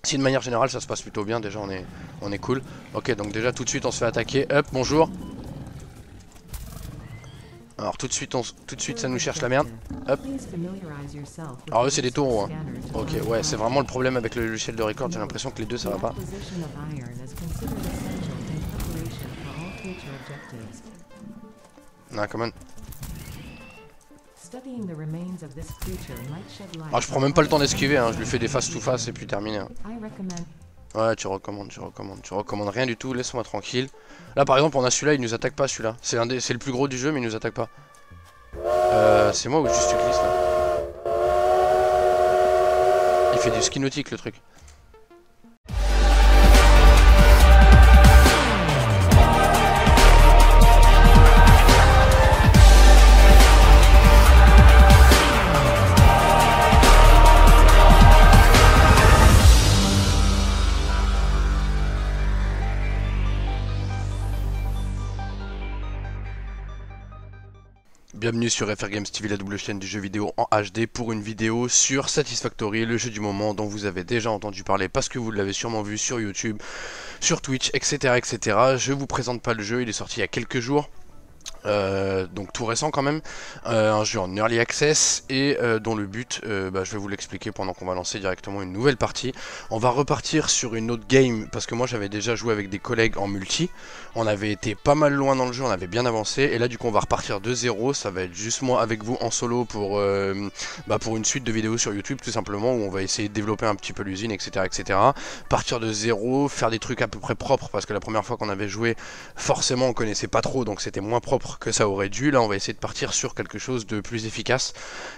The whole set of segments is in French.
Si de manière générale ça se passe plutôt bien, déjà on est cool. Ok, donc déjà tout de suite on se fait attaquer. Hop, bonjour. Alors tout de suite ça nous cherche la merde. Hop. Alors eux c'est des taureaux hein. Ok, ouais, c'est vraiment le problème avec le logiciel de record, j'ai l'impression que les deux ça va pas. Ah, come on. Alors je prends même pas le temps d'esquiver, hein. Je lui fais des face to face et puis terminé. Hein. Ouais, tu recommandes rien du tout, laisse-moi tranquille. Là par exemple on a celui-là, il nous attaque pas celui-là. C'est le plus gros du jeu mais il nous attaque pas. C'est moi ou juste tu glisses là? Il fait du ski nautique le truc. Bienvenue sur FR Games TV, la double chaîne du jeu vidéo en HD pour une vidéo sur Satisfactory, le jeu du moment dont vous avez déjà entendu parler parce que vous l'avez sûrement vu sur YouTube, sur Twitch, etc. etc. Je vous présente pas le jeu, il est sorti il y a quelques jours. Donc tout récent quand même, un jeu en early access et dont le but, je vais vous l'expliquer pendant qu'on va lancer directement une nouvelle partie. On va repartir sur une autre game parce que moi j'avais déjà joué avec des collègues en multi, on avait été pas mal loin dans le jeu, on avait bien avancé et là du coup on va repartir de zéro, ça va être juste moi avec vous en solo pour une suite de vidéos sur YouTube tout simplement où on va essayer de développer un petit peu l'usine etc etc. Partir de zéro, faire des trucs à peu près propres parce que la première fois qu'on avait joué forcément on connaissait pas trop donc c'était moins propre que ça aurait dû. Là on va essayer de partir sur quelque chose de plus efficace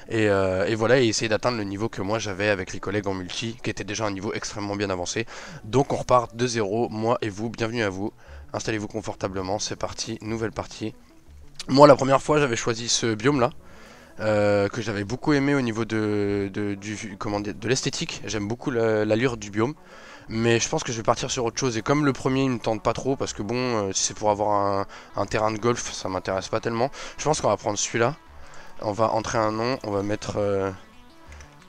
et voilà, et essayer d'atteindre le niveau que moi j'avais avec les collègues en multi qui était déjà un niveau extrêmement bien avancé. Donc on repart de zéro, moi et vous, bienvenue à vous, installez-vous confortablement, c'est parti, nouvelle partie. Moi la première fois j'avais choisi ce biome là que j'avais beaucoup aimé au niveau de l'esthétique, j'aime beaucoup l'allure du biome. Mais je pense que je vais partir sur autre chose. Et comme le premier il me tente pas trop, parce que bon, si c'est pour avoir un terrain de golf, ça m'intéresse pas tellement. Je pense qu'on va prendre celui-là. On va entrer un nom, on va mettre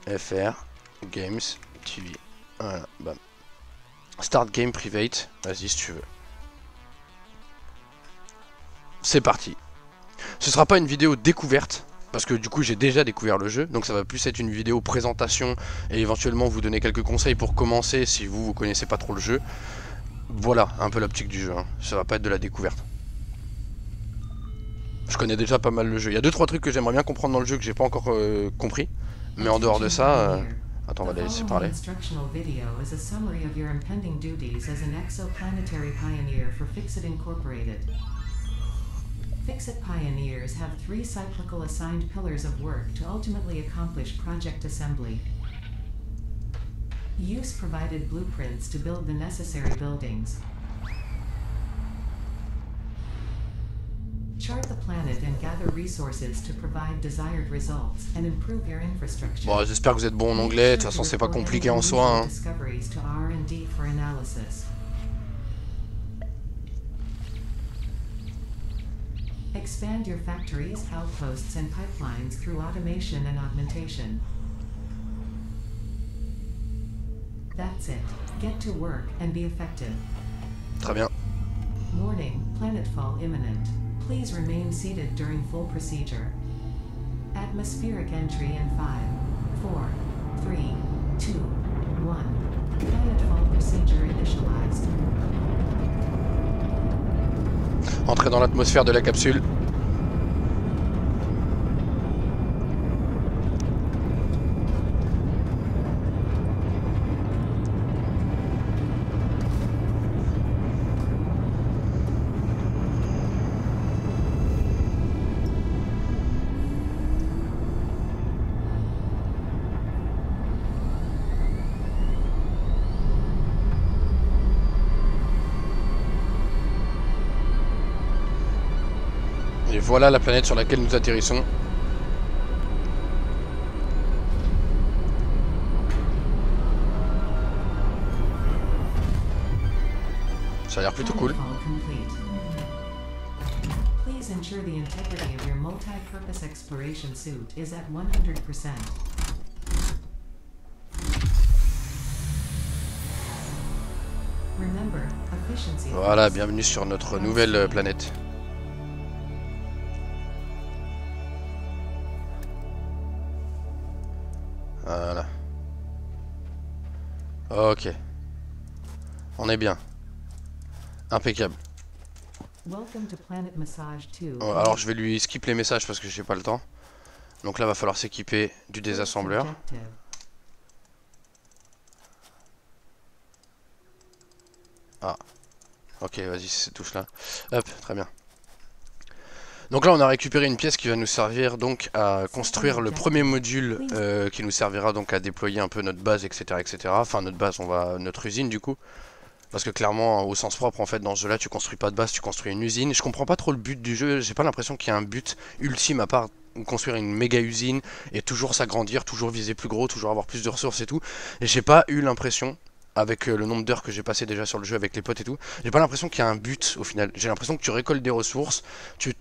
FR Games TV. Voilà, bam. Start Game Private. Vas-y si tu veux. C'est parti. Ce sera pas une vidéo découverte. Parce que du coup j'ai déjà découvert le jeu, donc ça va plus être une vidéo présentation et éventuellement vous donner quelques conseils pour commencer si vous connaissez pas trop le jeu. Voilà un peu l'optique du jeu, hein. Ça va pas être de la découverte. Je connais déjà pas mal le jeu, il y a 2-3 trucs que j'aimerais bien comprendre dans le jeu que j'ai pas encore compris. Mais en dehors de ça, attends on va les laisser parler. Fix-It Pioneers have 3 cyclical assigned pillars of work to ultimately accomplish project assembly. Use provided blueprints to build the necessary buildings. Chart the planet and gather resources to provide desired results and improve your infrastructure. Bon, j'espère que vous êtes bon en anglais, de toute façon c'est pas compliqué en soi, hein. Expand your factories, outposts, and pipelines through automation and augmentation. That's it. Get to work and be effective. Très bien. Warning, planetfall imminent. Please remain seated during full procedure. Atmospheric entry in 5, 4, 3, 2, 1. Planetfall procedure initialized. Entrez dans l'atmosphère de la capsule. Et voilà la planète sur laquelle nous atterrissons. Ça a l'air plutôt cool. Please ensure the integrity of your multi-purpose exploration suit is at 100%. Remember, efficiency. Voilà, bienvenue sur notre nouvelle planète. Voilà. Ok. On est bien. Impeccable. Welcome to Planet Massage 2. Alors je vais lui skip les messages parce que j'ai pas le temps. Donc là va falloir s'équiper du désassembleur. Objective. Ah. Ok, vas-y, c'est touche là. Hop, très bien. Donc là on a récupéré une pièce qui va nous servir donc à construire le premier module qui nous servira donc à déployer un peu notre base, etc. etc. Enfin notre base, notre usine du coup. Parce que clairement, au sens propre, en fait, dans ce jeu-là, tu construis pas de base, tu construis une usine. Je comprends pas trop le but du jeu, j'ai pas l'impression qu'il y a un but ultime à part construire une méga usine et toujours s'agrandir, toujours viser plus gros, toujours avoir plus de ressources et tout. Et j'ai pas eu l'impression, avec le nombre d'heures que j'ai passé déjà sur le jeu avec les potes et tout, j'ai pas l'impression qu'il y a un but au final. J'ai l'impression que tu récoltes des ressources, tes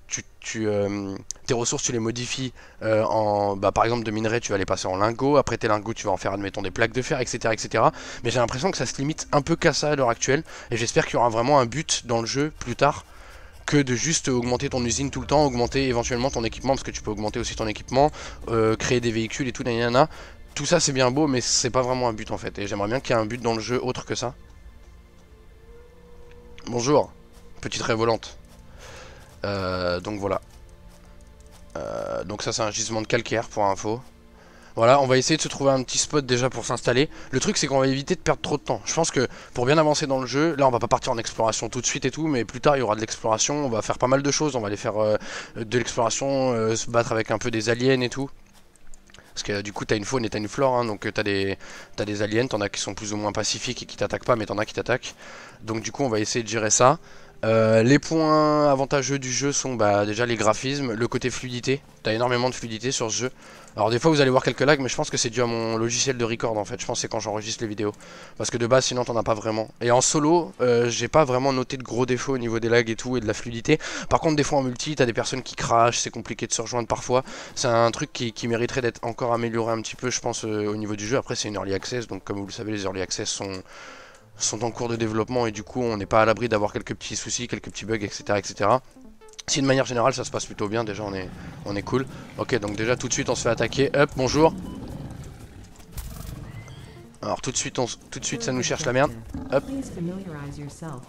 ressources tu les modifies par exemple de minerais tu vas les passer en lingots, après tes lingots tu vas en faire admettons des plaques de fer, etc. etc. Mais j'ai l'impression que ça se limite un peu qu'à ça à l'heure actuelle, et j'espère qu'il y aura vraiment un but dans le jeu plus tard, que de juste augmenter ton usine tout le temps, augmenter éventuellement ton équipement, parce que tu peux augmenter aussi ton équipement, créer des véhicules et tout, nanana. Tout ça c'est bien beau, mais c'est pas vraiment un but en fait, et j'aimerais bien qu'il y ait un but dans le jeu autre que ça. Bonjour, petite rêve volante. Donc voilà. Donc ça c'est un gisement de calcaire pour info. Voilà, on va essayer de se trouver un petit spot déjà pour s'installer. Le truc c'est qu'on va éviter de perdre trop de temps. Je pense que pour bien avancer dans le jeu, là on va pas partir en exploration tout de suite et tout, mais plus tard il y aura de l'exploration, on va faire pas mal de choses, on va aller faire de l'exploration, se battre avec un peu des aliens et tout. Parce que du coup t'as une faune et t'as une flore, hein, donc t'as des aliens, t'en as qui sont plus ou moins pacifiques et qui t'attaquent pas, mais t'en as qui t'attaquent. Donc du coup on va essayer de gérer ça. Les points avantageux du jeu sont déjà les graphismes, le côté fluidité. T'as énormément de fluidité sur ce jeu. Alors des fois vous allez voir quelques lags, mais je pense que c'est dû à mon logiciel de record en fait. Je pense que c'est quand j'enregistre les vidéos. Parce que de base sinon t'en as pas vraiment. Et en solo, j'ai pas vraiment noté de gros défauts au niveau des lags et tout et de la fluidité. Par contre des fois en multi, t'as des personnes qui crashent, c'est compliqué de se rejoindre parfois. C'est un truc qui mériterait d'être encore amélioré un petit peu je pense au niveau du jeu. Après c'est une early access, donc comme vous le savez les early access sont en cours de développement et du coup on n'est pas à l'abri d'avoir quelques petits soucis, quelques petits bugs, etc. etc. Si de manière générale ça se passe plutôt bien, déjà on est cool. Ok, donc déjà tout de suite on se fait attaquer. Hop, bonjour. Alors tout de suite ça nous cherche la merde. Hop.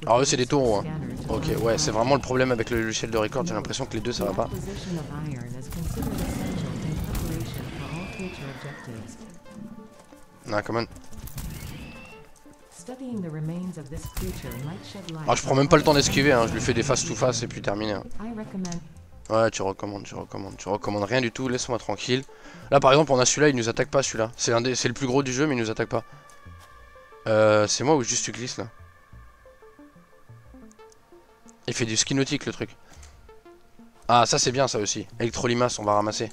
Alors eux c'est des taureaux hein. Ok, ouais, c'est vraiment le problème avec le logiciel de record, j'ai l'impression que les deux ça va pas. Non, comment. Alors je prends même pas le temps d'esquiver, hein. Je lui fais des face to face et puis terminé. Hein. Ouais, tu recommandes rien du tout, laisse-moi tranquille. Là par exemple on a celui-là, il nous attaque pas celui-là. C'est le plus gros du jeu mais il nous attaque pas. C'est moi ou juste tu glisses là? Il fait du ski nautique le truc. Ah ça c'est bien ça aussi, électrolimace on va ramasser.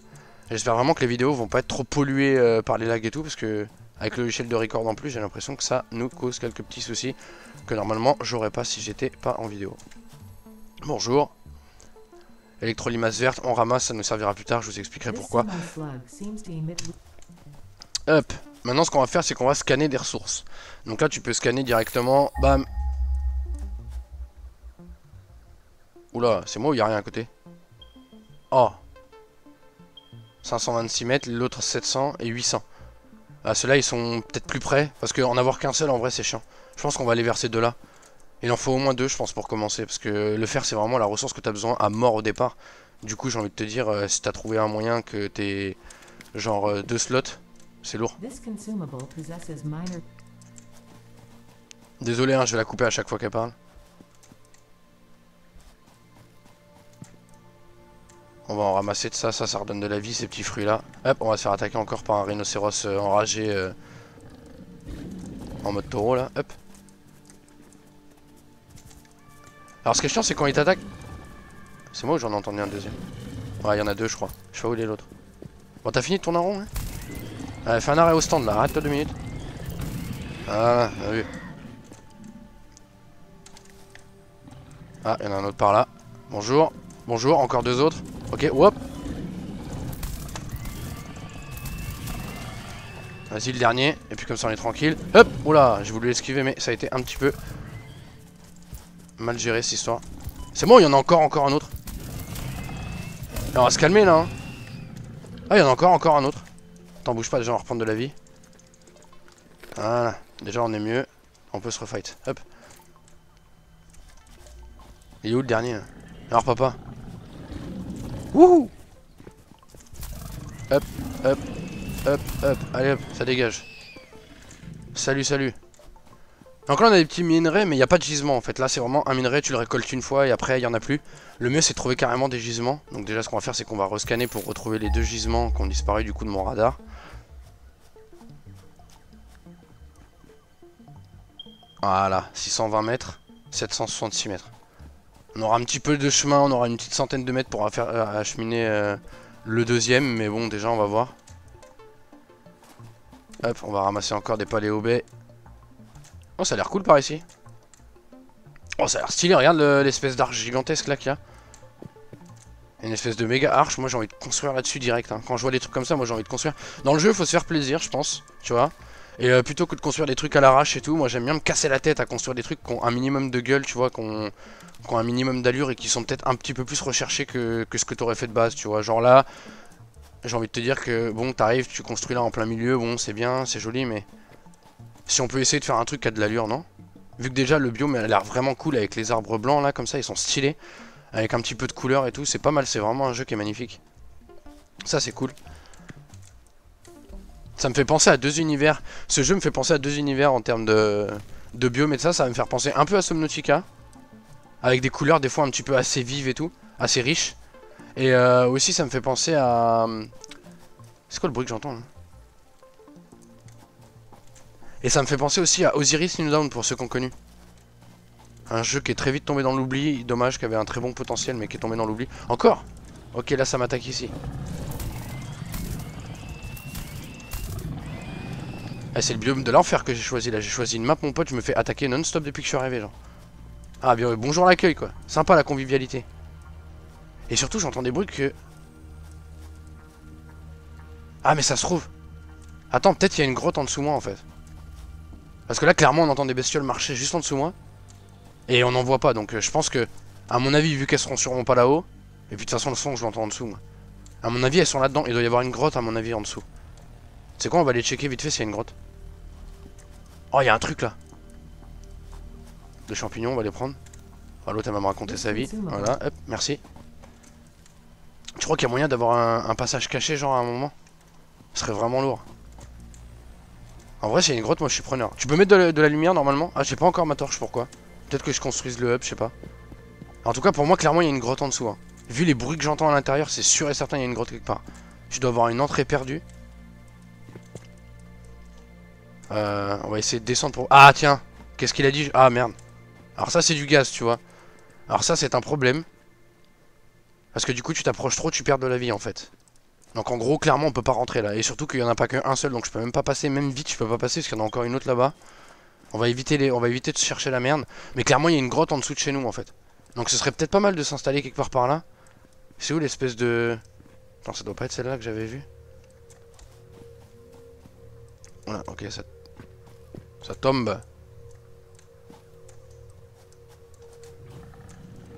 J'espère vraiment que les vidéos vont pas être trop polluées par les lags et tout, parce que avec le logiciel de record en plus j'ai l'impression que ça nous cause quelques petits soucis que normalement j'aurais pas si j'étais pas en vidéo. Bonjour. Électrolimace verte, on ramasse, ça nous servira plus tard, je vous expliquerai pourquoi. Hop, maintenant ce qu'on va faire c'est qu'on va scanner des ressources. Donc là tu peux scanner directement, bam. Oula, c'est moi ou il n'y a rien à côté? Oh, 526 mètres, l'autre 700 et 800. Ah, ceux-là ils sont peut-être plus près, parce qu'en avoir qu'un seul en vrai c'est chiant. Je pense qu'on va aller vers ces deux-là. Il en faut au moins deux je pense pour commencer, parce que le fer c'est vraiment la ressource que tu as besoin à mort au départ. Du coup j'ai envie de te dire, si tu as trouvé un moyen que t'es genre 2 slots, c'est lourd. Désolé hein, je vais la couper à chaque fois qu'elle parle. On va en ramasser de ça, ça redonne de la vie ces petits fruits là. Hop, on va se faire attaquer encore par un rhinocéros enragé en mode taureau là, hop. Alors ce qui est chiant c'est quand il t'attaque. C'est moi ou j'en ai entendu un deuxième? Ouais, il y en a deux je crois, je sais pas où il est l'autre. Bon t'as fini de tourner en rond hein? Allez, fais un arrêt au stand là, arrête-toi 2 minutes. Voilà, bien vu. Ah, il y en a un autre par là. Bonjour, bonjour, encore deux autres. Ok, hop. Vas-y le dernier, et puis comme ça on est tranquille. Hop, oula, j'ai voulu l'esquiver mais ça a été un petit peu Mal géré cette histoire. C'est bon, il y en a encore un autre. Et on va se calmer là. Hein. Ah, il y en a encore un autre. Attends, bouge pas, déjà on va reprendre de la vie. Voilà, déjà on est mieux. On peut se refight. Hop. Il est où le dernier là? Alors papa. Wouhou. Hop, hop, hop, hop. Allez hop, ça dégage. Salut, salut. Donc là on a des petits minerais mais il n'y a pas de gisement en fait. Là c'est vraiment un minerai, tu le récoltes une fois et après il n'y en a plus. Le mieux c'est de trouver carrément des gisements. Donc déjà ce qu'on va faire c'est qu'on va rescanner pour retrouver les 2 gisements qui ont disparu du coup de mon radar. Voilà, 620 mètres, 766 mètres. On aura un petit peu de chemin, on aura une petite centaine de mètres pour acheminer le deuxième. Mais bon déjà on va voir. Hop, on va ramasser encore des paléobaies. Oh, ça a l'air cool par ici. Oh, ça a l'air stylé. Regarde l'espèce d'arche gigantesque là qu'il y a. Une espèce de méga arche. Moi, j'ai envie de construire là-dessus direct. Hein. Quand je vois des trucs comme ça, moi, j'ai envie de construire. Dans le jeu, il faut se faire plaisir, je pense. Tu vois. Et plutôt que de construire des trucs à l'arrache et tout, moi, j'aime bien me casser la tête à construire des trucs qui ont un minimum de gueule, tu vois, qui ont un minimum d'allure et qui sont peut-être un petit peu plus recherchés que ce que tu aurais fait de base, tu vois. Genre là, j'ai envie de te dire que, bon, t'arrives, tu construis là en plein milieu. Bon, c'est bien, c'est joli, mais... Si on peut essayer de faire un truc qui a de l'allure, non? Vu que déjà le biome a l'air vraiment cool avec les arbres blancs là, comme ça, ils sont stylés. Avec un petit peu de couleur et tout, c'est pas mal, c'est vraiment un jeu qui est magnifique. Ça c'est cool. Ça me fait penser à 2 univers. Ce jeu me fait penser à 2 univers en termes de biome et ça va me faire penser un peu à Subnautica. Avec des couleurs des fois un petit peu assez vives et tout, assez riches. Et aussi ça me fait penser à... C'est quoi le bruit que j'entends là? Et ça me fait penser aussi à Osiris New Dawn pour ceux qui ont connu. Un jeu qui est très vite tombé dans l'oubli. Dommage, qui avait un très bon potentiel mais qui est tombé dans l'oubli. Encore. Ok, là ça m'attaque ici. Ah, c'est le biome de l'enfer que j'ai choisi là. J'ai choisi une map mon pote, je me fais attaquer non-stop depuis que je suis arrivé genre. Ah bien bonjour l'accueil quoi. Sympa la convivialité. Et surtout j'entends des bruits que... Ah mais ça se trouve. Attends, peut-être qu'il y a une grotte en dessous moi en fait. Parce que là clairement on entend des bestioles marcher juste en dessous moi. Et on n'en voit pas donc je pense que, à mon avis, vu qu'elles seront sûrement pas là-haut, et puis de toute façon le son je l'entends en dessous moi. À mon avis elles sont là-dedans, il doit y avoir une grotte à mon avis en dessous. C'est quoi, on va aller checker vite fait s'il y a une grotte. Oh il y a un truc là. Des champignons, on va les prendre. Oh, l'autre elle va me raconter sa vie. Voilà, hop, merci. Tu crois qu'il y a moyen d'avoir un passage caché genre à un moment? Ce serait vraiment lourd. En vrai s'il y a une grotte moi je suis preneur. Tu peux mettre de la lumière normalement? Ah j'ai pas encore ma torche, pourquoi? Peut-être que je construise le hub, je sais pas. En tout cas pour moi clairement il y a une grotte en dessous hein. Vu les bruits que j'entends à l'intérieur c'est sûr et certain il y a une grotte quelque part. Je dois avoir une entrée perdue. On va essayer de descendre pour... Ah tiens. Qu'est-ce qu'il a dit? Ah merde. Alors ça c'est du gaz tu vois. Alors ça c'est un problème. Parce que du coup tu t'approches trop, tu perds de la vie en fait. Donc en gros clairement on peut pas rentrer là. Et surtout qu'il y en a pas qu'un seul donc je peux même pas passer. Même vite je peux pas passer parce qu'il y en a encore une autre là-bas. On va éviter de chercher la merde. Mais clairement il y a une grotte en dessous de chez nous en fait. Donc ce serait peut-être pas mal de s'installer quelque part par là. C'est où l'espèce de... Attends ça doit pas être celle-là que j'avais vue. Voilà ok ça tombe.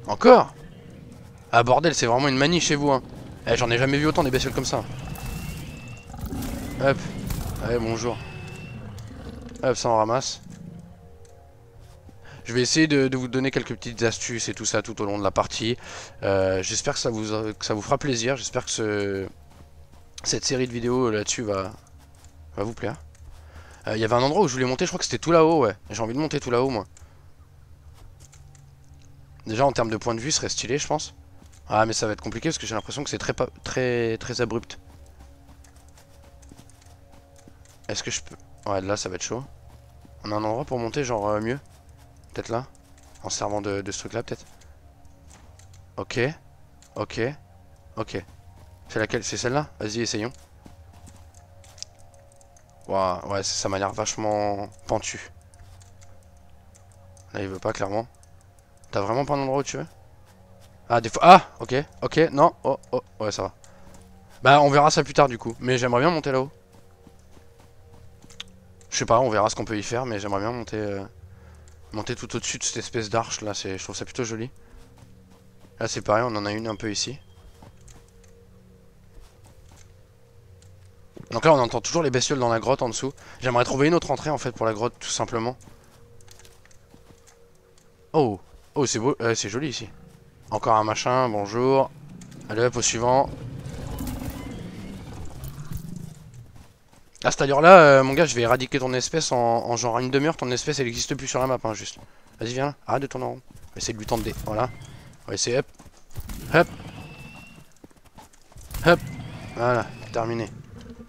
Encore? Ah bordel c'est vraiment une manie chez vous hein. Eh, j'en ai jamais vu autant des bestioles comme ça. Hop. Allez bonjour. Hop ça on ramasse. Je vais essayer de vous donner quelques petites astuces et tout ça tout au long de la partie. J'espère que ça vous fera plaisir. J'espère que cette série de vidéos là-dessus va vous plaire. Il y avait un endroit où je voulais monter, je crois que c'était tout là-haut, ouais. J'ai envie de monter tout là-haut moi. Déjà en termes de point de vue, ce serait stylé je pense. Ah mais ça va être compliqué parce que j'ai l'impression que c'est très abrupt. Est-ce que je peux... Ouais là ça va être chaud. On a un endroit pour monter genre mieux. Peut-être là. En servant de ce truc là peut-être. Ok. Ok. Ok. C'est laquelle? C'est celle-là? Vas-y essayons. Waouh, ouais ça m'a l'air vachement pentu. Là il veut pas clairement. T'as vraiment pas un endroit où tu veux? Ah des fois... Ah ok. Ok non. Oh oh ouais ça va. Bah on verra ça plus tard du coup. Mais j'aimerais bien monter là-haut. Je sais pas, on verra ce qu'on peut y faire. Mais j'aimerais bien monter Monter tout au-dessus de cette espèce d'arche là, je trouve ça plutôt joli. Là c'est pareil, on en a une un peu ici. Donc là on entend toujours les bestioles dans la grotte en dessous. J'aimerais trouver une autre entrée en fait pour la grotte tout simplement. Oh, oh c'est beau, c'est joli ici. Encore un machin, bonjour. Allez hop au suivant. À cette allure là, mon gars, je vais éradiquer ton espèce en genre une demi-heure. Ton espèce elle existe plus sur la map, hein, juste. Vas-y, viens là, arrête de tourner en rond. On va essayer de lui tendre des. Voilà. On va essayer, hop. Hop. Hop. Voilà, terminé.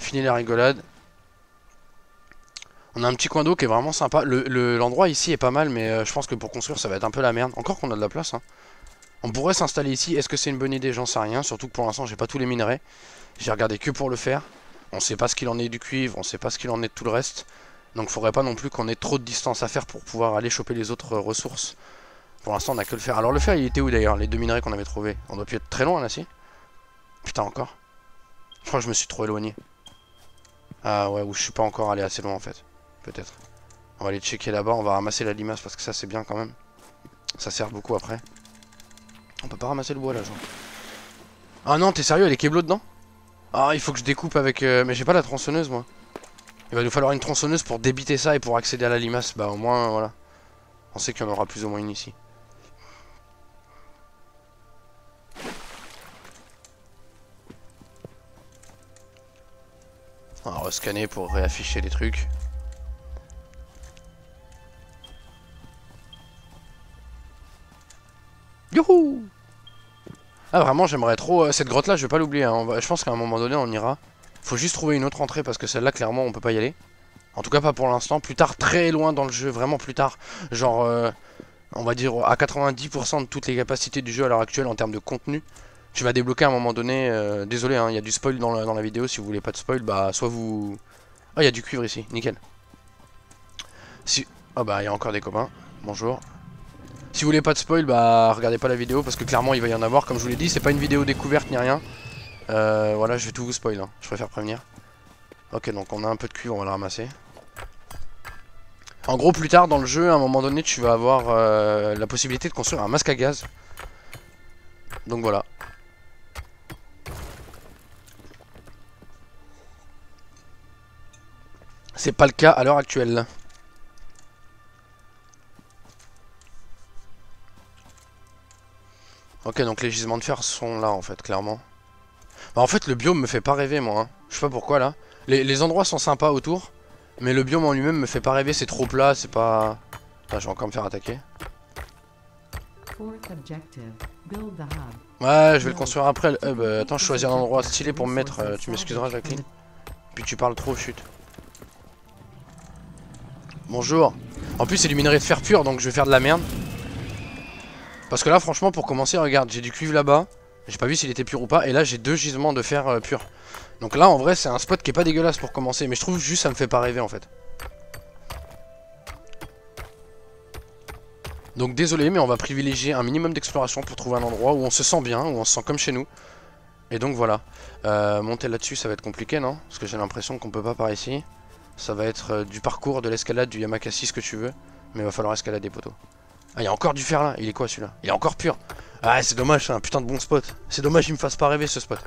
Fini la rigolade. On a un petit coin d'eau qui est vraiment sympa. L'endroit ici est pas mal, mais je pense que pour construire ça va être un peu la merde. Encore qu'on a de la place, hein. On pourrait s'installer ici. Est-ce que c'est une bonne idée? J'en sais rien. Surtout que pour l'instant, j'ai pas tous les minerais. J'ai regardé que pour le faire. On sait pas ce qu'il en est du cuivre, on sait pas ce qu'il en est de tout le reste. Donc faudrait pas non plus qu'on ait trop de distance à faire pour pouvoir aller choper les autres ressources. Pour l'instant on a que le fer. Alors le fer il était où d'ailleurs? Les deux minerais qu'on avait trouvés. On doit plus être très loin là si. Putain encore. Je crois que je me suis trop éloigné. Ah ouais, ou je suis pas encore allé assez loin en fait. Peut-être. On va aller checker là-bas, on va ramasser la limace parce que ça c'est bien quand même. Ça sert beaucoup après. On peut pas ramasser le bois là genre. Ah non t'es sérieux, elle est keblo dedans? Ah, il faut que je découpe avec... Mais j'ai pas la tronçonneuse, moi. Il va nous falloir une tronçonneuse pour débiter ça et pour accéder à la limace. Bah, au moins, voilà. On sait qu'il y en aura plus ou moins une ici. On va rescanner pour réafficher les trucs. Youhou! Ah vraiment j'aimerais trop cette grotte là, je vais pas l'oublier hein. Je pense qu'à un moment donné on ira. Faut juste trouver une autre entrée parce que celle-là clairement on peut pas y aller. En tout cas pas pour l'instant, plus tard très loin dans le jeu, vraiment plus tard. Genre on va dire à 90% de toutes les capacités du jeu à l'heure actuelle en termes de contenu. Tu vas débloquer à un moment donné, désolé hein, il y a du spoil dans la vidéo, si vous voulez pas de spoil, bah soit vous... Ah il y a du cuivre ici, nickel. Si... Ah bah il y a encore des copains, bonjour. Si vous voulez pas de spoil, bah regardez pas la vidéo parce que clairement il va y en avoir. Comme je vous l'ai dit, c'est pas une vidéo découverte ni rien. Voilà, je vais tout vous spoil, hein. Je préfère prévenir. Ok, donc on a un peu de cuivre, on va le ramasser. En gros, plus tard dans le jeu, à un moment donné, tu vas avoir la possibilité de construire un masque à gaz. Donc voilà. C'est pas le cas à l'heure actuelle. Ok, donc les gisements de fer sont là en fait, clairement. Bah, en fait, le biome me fait pas rêver, moi. Hein. Je sais pas pourquoi là. Les endroits sont sympas autour, mais le biome en lui-même me fait pas rêver. C'est trop plat, c'est pas. Attends, je vais encore me faire attaquer. Ouais, je vais le construire après. Bah, attends, je choisis un endroit stylé pour me mettre. Tu m'excuseras, Jacqueline. Puis tu parles trop, chut. Bonjour. En plus, c'est du minerai de fer pur, donc je vais faire de la merde. Parce que là, franchement, pour commencer, regarde, j'ai du cuivre là-bas. J'ai pas vu s'il était pur ou pas. Et là, j'ai 2 gisements de fer pur. Donc là, en vrai, c'est un spot qui est pas dégueulasse pour commencer. Mais je trouve juste ça me fait pas rêver, en fait. Donc désolé, mais on va privilégier un minimum d'exploration pour trouver un endroit où on se sent bien, où on se sent comme chez nous. Et donc voilà. Monter là-dessus, ça va être compliqué, non? Parce que j'ai l'impression qu'on peut pas par ici. Ça va être du parcours, de l'escalade, du Yamakasi, ce que tu veux. Mais il va falloir escalader des poteaux. Ah, il y a encore du fer là. Il est quoi celui-là? Il est encore pur. Ah, c'est dommage, c'est un putain de bon spot. C'est dommage, il me fasse pas rêver ce spot.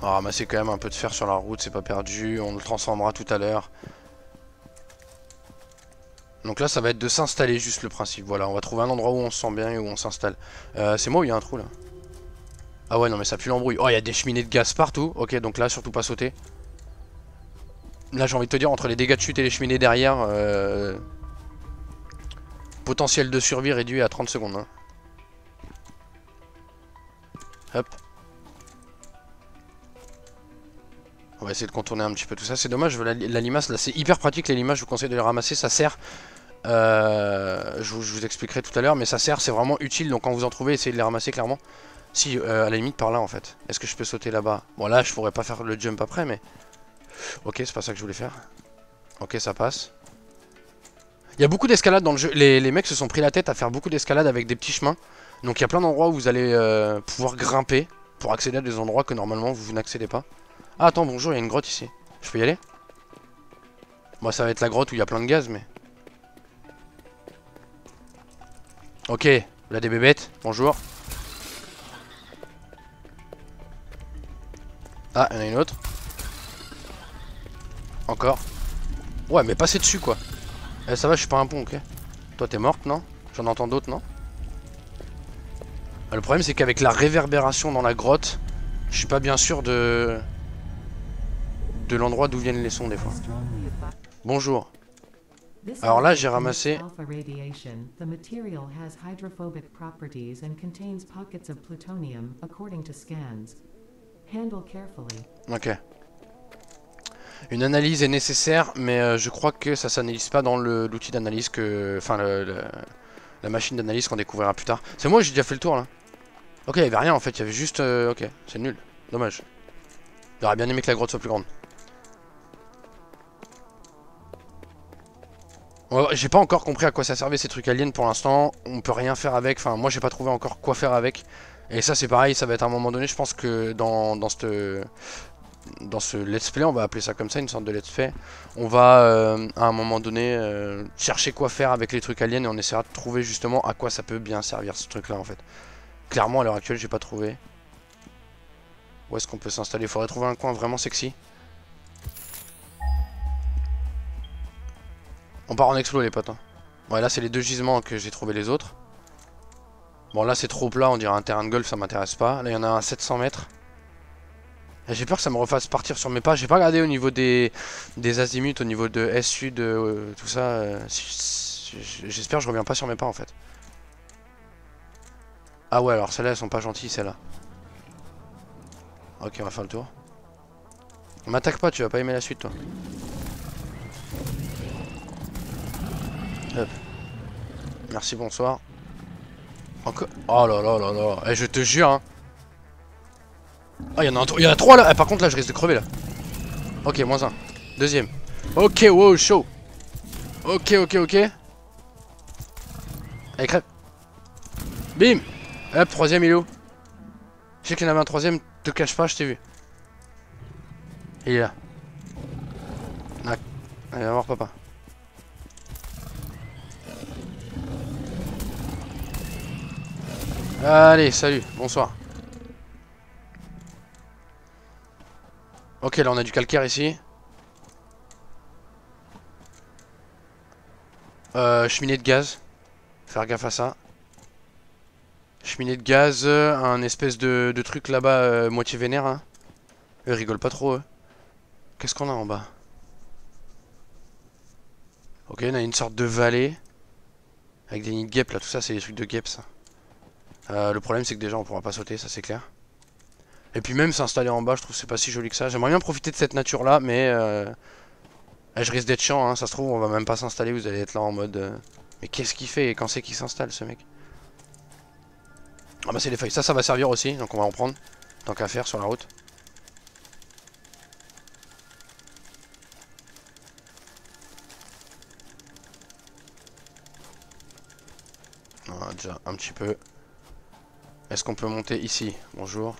On va ramasser quand même un peu de fer sur la route, c'est pas perdu. On le transformera tout à l'heure. Donc là, ça va être de s'installer, juste le principe. Voilà, on va trouver un endroit où on se sent bien et où on s'installe. C'est moi ou il y a un trou là? Ah ouais, non mais ça pue l'embrouille. Oh, il y a des cheminées de gaz partout. Ok, donc là, surtout pas sauter. Là, j'ai envie de te dire, entre les dégâts de chute et les cheminées derrière, potentiel de survie réduit à 30 secondes. Hein. Hop. On va essayer de contourner un petit peu tout ça. C'est dommage, la limace, là, c'est hyper pratique. Les limaces, je vous conseille de les ramasser. Ça sert. Je vous expliquerai tout à l'heure, mais ça sert, c'est vraiment utile. Donc quand vous en trouvez, essayez de les ramasser clairement. Si, à la limite par là en fait. Est-ce que je peux sauter là-bas? Bon là je pourrais pas faire le jump après mais... Ok, c'est pas ça que je voulais faire. Ok, ça passe. Il y a beaucoup d'escalade dans le jeu. Les mecs se sont pris la tête à faire beaucoup d'escalade avec des petits chemins. Donc il y a plein d'endroits où vous allez pouvoir grimper pour accéder à des endroits que normalement vous n'accédez pas. Ah attends, bonjour, il y a une grotte ici. Je peux y aller? Moi ça va être la grotte où il y a plein de gaz mais... Ok, là des bébêtes, bonjour. Ah, il y en a une autre. Encore. Ouais mais passez dessus quoi. Eh ça va, je suis pas un pont, ok. Toi t'es morte, non? J'en entends d'autres, non? Le problème c'est qu'avec la réverbération dans la grotte, je suis pas bien sûr de l'endroit d'où viennent les sons des fois. Bonjour. Alors là j'ai ramassé... Ok. Une analyse est nécessaire, mais je crois que ça s'analyse pas dans l'outil d'analyse que... Enfin, la machine d'analyse qu'on découvrira plus tard. C'est moi, j'ai déjà fait le tour là. Ok, il y avait rien en fait, il y avait juste... ok, c'est nul. Dommage. J'aurais bien aimé que la grotte soit plus grande. Ouais, j'ai pas encore compris à quoi ça servait ces trucs aliens pour l'instant. On peut rien faire avec. Enfin, moi j'ai pas trouvé encore quoi faire avec. Et ça c'est pareil, ça va être à un moment donné, je pense que dans ce let's play, on va appeler ça comme ça, une sorte de let's play, on va à un moment donné chercher quoi faire avec les trucs aliens et on essaiera de trouver justement à quoi ça peut bien servir ce truc là en fait. Clairement à l'heure actuelle j'ai pas trouvé. Où est-ce qu'on peut s'installer? Il faudrait trouver un coin vraiment sexy. On part en explo les potes hein. Ouais là c'est les deux gisements que j'ai trouvé les autres. Bon là c'est trop plat, on dirait un terrain de golf, ça m'intéresse pas. Là il y en a un à 700 mètres. J'ai peur que ça me refasse partir sur mes pas. J'ai pas regardé au niveau des azimuts, au niveau de S, Sud, tout ça. J'espère que je reviens pas sur mes pas en fait. Ah ouais, alors celles-là elles sont pas gentilles, celles-là. Ok, on va faire le tour. M'attaque pas, tu vas pas aimer la suite toi. Hop. Merci, bonsoir. Encore. Oh là là là là. Eh, je te jure hein. Ah, il y en a 3 là. Ah, par contre là je risque de crever là. Ok, moins 1. Deuxième. Ok, wow, chaud. Ok, ok, ok. Allez, crève. Bim. Hop, troisième, il est où? Je sais qu'il y en avait un troisième, te cache pas, je t'ai vu. Il est là. Ah. Allez, va voir papa. Allez, salut, bonsoir. Ok, là on a du calcaire ici. Cheminée de gaz. Faire gaffe à ça. Cheminée de gaz, un espèce de truc là-bas, moitié vénère. Hein. Eux rigolent pas trop, eux. Qu'est-ce qu'on a en bas? Ok, on a une sorte de vallée. Avec des nids de guêpes là, tout ça c'est des trucs de guêpes ça. Le problème c'est que déjà on pourra pas sauter, ça c'est clair. Et puis même s'installer en bas, je trouve que c'est pas si joli que ça. J'aimerais bien profiter de cette nature là, mais je risque d'être chiant, hein. Ça se trouve on va même pas s'installer, vous allez être là en mode... Mais qu'est-ce qu'il fait et quand c'est qu'il s'installe ce mec? Ah bah c'est les feuilles, ça va servir aussi, donc on va en prendre. Tant qu'à faire sur la route. Voilà, déjà un petit peu. Est-ce qu'on peut monter ici? Bonjour.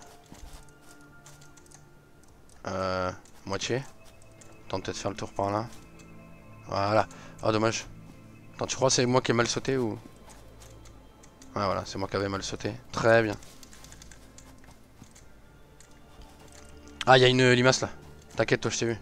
Moitié. Attends, peut-être faire le tour par là. Voilà. Ah, dommage. Attends, tu crois que c'est moi qui ai mal sauté ou... Ah voilà, c'est moi qui avais mal sauté. Très bien. Ah, il y a une limace là. T'inquiète, toi, je t'ai vu.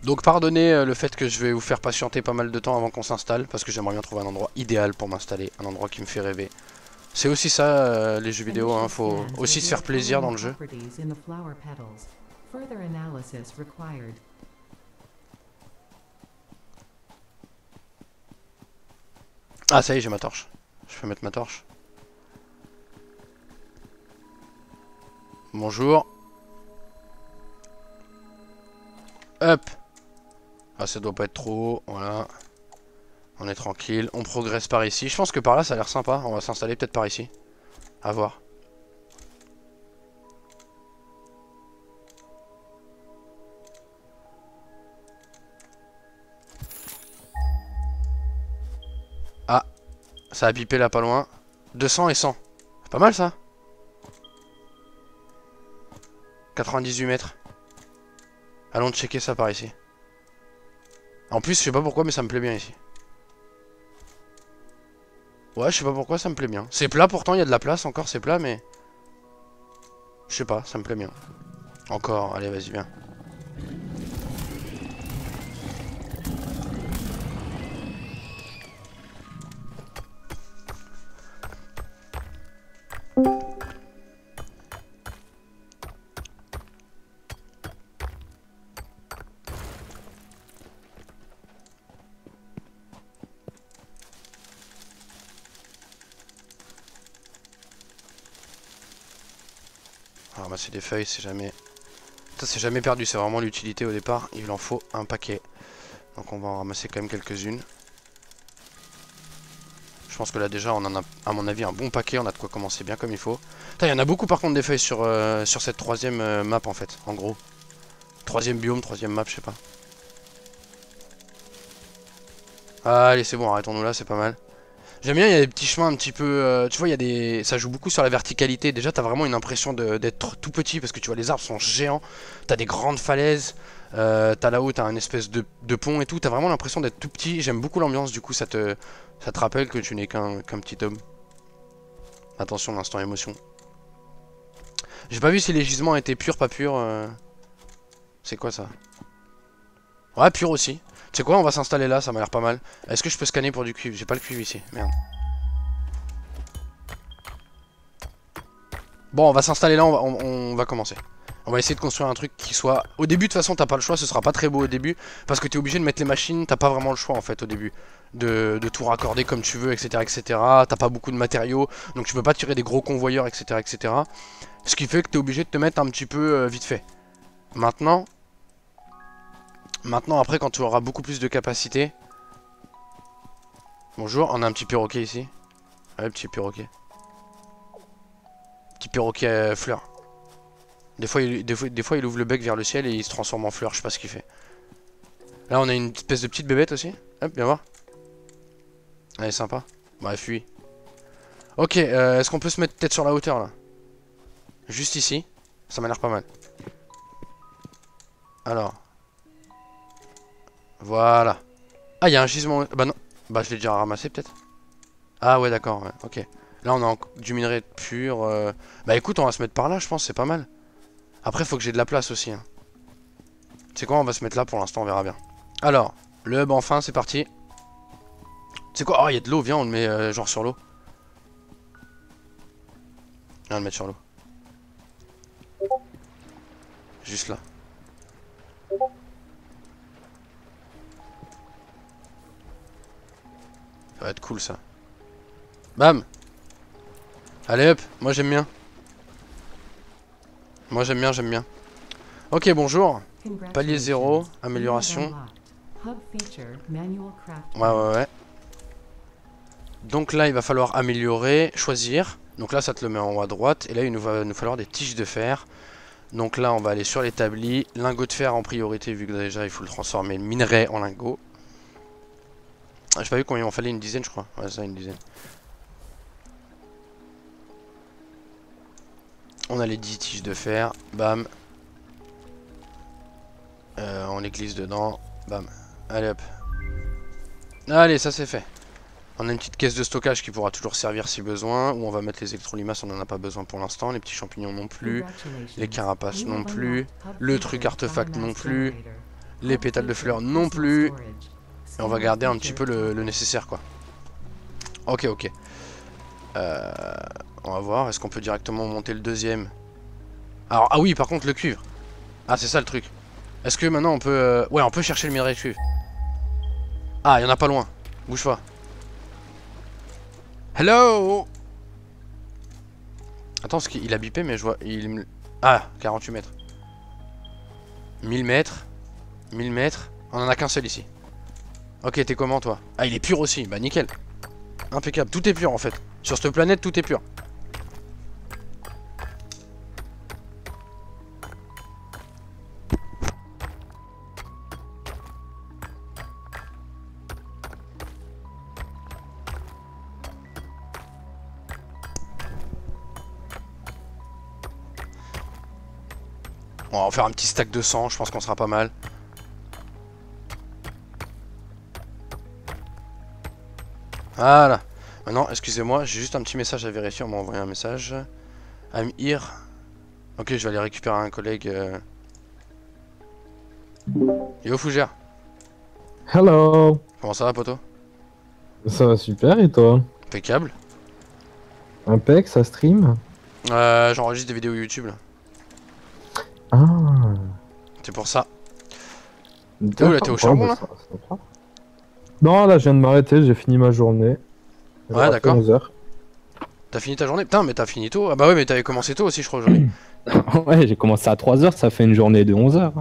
Donc pardonnez le fait que je vais vous faire patienter pas mal de temps avant qu'on s'installe, parce que j'aimerais bien trouver un endroit idéal pour m'installer, un endroit qui me fait rêver. C'est aussi ça les jeux vidéo, hein, faut aussi se faire plaisir dans le jeu. Ah ça y est, j'ai ma torche. Je peux mettre ma torche. Bonjour. Hop. Ah ça doit pas être trop haut, voilà. On est tranquille, on progresse par ici. Je pense que par là ça a l'air sympa, on va s'installer peut-être par ici. À voir. Ça a bipé là pas loin. 200 et 100. C'est pas mal ça. 98 mètres. Allons checker ça par ici. En plus, je sais pas pourquoi, mais ça me plaît bien ici. Ouais, je sais pas pourquoi, ça me plaît bien. C'est plat pourtant, il y a de la place encore, c'est plat, mais... Je sais pas, ça me plaît bien. Encore, allez, vas-y, viens. Ramasser des feuilles, c'est jamais... Ça, c'est jamais perdu, c'est vraiment l'utilité au départ. Il en faut un paquet. Donc on va en ramasser quand même quelques-unes. Je pense que là déjà on en a à mon avis un bon paquet, on a de quoi commencer bien comme il faut. Il y en a beaucoup par contre des feuilles sur cette troisième map en fait, en gros. Troisième biome, troisième map, je sais pas. Allez c'est bon, arrêtons-nous là, c'est pas mal. J'aime bien, il y a des petits chemins un petit peu... tu vois, il y a des... ça joue beaucoup sur la verticalité. Déjà, t'as vraiment une impression d'être tout petit parce que tu vois, les arbres sont géants. T'as des grandes falaises. T'as là-haut, t'as un espèce de pont et tout. T'as vraiment l'impression d'être tout petit. J'aime beaucoup l'ambiance, du coup, ça te rappelle que tu n'es qu'un petit homme. Attention, l'instant émotion. J'ai pas vu si les gisements étaient purs, pas purs. C'est quoi ça? Ouais, pur aussi. Tu sais quoi, on va s'installer là, ça m'a l'air pas mal. Est-ce que je peux scanner pour du cuivre? J'ai pas le cuivre ici, merde. Bon, on va s'installer là, on va commencer. On va essayer de construire un truc qui soit... Au début, de toute façon, t'as pas le choix, ce sera pas très beau au début. Parce que t'es obligé de mettre les machines, t'as pas vraiment le choix en fait au début. De tout raccorder comme tu veux, etc. etc. T'as pas beaucoup de matériaux, donc tu peux pas tirer des gros convoyeurs, etc. etc. Ce qui fait que t'es obligé de te mettre un petit peu vite fait. Maintenant, après, quand tu auras beaucoup plus de capacité... Bonjour, on a un petit perroquet ici. Ouais, petit perroquet. Petit perroquet fleur. Des fois, il ouvre le bec vers le ciel et il se transforme en fleur, je sais pas ce qu'il fait. Là, on a une espèce de petite bébête aussi. Hop, viens voir. Elle est sympa. Bah, elle fuit. Ok, est-ce qu'on peut se mettre peut-être sur la hauteur, là? Juste ici. Ça m'a l'air pas mal. Alors. Voilà. Ah, il y a un gisement... Bah non. Bah, je l'ai déjà ramassé, peut-être. Ah ouais, d'accord, ouais. Ok. Là, on a du minerai pur. Bah, écoute, on va se mettre par là, je pense, c'est pas mal. Après, faut que j'ai de la place aussi. Hein. Tu sais quoi, on va se mettre là pour l'instant, on verra bien. Alors, le hub enfin, c'est parti. C'est quoi? Oh, il y a de l'eau, viens, on le met genre sur l'eau. Viens, on le mettre sur l'eau. Juste là. Ça va être cool, ça. Bam! Allez, hop, moi j'aime bien. Moi j'aime bien, j'aime bien. Ok, bonjour. Palier 0, amélioration. Ouais. Donc là, il va falloir améliorer, choisir. Donc là, ça te le met en haut à droite. Et là, il va nous falloir des tiges de fer. Donc là, on va aller sur l'établi. Lingot de fer en priorité, vu que déjà, il faut le transformer le minerai en lingot. Ah, j'ai pas vu combien il en fallait, une dizaine, je crois. Ouais, ça, une dizaine. On a les 10 tiges de fer. Bam. On les glisse dedans. Bam. Allez, hop. Allez, ça, c'est fait. On a une petite caisse de stockage qui pourra toujours servir si besoin. Où on va mettre les électrolimaces, on n'en a pas besoin pour l'instant. Les petits champignons non plus. Les carapaces non plus. Le truc artefact non plus. Les pétales de fleurs non plus. Et on va garder un petit peu le nécessaire quoi. Ok. On va voir. Est-ce qu'on peut directement monter le deuxième? Alors, ah oui, par contre le cuivre. Ah, c'est ça le truc. Est-ce que maintenant on peut... Ouais, on peut chercher le minerai de cuivre. Ah, il y en a pas loin. Bouge pas. Hello. Attends, parce qu'il a bipé, mais je vois... Ah, 48 mètres. 1000 mètres. 1000 mètres. On en a qu'un seul ici. Ok, t'es comment, toi? Ah, il est pur aussi. Bah, nickel. Impeccable. Tout est pur, en fait. Sur cette planète, tout est pur. On va faire un petit stack de 100, je pense qu'on sera pas mal. Voilà. Maintenant, excusez-moi, j'ai juste un petit message à vérifier, on m'a envoyé un message. I'm here. Ok, je vais aller récupérer un collègue. Yo Fougère. Hello. Comment ça va, poto? Ça va super et toi? Impeccable. Impec, ça stream? J'enregistre des vidéos YouTube là. Ah. C'est pour ça. T'es où là? T'es au charbon là? Non, là je viens de m'arrêter, j'ai fini ma journée. Ouais, d'accord. 11h. T'as fini ta journée? Putain, mais t'as fini tôt. Ah bah ouais, mais t'avais commencé tôt aussi, je crois, aujourd'hui. Ouais, j'ai commencé à 3h, ça fait une journée de 11h.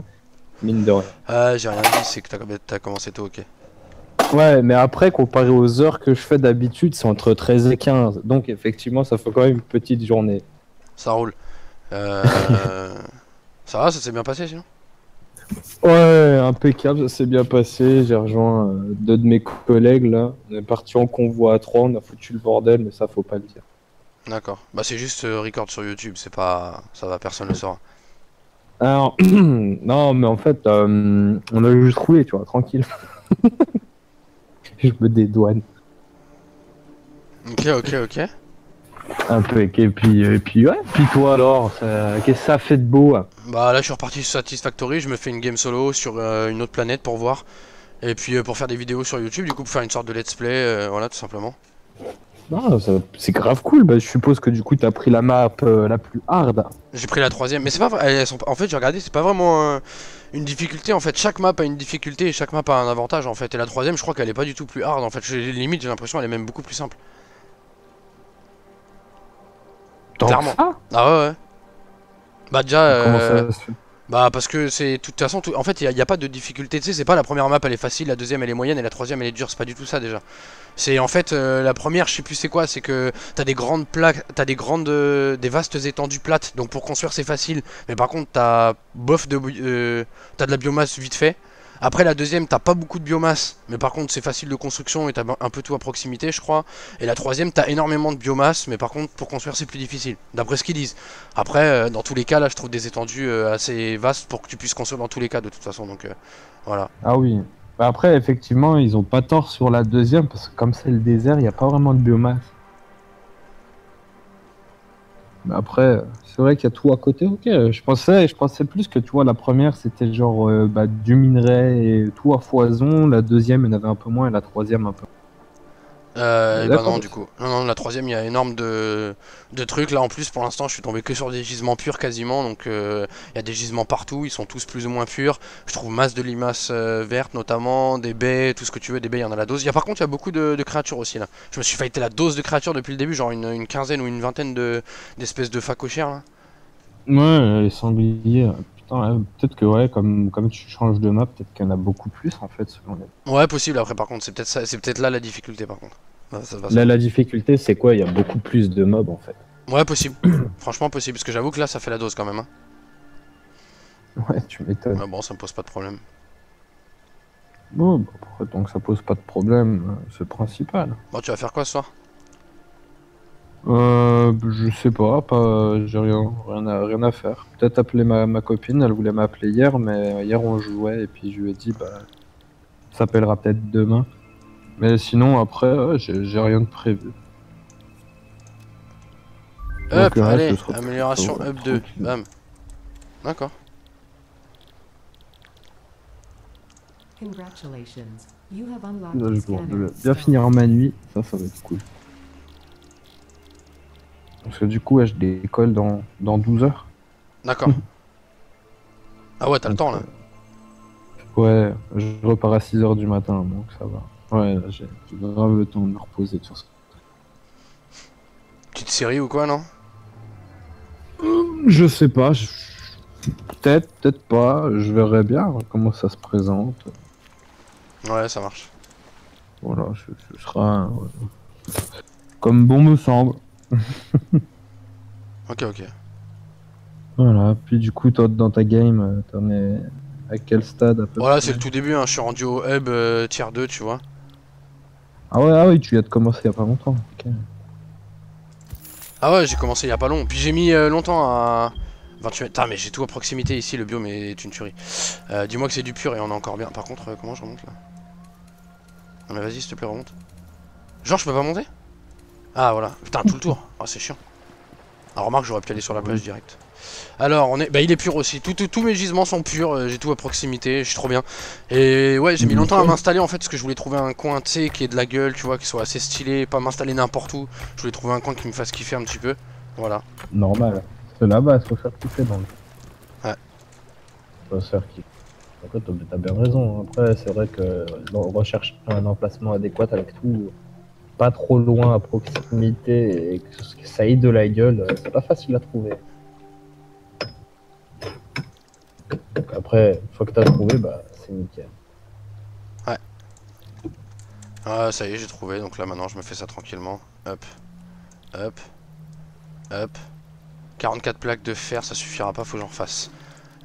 Mine de rien. J'ai rien dit, c'est que t'as commencé tôt, ok. Ouais, mais après, comparé aux heures que je fais d'habitude, c'est entre 13 et 15. Donc effectivement, ça fait quand même une petite journée. Ça roule. Ça va, ça s'est bien passé sinon? Ouais, impeccable, ça s'est bien passé. J'ai rejoint deux de mes collègues là. On est parti en convoi à 3, on a foutu le bordel, mais ça faut pas le dire. D'accord. Bah c'est juste record sur YouTube, c'est pas... Ça va, personne le saura. Alors, non, mais en fait, on a juste roulé, tu vois, tranquille. Je me dédouane. Ok, ok, ok. Un peu, et puis ouais. Puis toi alors, qu'est-ce que ça fait de beau? Bah là je suis reparti sur Satisfactory, je me fais une game solo sur une autre planète pour voir. Et puis pour faire des vidéos sur YouTube, du coup pour faire une sorte de let's play, voilà tout simplement. Non, c'est grave cool. Bah, je suppose que du coup t'as pris la map la plus hard. J'ai pris la troisième, mais c'est pas vrai, en fait j'ai regardé, c'est pas vraiment une difficulté en fait, chaque map a une difficulté et chaque map a un avantage en fait. Et la troisième je crois qu'elle est pas du tout plus hard en fait, limite j'ai l'impression elle est même beaucoup plus simple. Clairement. Ah ouais ouais. Bah déjà Comment ça se fait? bah parce que c'est de toute façon en fait il y a pas de difficulté, tu sais, c'est pas la première map elle est facile, la deuxième elle est moyenne et la troisième elle est dure, c'est pas du tout ça déjà. C'est en fait la première, je sais plus c'est quoi, c'est que t'as des grandes plaques, t'as des vastes étendues plates, donc pour construire c'est facile, mais par contre t'as t'as de la biomasse vite fait. Après la deuxième t'as pas beaucoup de biomasse, mais par contre c'est facile de construction et t'as un peu tout à proximité je crois. Et la troisième t'as énormément de biomasse, mais par contre pour construire c'est plus difficile, d'après ce qu'ils disent. Après dans tous les cas là je trouve des étendues assez vastes pour que tu puisses construire dans tous les cas de toute façon, donc voilà. Ah oui. Bah après, effectivement, ils ont pas tort sur la deuxième, parce que comme c'est le désert, il n'y a pas vraiment de biomasse. Mais après, c'est vrai qu'il y a tout à côté, ok. Je pensais plus que tu vois, la première c'était genre du minerai et tout à foison, la deuxième il y en avait un peu moins et la troisième un peu. Bah non du coup. Non, la troisième il y a énorme de trucs. Là en plus pour l'instant je suis tombé que sur des gisements purs quasiment. Donc il y a des gisements partout, ils sont tous plus ou moins purs. Je trouve masse de limaces vertes notamment, des baies, tout ce que tu veux, des baies il y en a la dose. Par contre il y a beaucoup de créatures aussi là. Je me suis fighté la dose de créatures depuis le début, genre une quinzaine ou une vingtaine d'espèces de facochères là. Ouais, les sangliers, putain, peut-être que ouais, comme tu changes de map, peut-être qu'il y en a beaucoup plus en fait selon les... Ouais possible après par contre, c'est peut-être ça, c'est peut-être là la difficulté par contre. Là, la difficulté, c'est quoi? Il y a beaucoup plus de mobs en fait. Ouais, possible. Franchement, possible. Parce que j'avoue que là, ça fait la dose quand même. Hein. Ouais, tu m'étonnes. Mais bon, ça me pose pas de problème. Bon, bah, après, tant que ça pose pas de problème, c'est le principal. Bon, tu vas faire quoi ce soir? Je sais pas, j'ai rien à faire. Peut-être appeler ma copine, elle voulait m'appeler hier, mais hier on jouait et puis je lui ai dit, bah, ça s'appellera peut-être demain. Mais sinon, après, j'ai rien de prévu. Hop, Donc, allez, ce sera amélioration plutôt, up 2. tranquille. Bam. D'accord. Congratulations. You have unlocked Là, the je scanner. dois bien finir ma nuit, ça va être cool. Parce que du coup, ouais, je décolle dans 12 heures. D'accord. Ah ouais, t'as le temps là. Ouais, je repars à 6 heures du matin, donc ça va. Ouais, là, j'ai grave le temps de me reposer sur ça. Petite série ou quoi, non? Je sais pas, peut-être pas, je verrai bien comment ça se présente. Ouais, ça marche. Voilà, ce sera comme bon me semble. Ok, ok. Voilà, puis du coup, toi, dans ta game, t'en es à quel stade à peu Voilà, près? c'est le tout début, hein. Je suis rendu au hub tier 2, tu vois. Ah oui, tu viens de commencer il y a pas longtemps. Ok. Ah ouais, j'ai commencé il y a pas long. Puis j'ai mis longtemps 28 mètres. Putain, mais j'ai tout à proximité ici, le biome est une tuerie. Dis-moi que c'est du pur et on est encore bien. Par contre, comment je remonte là? Non mais vas-y, s'il te plaît, remonte. Genre, je peux pas monter? Ah voilà. Putain, tout le tour. Ah, c'est chiant. Alors remarque, j'aurais pu aller sur la plage direct. Alors, on est... Bah, il est pur aussi. Tous mes gisements sont purs. J'ai tout à proximité. Je suis trop bien. Et ouais, j'ai mis longtemps à m'installer en fait. Parce que je voulais trouver un coin, tu sais, qui ait de la gueule, tu vois, qui soit assez stylé. Pas m'installer n'importe où. Je voulais trouver un coin qui me fasse kiffer un petit peu. Voilà. Normal. C'est là-bas, faut faire kiffer donc. Ouais. Faut se faire kiffer. Après, t'as bien raison. Après, c'est vrai que on recherche un emplacement adéquat avec tout. Pas trop loin à proximité et que ça ait de la gueule, c'est pas facile à trouver. Donc après, une fois que t'as trouvé, bah c'est nickel. Ouais. Ah, ça y est, j'ai trouvé. Donc là, maintenant, je me fais ça tranquillement. Hop. Hop. Hop. 44 plaques de fer, ça suffira pas, faut que j'en fasse.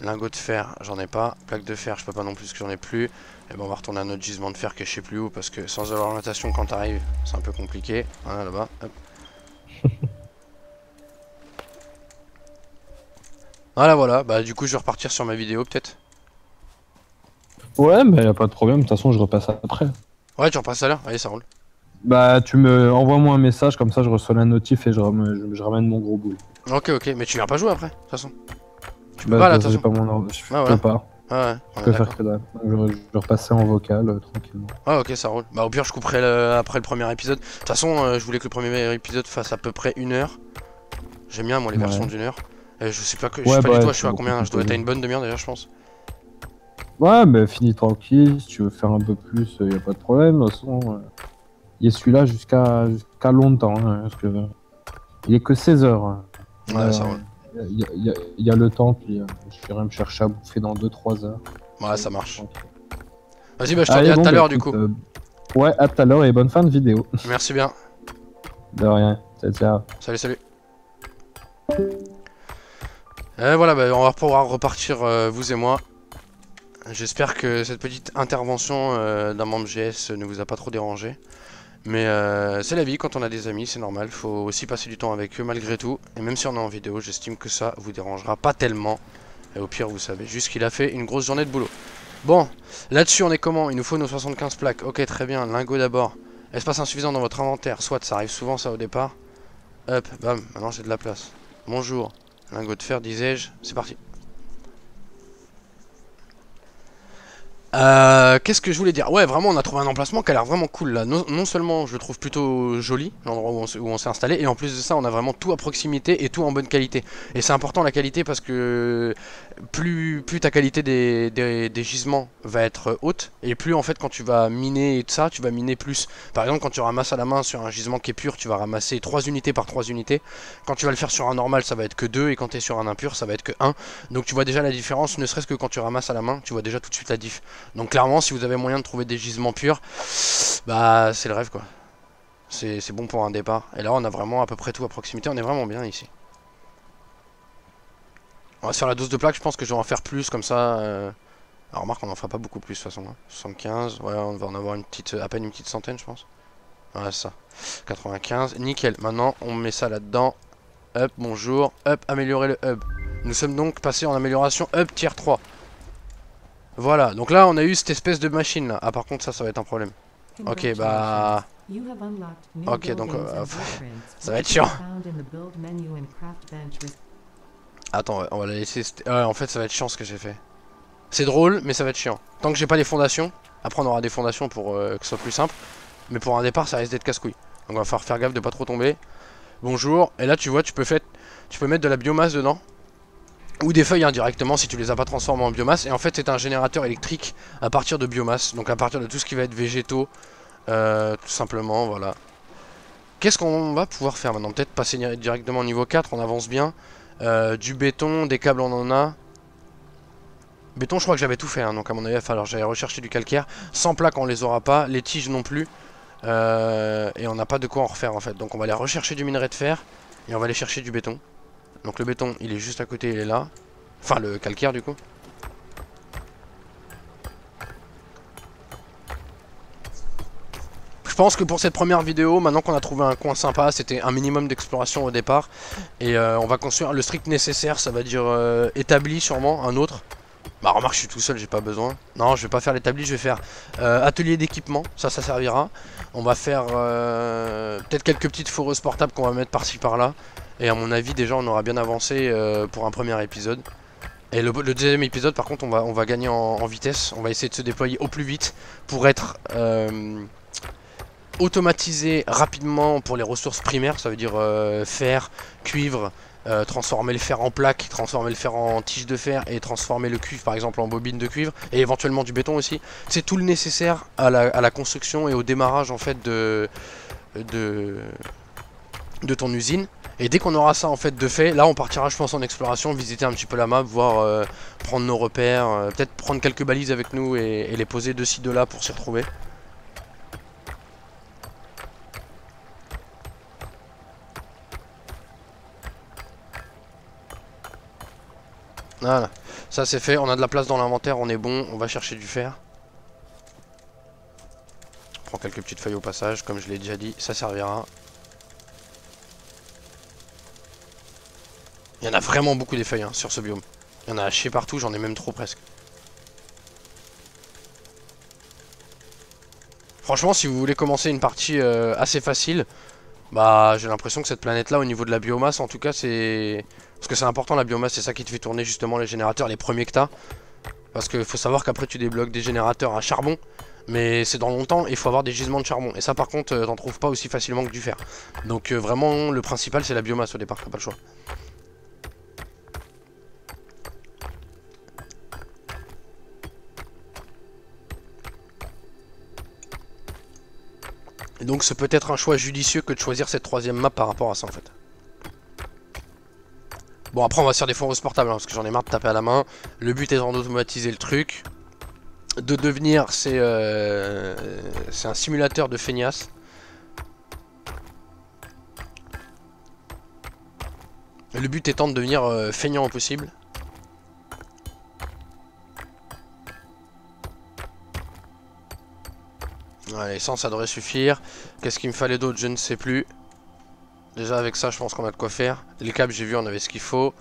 Lingot de fer, j'en ai pas. Plaque de fer, je peux pas non plus parce que j'en ai plus. Et ben on va retourner à notre gisement de fer qui est je sais plus où parce que sans orientation quand t'arrives, c'est un peu compliqué. Voilà là-bas. Voilà. Bah du coup je vais repartir sur ma vidéo peut-être. Ouais, mais y a pas de problème. De toute façon, je repasse après. Ouais, tu repasses à l'heure. Allez, ça roule. Bah, tu me envoie-moi un message comme ça, je reçois la notif et je ramène mon gros boule. Ok, mais tu viens pas jouer après, de toute façon. Tu peux Bah, pas là, de toute façon, attention. j'ai pas mon ordre. Je voilà. peux pas. Ouais, Je peux faire que dalle. Donc, je vais repasser en vocal tranquillement. Ah ok, ça roule. Bah au pire je couperai après le premier épisode. De toute façon je voulais que le premier épisode fasse à peu près 1 heure. J'aime bien moi les versions d'1 heure. Et je sais pas que je sais pas du tout, je suis à combien. Je dois être à une bonne demi-heure déjà je pense. Ouais, mais finis tranquille, si tu veux faire un peu plus, y a pas de problème. De toute façon, il est celui-là jusqu'à longtemps. Hein, parce que, il est que 16 heures. Hein. Ouais, ça roule. Il y a le temps, puis je vais me chercher à bouffer dans 2-3 heures. Ouais, ça marche. Vas-y, bah je te dis à tout à l'heure du coup. Ouais, à tout à l'heure et bonne fin de vidéo. Merci bien. De rien. Ciao. Salut. Et voilà, bah, on va pouvoir repartir vous et moi. J'espère que cette petite intervention d'un membre GS ne vous a pas trop dérangé. Mais c'est la vie, quand on a des amis, c'est normal. Faut aussi passer du temps avec eux malgré tout. Et même si on est en vidéo, j'estime que ça vous dérangera pas tellement. Et au pire, vous savez juste qu'il a fait une grosse journée de boulot. Bon, là-dessus, on est comment? Il nous faut nos 75 plaques. Ok, très bien. Lingot d'abord. Espace insuffisant dans votre inventaire. Soit, ça arrive souvent ça au départ. Hop, bam, maintenant j'ai de la place. Bonjour. Lingot de fer, disais-je. C'est parti. Qu'est-ce que je voulais dire? Ouais, vraiment, on a trouvé un emplacement qui a l'air vraiment cool là. Non seulement je le trouve plutôt joli, l'endroit où on s'est installé, et en plus de ça, on a vraiment tout à proximité et tout en bonne qualité. Et c'est important la qualité parce que plus ta qualité des gisements va être haute, et plus en fait, quand tu vas miner et tout ça, tu vas miner plus. Par exemple, quand tu ramasses à la main sur un gisement qui est pur, tu vas ramasser 3 unités par 3 unités. Quand tu vas le faire sur un normal, ça va être que 2, et quand tu es sur un impur, ça va être que 1. Donc tu vois déjà la différence, ne serait-ce que quand tu ramasses à la main, tu vois déjà tout de suite la diff. Donc clairement, si vous avez moyen de trouver des gisements purs, bah c'est le rêve quoi. C'est bon pour un départ. Et là on a vraiment à peu près tout à proximité, on est vraiment bien ici. On va se faire la dose de plaques, je pense que je vais en faire plus comme ça. Alors remarque, on en fera pas beaucoup plus de toute façon. Hein. 75, ouais on va en avoir à peine une petite centaine je pense. Ouais c'est ça. 95, nickel. Maintenant on met ça là-dedans. Hop, bonjour. Hop, améliorer le hub. Nous sommes donc passés en amélioration hub tier 3. Voilà, donc là on a eu cette espèce de machine là. Ah par contre ça va être un problème. Ok bah... Ok donc ça va être chiant. Attends on va la laisser... en fait ça va être chiant ce que j'ai fait. C'est drôle mais ça va être chiant. Tant que j'ai pas les fondations, après on aura des fondations pour que ce soit plus simple. Mais pour un départ ça risque d'être casse-couille. Donc on va falloir faire gaffe de pas trop tomber. Bonjour, et là tu vois tu peux mettre de la biomasse dedans. Ou des feuilles indirectement si tu les as pas transformées en biomasse. Et en fait c'est un générateur électrique à partir de biomasse. Donc à partir de tout ce qui va être végétaux. Tout simplement voilà. Qu'est-ce qu'on va pouvoir faire maintenant? Peut-être passer directement au niveau 4, on avance bien. Du béton, des câbles on en a. Béton je crois que j'avais tout fait hein, donc à mon avis il va falloir j'allais rechercher du calcaire. Sans plaques on les aura pas, les tiges non plus. Et on n'a pas de quoi en refaire en fait. Donc on va aller rechercher du minerai de fer. Et on va aller chercher du béton. Donc le béton il est juste à côté, il est là. Enfin le calcaire du coup. Je pense que pour cette première vidéo, maintenant qu'on a trouvé un coin sympa, c'était un minimum d'exploration au départ. Et on va construire le strict nécessaire, ça va dire établi sûrement, un autre. Bah remarque, je suis tout seul, j'ai pas besoin. Non, je vais pas faire l'établi, je vais faire atelier d'équipement, ça servira. On va faire peut-être quelques petites foreuses portables qu'on va mettre par-ci par-là. Et à mon avis, déjà, on aura bien avancé pour un premier épisode. Et le deuxième épisode, par contre, on va gagner en vitesse. On va essayer de se déployer au plus vite pour être automatisé rapidement pour les ressources primaires. Ça veut dire fer, cuivre, transformer le fer en plaque, transformer le fer en tige de fer et transformer le cuivre par exemple en bobine de cuivre et éventuellement du béton aussi. C'est tout le nécessaire à la construction et au démarrage en fait de ton usine. Et dès qu'on aura ça en fait de fait, là on partira je pense en exploration, visiter un petit peu la map, voir prendre nos repères, peut-être prendre quelques balises avec nous et les poser de ci de là pour s'y retrouver. Voilà, ça c'est fait, on a de la place dans l'inventaire, on est bon, on va chercher du fer. On prend quelques petites feuilles au passage, comme je l'ai déjà dit, ça servira. Il y en a vraiment beaucoup des feuilles hein, sur ce biome. Il y en a haché partout, j'en ai même trop presque. Franchement, si vous voulez commencer une partie assez facile, bah j'ai l'impression que cette planète là, au niveau de la biomasse, en tout cas c'est... Parce que c'est important la biomasse, c'est ça qui te fait tourner justement les générateurs, les premiers que t'as. Parce qu'il faut savoir qu'après tu débloques des générateurs à charbon, mais c'est dans longtemps et il faut avoir des gisements de charbon. Et ça par contre, t'en trouves pas aussi facilement que du fer. Donc vraiment, le principal c'est la biomasse au départ, t'as pas le choix. Et donc c'est peut-être un choix judicieux que de choisir cette troisième map par rapport à ça en fait. Bon après on va se faire des foreuses portables hein, parce que j'en ai marre de taper à la main. Le but étant d'automatiser le truc. De devenir, c'est un simulateur de feignasse. Le but étant de devenir feignant au possible. Allez, ça devrait suffire. Qu'est-ce qu'il me fallait d'autre? Je ne sais plus. Déjà avec ça je pense qu'on a de quoi faire. Les câbles j'ai vu on avait ce qu'il faut.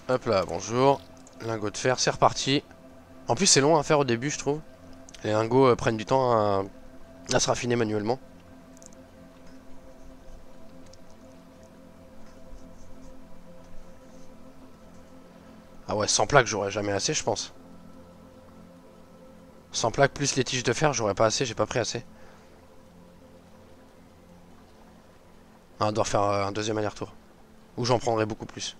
Hop là, bonjour. Lingot de fer, c'est reparti. En plus c'est long à faire au début je trouve. Les lingots prennent du temps à se raffiner manuellement. Ah ouais, 100 plaques j'aurais jamais assez je pense. 100 plaques plus les tiges de fer, j'aurais pas assez, j'ai pas pris assez. Ah, on doit refaire un deuxième aller-retour. Ou j'en prendrai beaucoup plus.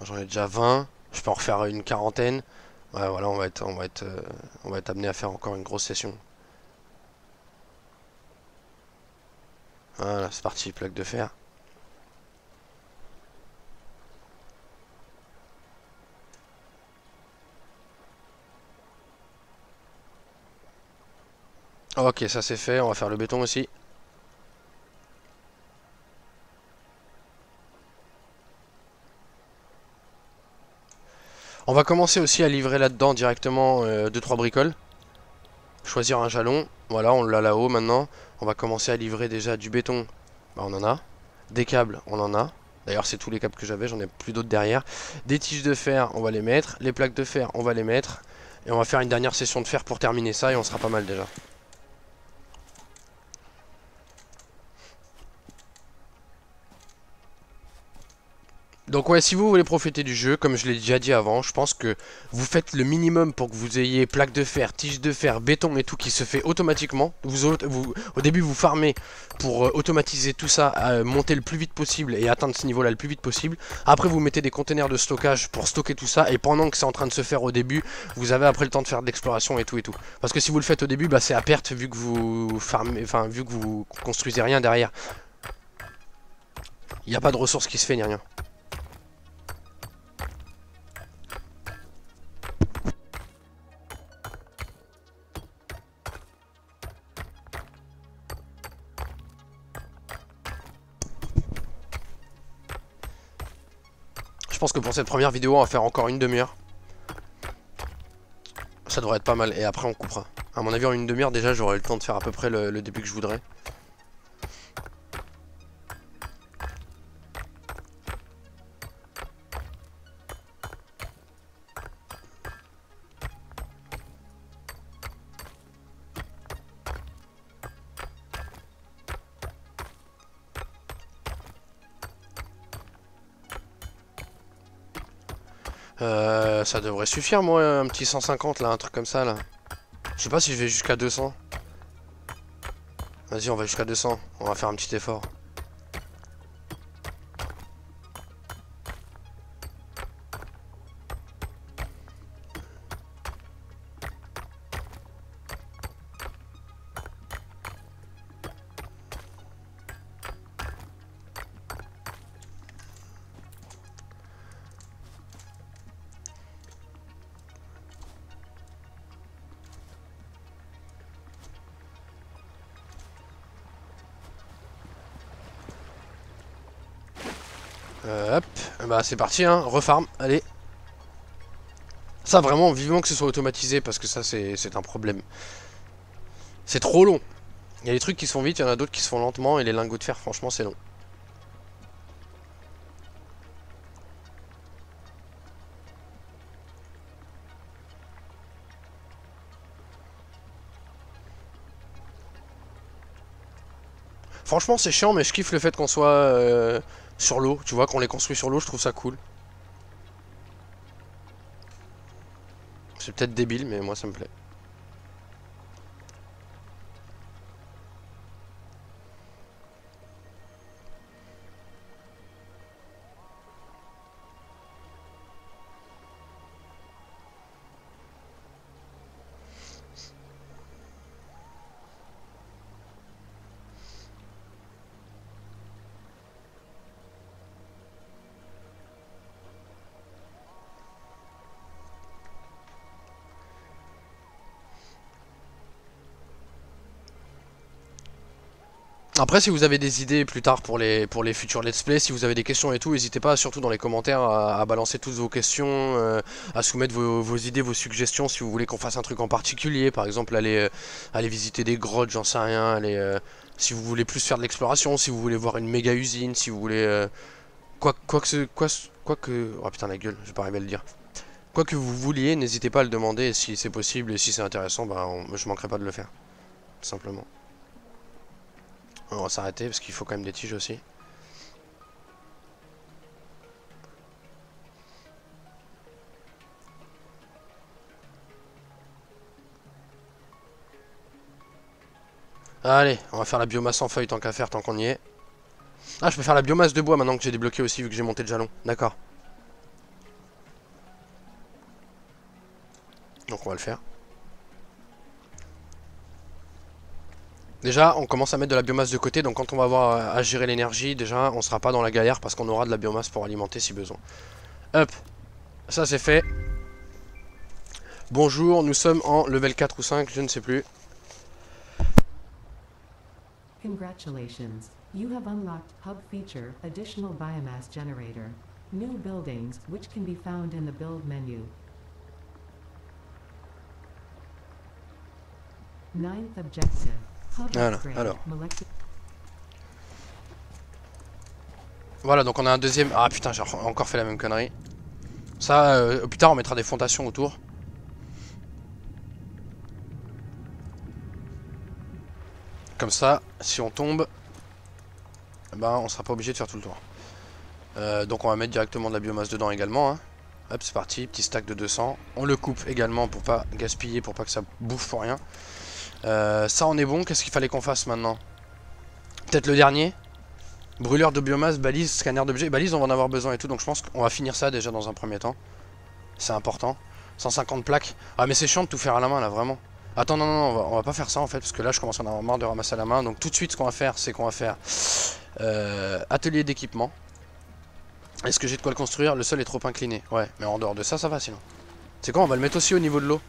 J'en ai déjà 20. Je peux en refaire une quarantaine. Ouais, voilà, on va être amené à faire encore une grosse session. Voilà, c'est parti, plaque de fer. Ok, ça c'est fait, on va faire le béton aussi. On va commencer aussi à livrer là-dedans directement 2-3 bricoles. Choisir un jalon, voilà on l'a là-haut maintenant. On va commencer à livrer déjà du béton, bah on en a. Des câbles, on en a. D'ailleurs c'est tous les câbles que j'avais, j'en ai plus d'autres derrière. Des tiges de fer, on va les mettre. Les plaques de fer, on va les mettre. Et on va faire une dernière session de fer pour terminer ça et on sera pas mal déjà. Donc ouais, si vous voulez profiter du jeu, comme je l'ai déjà dit avant, je pense que vous faites le minimum pour que vous ayez plaques de fer, tiges de fer, béton et tout qui se fait automatiquement. Au début vous farmez pour automatiser tout ça, monter le plus vite possible et atteindre ce niveau là le plus vite possible. Après vous mettez des containers de stockage pour stocker tout ça et pendant que c'est en train de se faire au début, vous avez après le temps de faire de l'exploration et tout et tout. Parce que si vous le faites au début, bah c'est à perte vu que vous farmez, enfin vu que vous construisez rien derrière. Il n'y a pas de ressources qui se fait ni rien. Je pense que pour cette première vidéo, on va faire encore une demi-heure. Ça devrait être pas mal, et après on coupera. À mon avis, en une demi-heure, déjà, j'aurai le temps de faire à peu près le début que je voudrais. Ça devrait suffire, moi, un petit 150 là, un truc comme ça là. Je sais pas si je vais jusqu'à 200. Vas-y, on va jusqu'à 200. On va faire un petit effort. Hop, bah c'est parti, hein, refarm, allez. Ça vraiment, vivement que ce soit automatisé, parce que ça c'est un problème. C'est trop long. Il y a des trucs qui se font vite, il y en a d'autres qui se font lentement, et les lingots de fer, franchement, c'est long. Franchement, c'est chiant, mais je kiffe le fait qu'on soit sur l'eau. Tu vois, qu'on les construit sur l'eau, je trouve ça cool. C'est peut-être débile, mais moi ça me plaît. Après, si vous avez des idées plus tard pour les futurs let's play, si vous avez des questions et tout, n'hésitez pas, surtout dans les commentaires, à balancer toutes vos questions, à soumettre vos idées, vos suggestions, si vous voulez qu'on fasse un truc en particulier, par exemple aller visiter des grottes, j'en sais rien, si vous voulez plus faire de l'exploration, si vous voulez voir une méga usine, si vous voulez quoi que oh putain la gueule, j'ai pas arrivé à le dire. Quoi que vous vouliez, n'hésitez pas à le demander, et si c'est possible et si c'est intéressant, bah je manquerai pas de le faire, tout simplement. On va s'arrêter parce qu'il faut quand même des tiges aussi. Allez, on va faire la biomasse en feuille tant qu'à faire, tant qu'on y est. Ah, je peux faire la biomasse de bois maintenant que j'ai débloqué aussi vu que j'ai monté le jalon. D'accord. Donc on va le faire. Déjà, on commence à mettre de la biomasse de côté, donc quand on va avoir à gérer l'énergie, déjà, on sera pas dans la galère parce qu'on aura de la biomasse pour alimenter si besoin. Hop, ça c'est fait. Bonjour, nous sommes en level 4 ou 5, je ne sais plus. Congratulations. You have unlocked Hub Feature Additional Biomass Generator. New buildings, which can be found in the build menu. 9th objective. Hub upgrade. Alors. Voilà, donc on a un deuxième... Ah putain, j'ai encore fait la même connerie. Ça, plus tard on mettra des fondations autour. Comme ça, si on tombe, ben on sera pas obligé de faire tout le tour. Donc on va mettre directement de la biomasse dedans également, hein. Hop, c'est parti, petit stack de 200. On le coupe également pour pas gaspiller, pour pas que ça bouffe pour rien. Ça on est bon, qu'est-ce qu'il fallait qu'on fasse maintenant? Peut-être le dernier. Brûleur de biomasse, balise, scanner d'objets. Balise on va en avoir besoin et tout, donc je pense qu'on va finir ça déjà dans un premier temps. C'est important. 150 plaques. Ah mais c'est chiant de tout faire à la main là, vraiment. Attends, non, on va pas faire ça en fait, parce que là je commence à en avoir marre de ramasser à la main. Donc tout de suite ce qu'on va faire, c'est qu'on va faire atelier d'équipement. Est-ce que j'ai de quoi le construire? Le sol est trop incliné. Ouais, mais en dehors de ça, ça va sinon. C'est quoi, on va le mettre aussi au niveau de l'eau.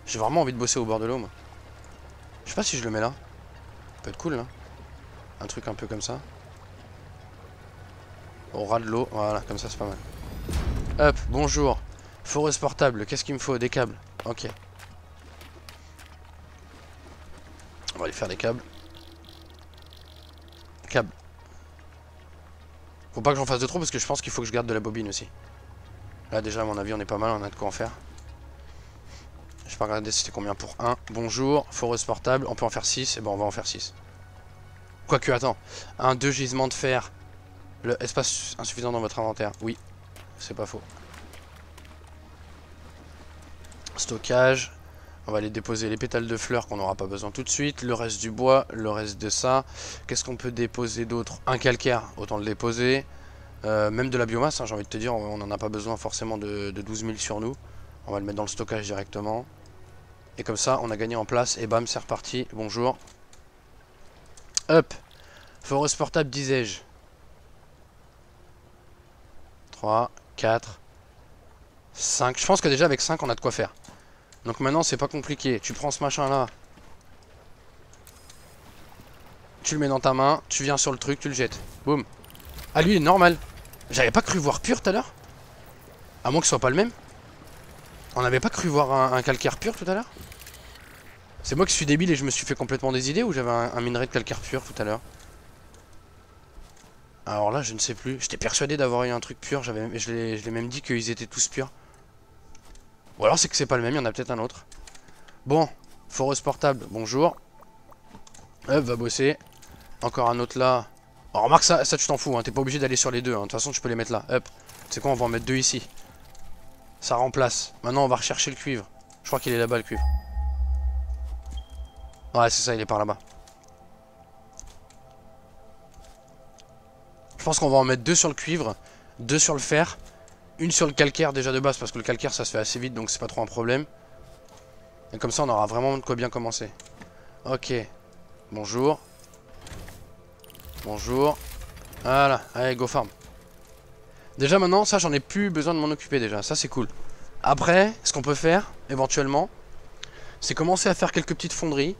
J'ai vraiment envie de bosser au bord de l'eau moi. Je sais pas si je le mets là. Ça peut être cool là. Un truc un peu comme ça. Au ras de l'eau, voilà, comme ça c'est pas mal. Hop, bonjour. Foreuse portable, qu'est-ce qu'il me faut? Des câbles. Ok. On va aller faire des câbles. Câbles. Faut pas que j'en fasse de trop parce que je pense qu'il faut que je garde de la bobine aussi. Là déjà à mon avis on est pas mal, on a de quoi en faire. Je vais pas regarder c'était combien pour 1. Bonjour, foreuse portable, on peut en faire 6, et ben on va en faire 6. Quoique attends, 2 gisements de fer. Le espace insuffisant dans votre inventaire. Oui, c'est pas faux. Stockage. On va aller déposer les pétales de fleurs qu'on n'aura pas besoin tout de suite. Le reste du bois, le reste de ça. Qu'est-ce qu'on peut déposer d'autre? Un calcaire, autant le déposer. Même de la biomasse, hein, j'ai envie de te dire, on n'en a pas besoin forcément de 12 000 sur nous. On va le mettre dans le stockage directement. Et comme ça, on a gagné en place. Et bam, c'est reparti. Bonjour. Hop. Foreuse portable, disais-je. 3, 4, 5. Je pense que déjà avec 5, on a de quoi faire. Donc maintenant, c'est pas compliqué. Tu prends ce machin-là. Tu le mets dans ta main. Tu viens sur le truc, tu le jettes. Boum. Ah, lui, il est normal. J'avais pas cru voir pur tout à l'heure. À moins que ce soit pas le même. On n'avait pas cru voir un calcaire pur tout à l'heure. C'est moi qui suis débile et je me suis fait complètement des idées, ou j'avais un minerai de calcaire pur tout à l'heure? Alors là je ne sais plus. J'étais persuadé d'avoir eu un truc pur. Je l'ai même dit qu'ils étaient tous purs. Ou alors c'est que c'est pas le même, il y en a peut-être un autre. Bon, foreuse portable, bonjour. Hop, va bosser. Encore un autre là. Alors remarque ça tu t'en fous, hein. T'es pas obligé d'aller sur les deux, hein. De toute façon tu peux les mettre là. Hop, c'est quoi, on va en mettre 2 ici. Ça remplace. Maintenant on va rechercher le cuivre. Je crois qu'il est là-bas le cuivre. Ouais c'est ça, il est par là-bas. Je pense qu'on va en mettre 2 sur le cuivre, 2 sur le fer, 1 sur le calcaire déjà de base parce que le calcaire ça se fait assez vite donc c'est pas trop un problème. Et comme ça on aura vraiment de quoi bien commencer. Ok. Bonjour. Bonjour. Voilà, allez go farm. Déjà maintenant ça j'en ai plus besoin de m'en occuper déjà, ça c'est cool. Après ce qu'on peut faire éventuellement c'est commencer à faire quelques petites fonderies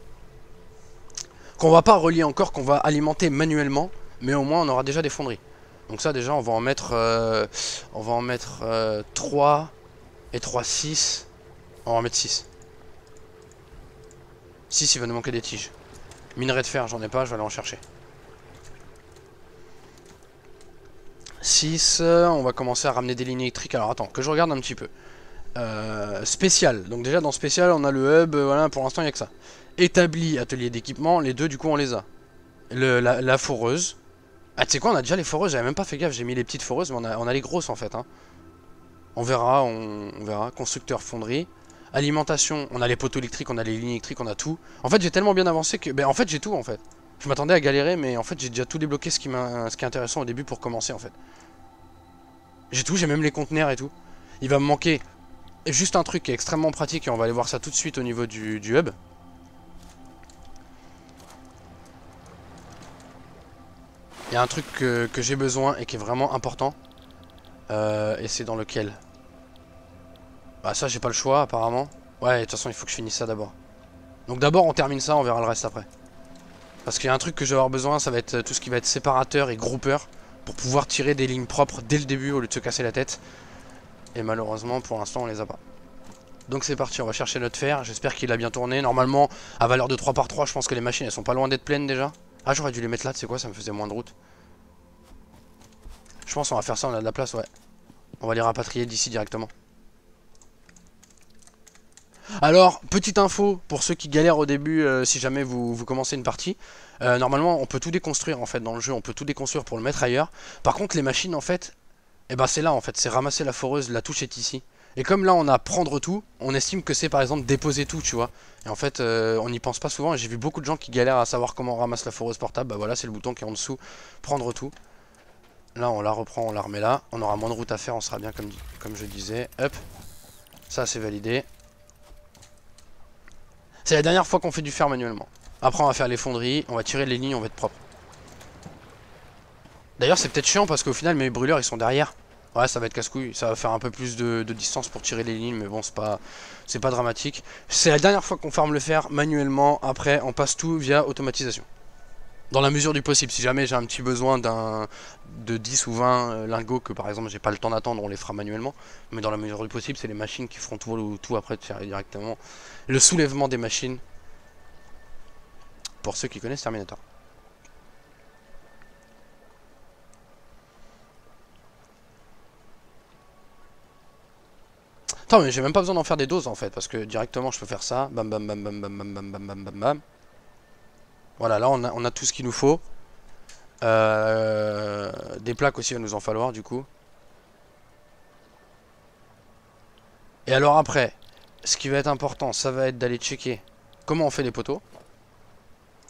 qu'on va pas relier encore, qu'on va alimenter manuellement, mais au moins on aura déjà des fonderies. Donc ça déjà on va en mettre 3 et 3, 6. On va en mettre 6. 6 il va nous manquer des tiges. Minerai de fer j'en ai pas, je vais aller en chercher. 6, on va commencer à ramener des lignes électriques. Alors attends, que je regarde un petit peu. Spécial, donc déjà dans spécial on a le hub, voilà pour l'instant il n'y a que ça. Établi, atelier d'équipement, les deux du coup on les a. La foreuse. Ah tu sais quoi, on a déjà les foreuses, j'avais même pas fait gaffe, j'ai mis les petites foreuses mais on a les grosses en fait hein. On verra, on verra. Constructeur fonderie. Alimentation, on a les poteaux électriques, on a les lignes électriques, on a tout. En fait j'ai tellement bien avancé que... Ben en fait j'ai tout en fait. Je m'attendais à galérer mais en fait j'ai déjà tout débloqué ce qui est intéressant au début pour commencer en fait. J'ai tout, j'ai même les conteneurs et tout. Il va me manquer juste un truc qui est extrêmement pratique et on va aller voir ça tout de suite au niveau du hub. Il y a un truc que j'ai besoin et qui est vraiment important. Et c'est dans lequel? Bah ça j'ai pas le choix apparemment. Ouais de toute façon il faut que je finisse ça d'abord. Donc d'abord on termine ça, on verra le reste après. Parce qu'il y a un truc que je vais avoir besoin, ça va être tout ce qui va être séparateur et groupeur. Pour pouvoir tirer des lignes propres dès le début au lieu de se casser la tête. Et malheureusement pour l'instant on les a pas. Donc c'est parti, on va chercher notre fer. J'espère qu'il a bien tourné. Normalement à valeur de 3 par 3 je pense que les machines elles sont pas loin d'être pleines déjà. Ah j'aurais dû les mettre là, tu sais quoi, ça me faisait moins de route. Je pense qu'on va faire ça, on a de la place, ouais. On va les rapatrier d'ici directement. Alors, petite info pour ceux qui galèrent au début, si jamais vous commencez une partie. Normalement, on peut tout déconstruire en fait dans le jeu, on peut tout déconstruire pour le mettre ailleurs. Par contre, les machines en fait, eh ben c'est là en fait, c'est ramasser la foreuse, la touche est ici. Et comme là on a prendre tout, on estime que c'est par exemple déposer tout, tu vois. Et en fait, on n'y pense pas souvent et j'ai vu beaucoup de gens qui galèrent à savoir comment on ramasse la foreuse portable. Bah voilà, c'est le bouton qui est en dessous, prendre tout. Là, on la reprend, on la remet là. On aura moins de route à faire, on sera bien comme je disais. Hop, ça c'est validé. C'est la dernière fois qu'on fait du fer manuellement. Après on va faire les fonderies, on va tirer les lignes, on va être propre. D'ailleurs c'est peut-être chiant parce qu'au final mes brûleurs ils sont derrière. Ouais ça va être casse-couille, ça va faire un peu plus de distance pour tirer les lignes mais bon c'est pas dramatique. C'est la dernière fois qu'on farme le fer manuellement, après on passe tout via automatisation. Dans la mesure du possible, si jamais j'ai un petit besoin de 10 ou 20 lingots que par exemple j'ai pas le temps d'attendre, on les fera manuellement. Mais dans la mesure du possible, c'est les machines qui feront tout après de faire directement le soulèvement des machines. Pour ceux qui connaissent Terminator. Attends, mais j'ai même pas besoin d'en faire des doses en fait, parce que directement je peux faire ça. Bam bam bam bam bam bam bam bam bam bam bam. Voilà, là on a tout ce qu'il nous faut. Des plaques aussi, il va nous en falloir du coup. Et alors après, ce qui va être important, ça va être d'aller checker comment on fait les poteaux.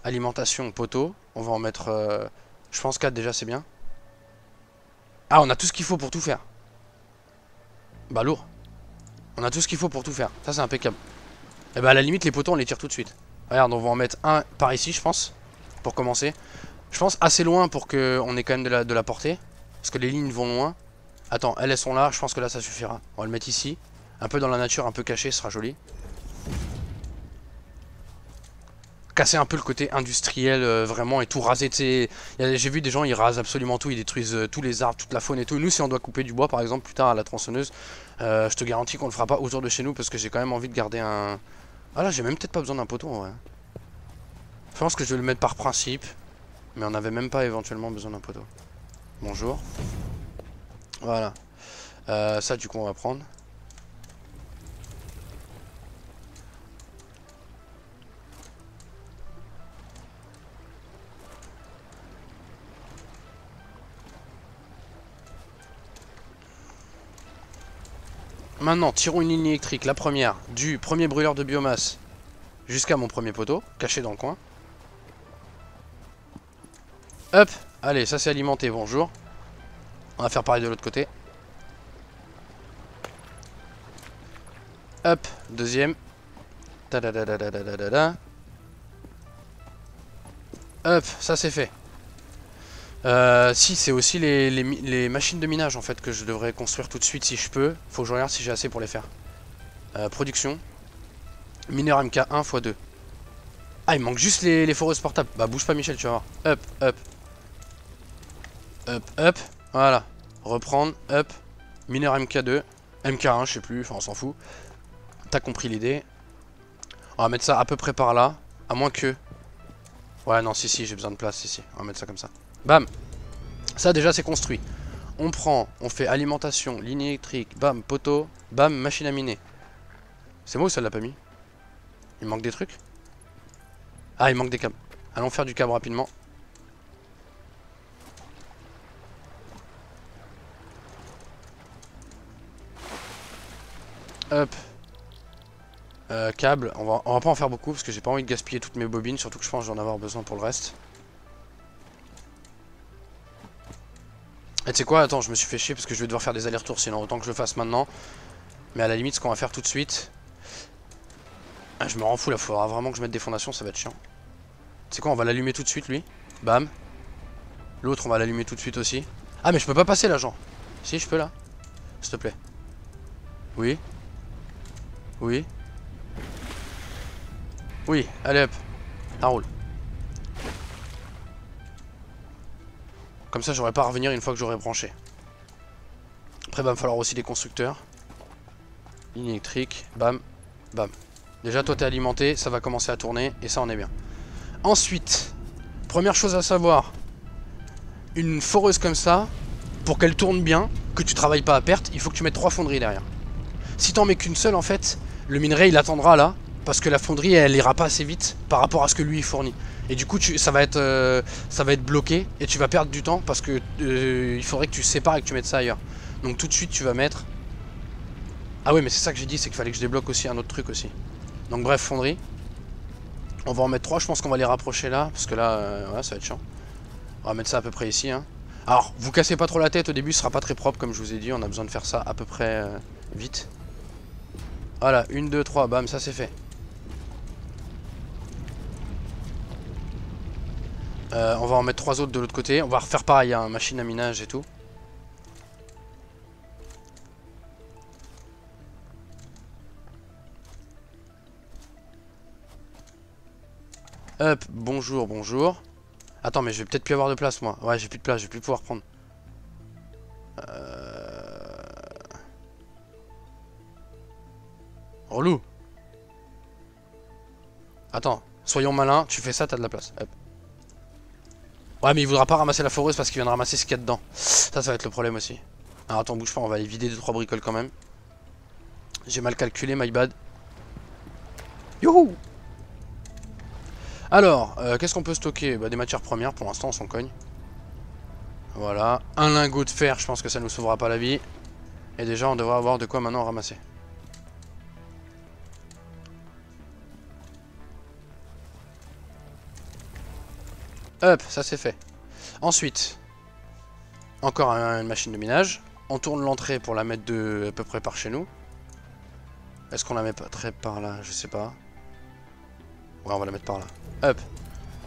Alimentation, poteaux. On va en mettre, je pense 4 déjà, c'est bien. Ah, on a tout ce qu'il faut pour tout faire. Bah lourd. On a tout ce qu'il faut pour tout faire. Ça c'est impeccable. Et bah à la limite les poteaux on les tire tout de suite. Regarde, on va en mettre un par ici je pense. Pour commencer. Je pense assez loin pour qu'on ait quand même de la portée. Parce que les lignes vont loin. Attends, elles sont là, je pense que là ça suffira. On va le mettre ici. Un peu dans la nature, un peu caché, ce sera joli. Casser un peu le côté industriel vraiment et tout raser. J'ai vu des gens ils rasent absolument tout, ils détruisent tous les arbres, toute la faune et tout. Et nous si on doit couper du bois par exemple plus tard à la tronçonneuse, je te garantis qu'on le fera pas autour de chez nous parce que j'ai quand même envie de garder un... Ah là j'ai même peut-être pas besoin d'un poteau en vrai. Je pense que je vais le mettre par principe. Mais on n'avait même pas éventuellement besoin d'un poteau. Bonjour. Voilà. Ça du coup on va prendre. Maintenant tirons une ligne électrique, la première, du premier brûleur de biomasse jusqu'à mon premier poteau, caché dans le coin. Hop, allez, ça c'est alimenté, bonjour. On va faire pareil de l'autre côté. Hop, deuxième. Tadadadadadadada. Hop, ça c'est fait. Si, c'est aussi les machines de minage en fait que je devrais construire tout de suite si je peux. Faut que je regarde si j'ai assez pour les faire. Production. Mineur MK1 x 2. Ah, il manque juste les foreuses portables. Bah, bouge pas, Michel, tu vas voir. Hop, hop. Hop, hop. Voilà. Reprendre, hop. Mineur MK2. MK1, je sais plus, enfin, on s'en fout. T'as compris l'idée. On va mettre ça à peu près par là. À moins que... Ouais, non, si, j'ai besoin de place, si. On va mettre ça comme ça. Bam. Ça, déjà, c'est construit. On prend, on fait alimentation, ligne électrique, bam, poteau, bam, machine à miner. C'est moi ou ça l'a pas mis? Il manque des trucs? Ah, il manque des câbles. Allons faire du câble rapidement. Hop. Câble. On va pas en faire beaucoup parce que j'ai pas envie de gaspiller toutes mes bobines. Surtout que je pense que j'en avoir besoin pour le reste. Et tu sais quoi? Attends, je me suis fait chier parce que je vais devoir faire des allers-retours. Sinon, autant que je le fasse maintenant. Mais à la limite, ce qu'on va faire tout de suite... Ah, je me rends fou là. Faudra vraiment que je mette des fondations. Ça va être chiant. Tu sais quoi? On va l'allumer tout de suite, lui. Bam. L'autre, on va l'allumer tout de suite aussi. Ah, mais je peux pas passer là, Jean. Si, je peux là. S'il te plaît. Oui. Oui. Oui, allez hop. Ça roule. Comme ça, j'aurai pas à revenir une fois que j'aurai branché. Après, va me falloir aussi des constructeurs. Ligne électrique. Bam. Bam. Déjà, toi, t'es alimenté. Ça va commencer à tourner. Et ça, on est bien. Ensuite, première chose à savoir. Une foreuse comme ça, pour qu'elle tourne bien, que tu travailles pas à perte, il faut que tu mettes 3 fonderies derrière. Si t'en mets qu'une seule, en fait, le minerai, il attendra là. Parce que la fonderie, elle ira pas assez vite par rapport à ce que lui, il fournit. Et du coup, ça va être bloqué et tu vas perdre du temps parce que il faudrait que tu sépares et que tu mettes ça ailleurs. Donc tout de suite, tu vas mettre... Ah ouais, mais c'est ça que j'ai dit, c'est qu'il fallait que je débloque aussi un autre truc aussi. Donc bref, fonderie. On va en mettre 3, je pense qu'on va les rapprocher là, parce que là, ouais, ça va être chiant. On va mettre ça à peu près ici. Hein. Alors, vous cassez pas trop la tête, au début, ce sera pas très propre, comme je vous ai dit, on a besoin de faire ça à peu près vite. Voilà, 1, 2, 3, bam, ça c'est fait. On va en mettre 3 autres de l'autre côté. On va refaire pareil, hein, machine à minage et tout. Hop, bonjour, bonjour. Attends, mais je vais peut-être plus avoir de place, moi. Ouais, j'ai plus de place, je vais plus pouvoir prendre. Relou. Attends, soyons malins, tu fais ça, t'as de la place. Hop. Ouais, mais il voudra pas ramasser la foreuse parce qu'il vient de ramasser ce qu'il y a dedans. Ça va être le problème aussi. Alors attends, bouge pas, on va aller vider 2-3 bricoles quand même. J'ai mal calculé, my bad. Youhou! Alors, qu'est-ce qu'on peut stocker? Bah, des matières premières, pour l'instant on s'en cogne. Voilà, un lingot de fer, je pense que ça nous sauvera pas la vie. Et déjà on devrait avoir de quoi maintenant ramasser. Hop, ça c'est fait. Ensuite, encore une machine de minage. On tourne l'entrée pour la mettre à peu près par chez nous. Est-ce qu'on la mettrait par là? Je sais pas. Ouais, on va la mettre par là. Hop.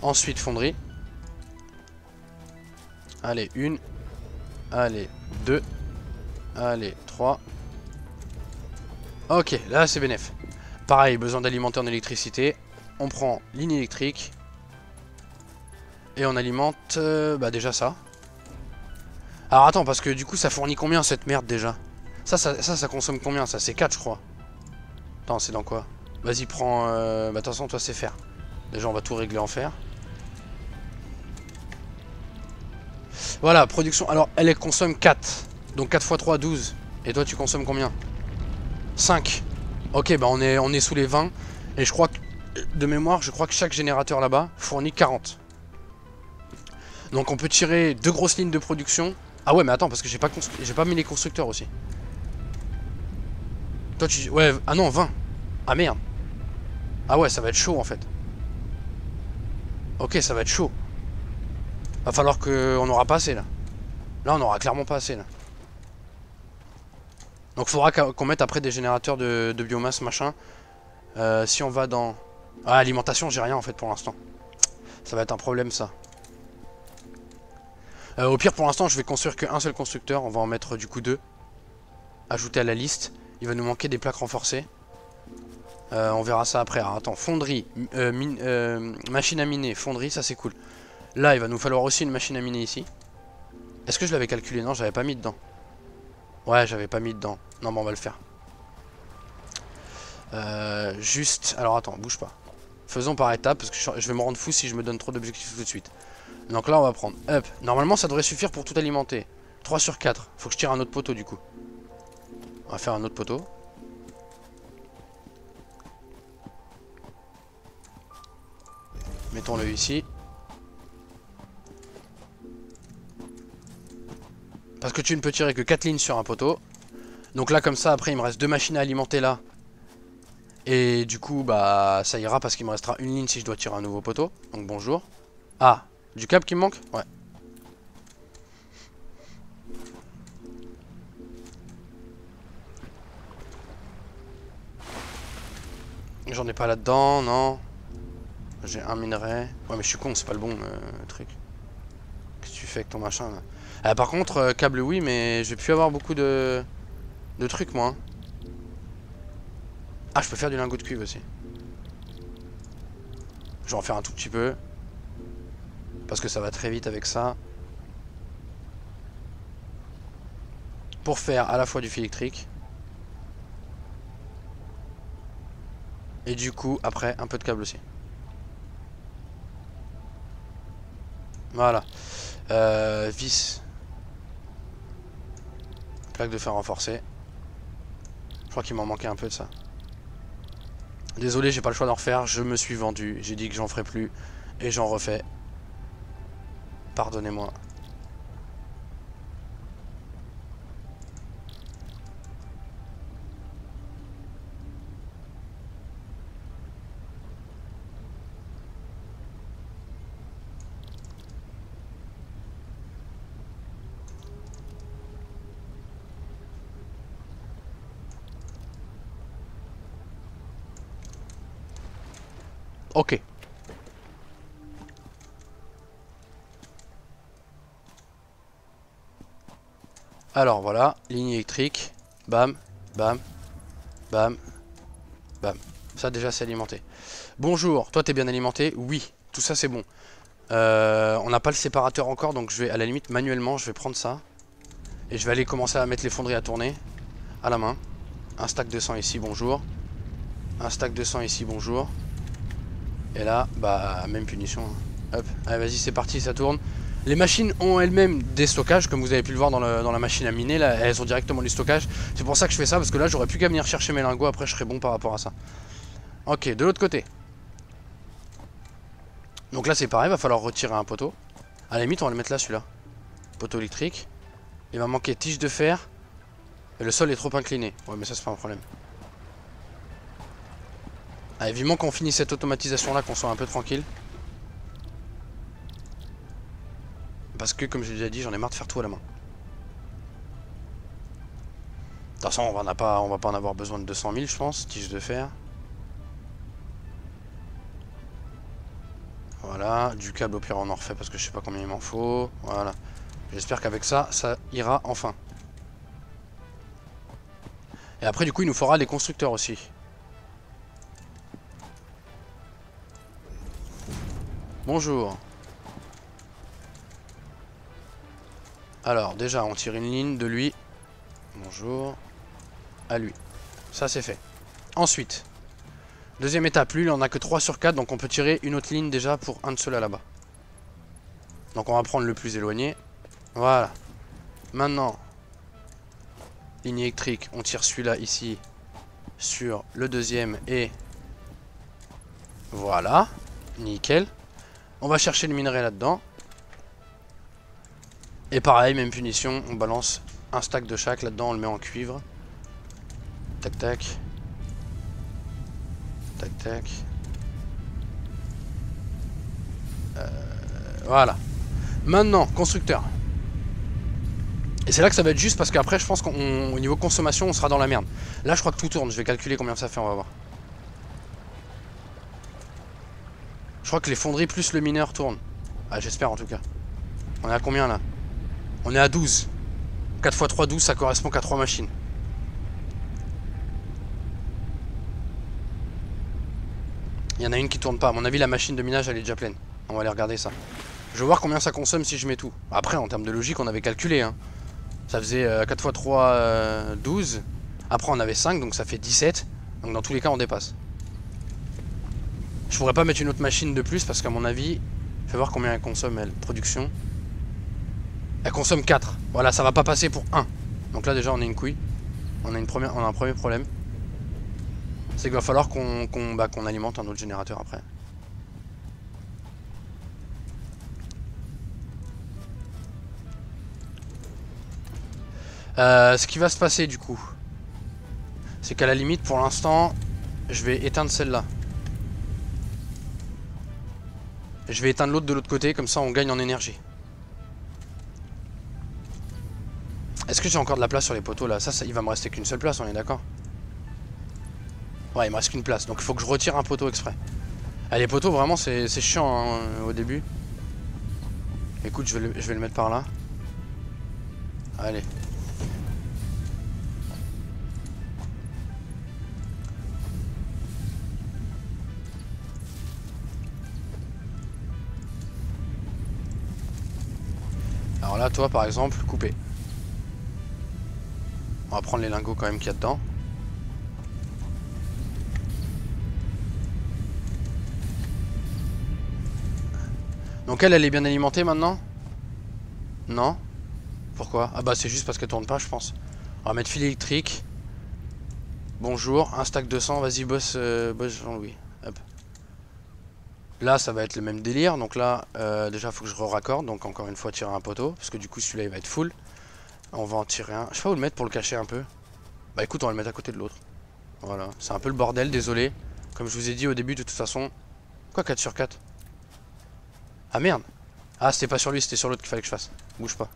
Ensuite, fonderie. Allez, 1. Allez, 2. Allez, 3. Ok, là c'est bénef. Pareil, besoin d'alimenter en électricité. On prend ligne électrique. Et on alimente bah déjà ça. Alors attends, parce que du coup ça fournit combien cette merde déjà? Ça consomme combien? Ça c'est 4 je crois. Attends, c'est dans quoi? Vas-y, prends... Bah de toute façon, toi c'est fer. Déjà on va tout régler en fer. Voilà, production. Alors elle consomme 4. Donc 4 x 3, 12. Et toi tu consommes combien? 5. Ok, bah on est sous les 20. Et je crois que... De mémoire, je crois que chaque générateur là-bas fournit 40. Donc on peut tirer 2 grosses lignes de production. Ah ouais, mais attends, parce que j'ai pas mis les constructeurs aussi. Toi tu... Ouais, ah non, 20. Ah merde. Ah ouais, ça va être chaud en fait. Ok, ça va être chaud. Va falloir qu'on n'aura pas assez là. Là, on aura clairement pas assez là. Donc faudra qu'on mette après des générateurs de biomasse machin. Si on va dans... Ah, alimentation, j'ai rien en fait pour l'instant. Ça va être un problème ça. Au pire pour l'instant je vais construire qu'un seul constructeur. On va en mettre du coup 2. Ajouter à la liste. Il va nous manquer des plaques renforcées. On verra ça après. Alors, attends, fonderie, machine à miner, fonderie, ça c'est cool. Là il va nous falloir aussi une machine à miner ici. Est-ce que je l'avais calculé? Non, j'avais pas mis dedans. Ouais, j'avais pas mis dedans. Non, mais on va le faire. Juste... Alors attends, bouge pas. Faisons par étapes parce que je vais me rendre fou si je me donne trop d'objectifs tout de suite. Donc là on va prendre, hop, normalement ça devrait suffire pour tout alimenter. 3 sur 4, faut que je tire un autre poteau du coup. On va faire un autre poteau. Mettons-le ici. Parce que tu ne peux tirer que 4 lignes sur un poteau. Donc là comme ça après il me reste 2 machines à alimenter là. Et du coup bah ça ira parce qu'il me restera une ligne si je dois tirer un nouveau poteau. Donc bonjour. Ah, du câble qui me manque? Ouais. J'en ai pas là-dedans, non. J'ai un minerai. Ouais mais je suis con, c'est pas le bon truc. Qu'est-ce que tu fais avec ton machin là? Par contre, câble oui, mais je vais plus avoir beaucoup de trucs moi. Ah, je peux faire du lingot de cuivre aussi. Je vais en faire un tout petit peu. Parce que ça va très vite avec ça. Pour faire à la fois du fil électrique. Et du coup, après, un peu de câble aussi. Voilà. Vis. Plaque de fer renforcée. Je crois qu'il m'en manquait un peu de ça. Désolé, j'ai pas le choix d'en refaire. Je me suis vendu. J'ai dit que j'en ferai plus. Et j'en refais. Pardonnez-moi. Ok. Alors voilà, ligne électrique. Bam, bam, bam, bam. Ça déjà c'est alimenté. Bonjour, toi t'es bien alimenté? Oui, tout ça c'est bon. On n'a pas le séparateur encore, donc je vais à la limite manuellement, je vais prendre ça. Et je vais aller commencer à mettre les fonderies à tourner. À la main. Un stack de 100 ici, bonjour. Un stack de 100 ici, bonjour. Et là, bah, même punition. Hein. Hop, allez, vas-y, c'est parti, ça tourne. Les machines ont elles-mêmes des stockages, comme vous avez pu le voir dans la machine à miner. Là, elles ont directement du stockage. C'est pour ça que je fais ça, parce que là, j'aurais plus qu'à venir chercher mes lingots. Après, je serais bon par rapport à ça. Ok, de l'autre côté. Donc là, c'est pareil, va falloir retirer un poteau. À la limite, on va le mettre là, celui-là. Poteau électrique. Il va manquer tige de fer. Et le sol est trop incliné. Ouais, mais ça, c'est pas un problème. Allez, vivement qu'on finisse cette automatisation là, qu'on soit un peu tranquille. Parce que comme j'ai déjà dit, j'en ai marre de faire tout à la main. De toute façon, on va pas en avoir besoin de 200 000, je pense. Tige de fer. Voilà, du câble au pire on en refait parce que je sais pas combien il m'en faut. Voilà. J'espère qu'avec ça, ça ira enfin. Et après du coup il nous faudra les constructeurs aussi. Bonjour. Alors déjà on tire une ligne de lui. Bonjour. À lui. Ça c'est fait. Ensuite. Deuxième étape, lui il en a que 3 sur 4. Donc on peut tirer une autre ligne déjà pour un de ceux-là là-bas. Donc on va prendre le plus éloigné. Voilà. Maintenant. Ligne électrique. On tire celui-là ici. Sur le deuxième et... Voilà. Nickel. On va chercher le minerai là-dedans. Et pareil, même punition, on balance un stack de chaque là-dedans, on le met en cuivre. Tac tac. Tac tac. Voilà. Maintenant, constructeur. Et c'est là que ça va être juste parce qu'après je pense qu'au niveau consommation on sera dans la merde. Là je crois que tout tourne, je vais calculer combien ça fait, on va voir. Je crois que les fonderies plus le mineur tournent. Ah j'espère en tout cas. On est à combien là? On est à 12. 4 x 3, 12, ça correspond qu'à 3 machines. Il y en a une qui tourne pas. À mon avis, la machine de minage, elle est déjà pleine. On va aller regarder ça. Je vais voir combien ça consomme si je mets tout. Après, en termes de logique, on avait calculé. Hein. Ça faisait 4 x 3, 12. Après, on avait 5, donc ça fait 17. Donc dans tous les cas, on dépasse. Je pourrais pas mettre une autre machine de plus parce qu'à mon avis... Je vais voir combien elle consomme, elle. Production. Elle consomme 4. Voilà, ça va pas passer pour 1. Donc là déjà on a une couille. On a un premier problème. C'est qu'il va falloir qu'on alimente un autre générateur après. Ce qui va se passer du coup, c'est qu'à la limite pour l'instant, je vais éteindre celle-là. Je vais éteindre l'autre de l'autre côté, comme ça on gagne en énergie. Est-ce que j'ai encore de la place sur les poteaux là? Ça, il va me rester qu'une seule place, on est d'accord? Ouais, il me reste qu'une place, donc il faut que je retire un poteau exprès. Ah, les poteaux, vraiment, c'est chiant hein, au début. Écoute, je vais le mettre par là. Allez. Alors là, toi, par exemple, couper. On va prendre les lingots quand même qu'il y a dedans. Donc elle est bien alimentée maintenant? Non? Pourquoi? Ah bah c'est juste parce qu'elle tourne pas je pense. On va mettre fil électrique. Bonjour, un stack de 100, vas-y boss Jean-Louis. Hop. Là ça va être le même délire, donc là déjà faut que je raccorde, donc encore une fois tirer un poteau, parce que du coup celui-là il va être full. On va en tirer un, je sais pas où le mettre pour le cacher un peu. Bah écoute on va le mettre à côté de l'autre. Voilà, c'est un peu le bordel, désolé. Comme je vous ai dit au début de toute façon. Quoi 4 sur 4? Ah merde. Ah c'était pas sur lui, c'était sur l'autre qu'il fallait que je fasse. Bouge pas.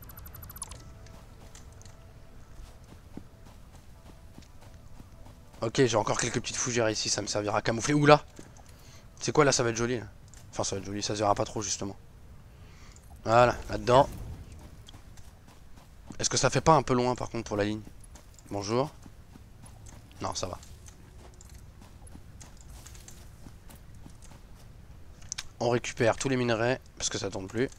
Ok, j'ai encore quelques petites fougères ici, ça me servira à camoufler. Ouh là. C'est quoi là, ça va être joli là. Enfin ça va être joli, ça se verra pas trop justement. Voilà, là-dedans. Est-ce que ça fait pas un peu loin par contre pour la ligne? Bonjour. Non, ça va. On récupère tous les minerais parce que ça tourne plus.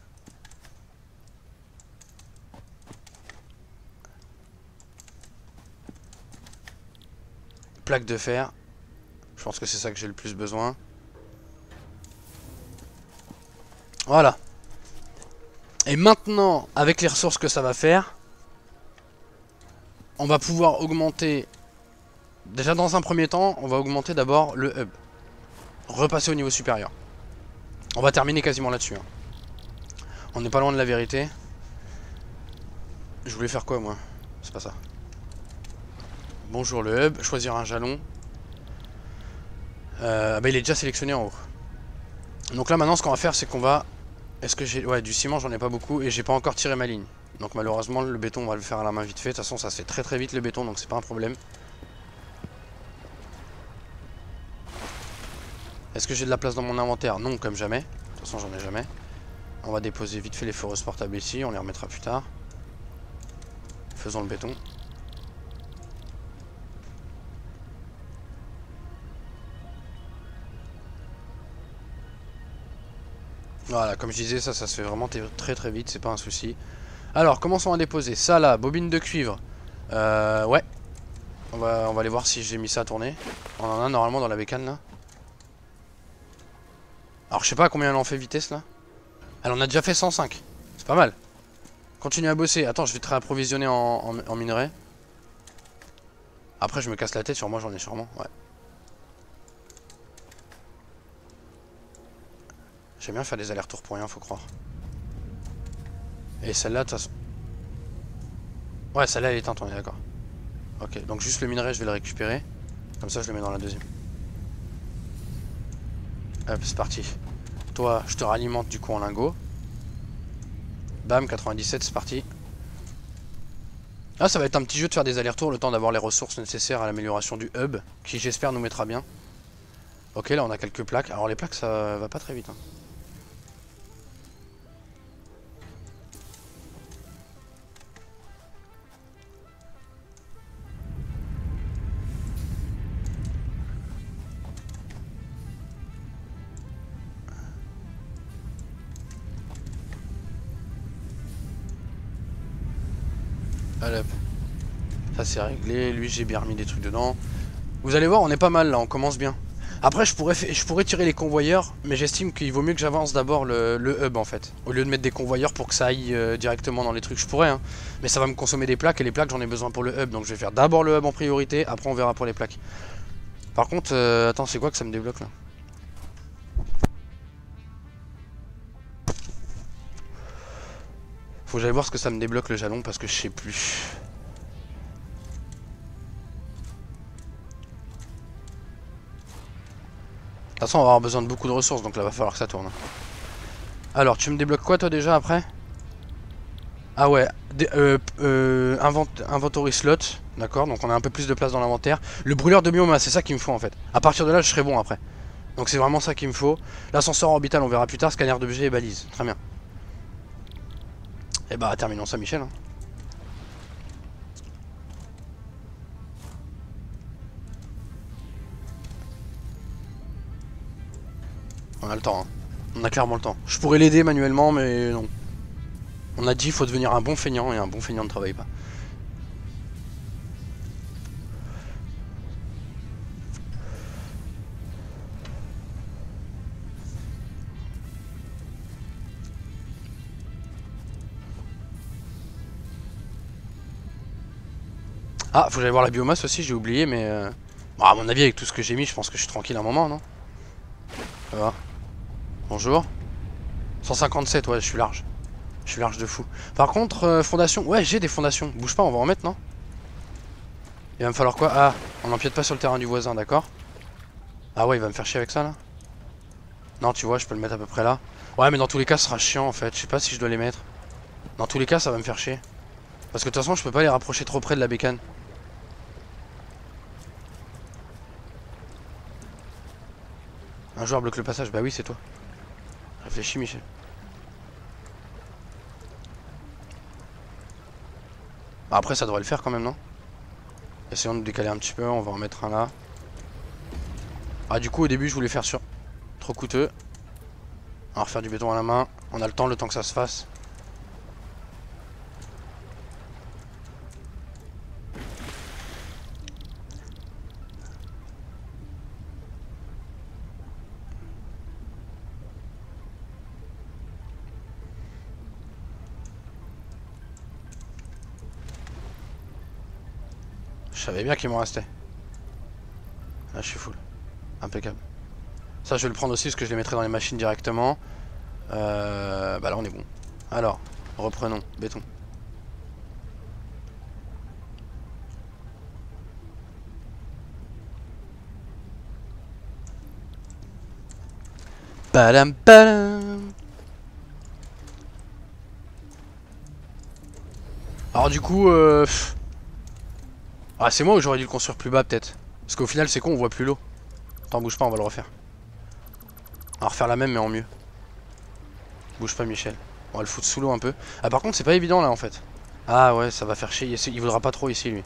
Plaque de fer. Je pense que c'est ça que j'ai le plus besoin. Voilà. Et maintenant, avec les ressources que ça va faire, on va pouvoir augmenter... Déjà dans un premier temps, on va augmenter d'abord le hub. Repasser au niveau supérieur. On va terminer quasiment là-dessus. Hein. On n'est pas loin de la vérité. Je voulais faire quoi moi? C'est pas ça. Bonjour le hub, choisir un jalon. Bah il est déjà sélectionné en haut. Donc là maintenant ce qu'on va faire c'est qu'on va... Est-ce que j'ai... Ouais, du ciment j'en ai pas beaucoup et j'ai pas encore tiré ma ligne. Donc malheureusement le béton on va le faire à la main vite fait. De toute façon ça se fait très très vite le béton donc c'est pas un problème. Est-ce que j'ai de la place dans mon inventaire? Non, comme jamais. De toute façon j'en ai jamais. On va déposer vite fait les foreuses portables ici, on les remettra plus tard. Faisons le béton. Voilà, comme je disais, ça se fait vraiment très très vite, c'est pas un souci. Alors, commençons à déposer. Ça là, bobine de cuivre. Ouais. On va aller voir si j'ai mis ça à tourner. On en a normalement dans la bécane là. Alors, je sais pas combien elle en fait vitesse là. Elle en a déjà fait 105. C'est pas mal. Continue à bosser. Attends, je vais te réapprovisionner en minerais. Après, je me casse la tête, sur moi j'en ai sûrement. Ouais. J'aime bien faire des allers-retours pour rien, faut croire. Et celle-là, de toute façon... Ouais, celle-là, elle est éteinte, on est d'accord. Ok, donc juste le minerai, je vais le récupérer. Comme ça, je le mets dans la deuxième. Hop, c'est parti. Toi, je te ralimente du coup en lingot. Bam, 97, c'est parti. Là, ça va être un petit jeu de faire des allers-retours, le temps d'avoir les ressources nécessaires à l'amélioration du hub, qui j'espère nous mettra bien. Ok, là, on a quelques plaques. Alors, les plaques, ça va pas très vite, hein. Allez hop. Ça c'est réglé, lui j'ai bien remis des trucs dedans. Vous allez voir, on est pas mal là, on commence bien. Après je pourrais tirer les convoyeurs, mais j'estime qu'il vaut mieux que j'avance d'abord le hub en fait. Au lieu de mettre des convoyeurs pour que ça aille directement dans les trucs, je pourrais hein. Mais ça va me consommer des plaques et les plaques j'en ai besoin pour le hub. Donc je vais faire d'abord le hub en priorité, après on verra pour les plaques. Par contre, attends c'est quoi que ça me débloque là? Faut que j'aille voir ce que ça me débloque le jalon parce que je sais plus. De toute façon on va avoir besoin de beaucoup de ressources donc là va falloir que ça tourne. Alors tu me débloques quoi toi déjà après? Ah ouais, inventory slot, d'accord, donc on a un peu plus de place dans l'inventaire. Le brûleur de biomasse, c'est ça qu'il me faut en fait. À partir de là je serai bon après. Donc c'est vraiment ça qu'il me faut. L'ascenseur orbital on verra plus tard, scanner d'objets et balise, très bien. Et bah terminons ça Michel hein. On a le temps hein. On a clairement le temps. Je pourrais l'aider manuellement mais non. On a dit qu'il faut devenir un bon feignant et un bon feignant ne travaille pas. Ah, faut que j'aille voir la biomasse aussi, j'ai oublié, mais... Bon, à mon avis, avec tout ce que j'ai mis, je pense que je suis tranquille un moment, non? Ça va. Bonjour. 157, ouais, je suis large. Je suis large de fou. Par contre, fondation... Ouais, j'ai des fondations. Bouge pas, on va en mettre, non? Il va me falloir quoi? Ah, on n'empiète pas sur le terrain du voisin, d'accord? Ah ouais, il va me faire chier avec ça, là? Non, tu vois, je peux le mettre à peu près là. Ouais, mais dans tous les cas, ce sera chiant, en fait. Je sais pas si je dois les mettre. Dans tous les cas, ça va me faire chier. Parce que de toute façon, je peux pas les rapprocher trop près de la bécane. Un joueur bloque le passage, bah oui c'est toi. Réfléchis Michel. Bah, après ça devrait le faire quand même non? Essayons de décaler un petit peu, on va en mettre un là. Ah du coup au début je voulais faire sur... Trop coûteux. On va refaire du béton à la main. On a le temps que ça se fasse. Je savais bien qu'il m'en restait. Là je suis full. Impeccable. Ça je vais le prendre aussi parce que je les mettrai dans les machines directement. Bah là on est bon. Alors, reprenons. Béton. Padam padam. Alors du coup ah c'est moi ou j'aurais dû le construire plus bas peut-être. Parce qu'au final c'est con, on voit plus l'eau. Attends, bouge pas, on va le refaire. On va refaire la même mais en mieux. Bouge pas Michel. On va le foutre sous l'eau un peu. Ah par contre c'est pas évident là en fait. Ah ouais, ça va faire chier, il voudra pas trop ici lui.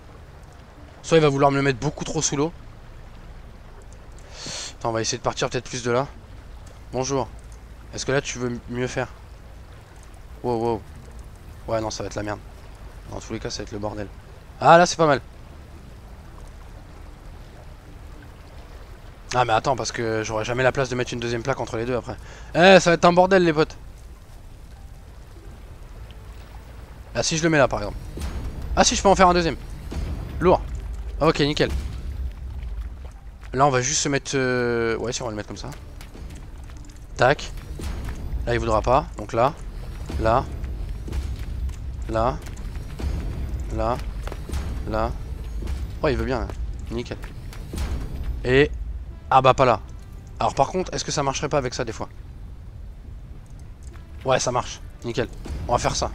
Soit il va vouloir me le mettre beaucoup trop sous l'eau. Attends, on va essayer de partir peut-être plus de là. Bonjour. Est-ce que là tu veux mieux faire? Wow wow. Ouais non, ça va être la merde. Dans tous les cas ça va être le bordel. Ah là c'est pas mal. Ah mais attends, parce que j'aurai jamais la place de mettre une deuxième plaque entre les deux après. Eh, ça va être un bordel les potes. Ah si je le mets là par exemple. Ah si, je peux en faire un deuxième. Lourd. Ok, nickel. Là on va juste se mettre ouais, si on va le mettre comme ça. Tac. Là il voudra pas. Donc là. Là. Là. Là. Là. Oh il veut bien. Nickel. Et... Ah bah pas là. Alors par contre, est-ce que ça marcherait pas avec ça des fois? Ouais, ça marche. Nickel. On va faire ça.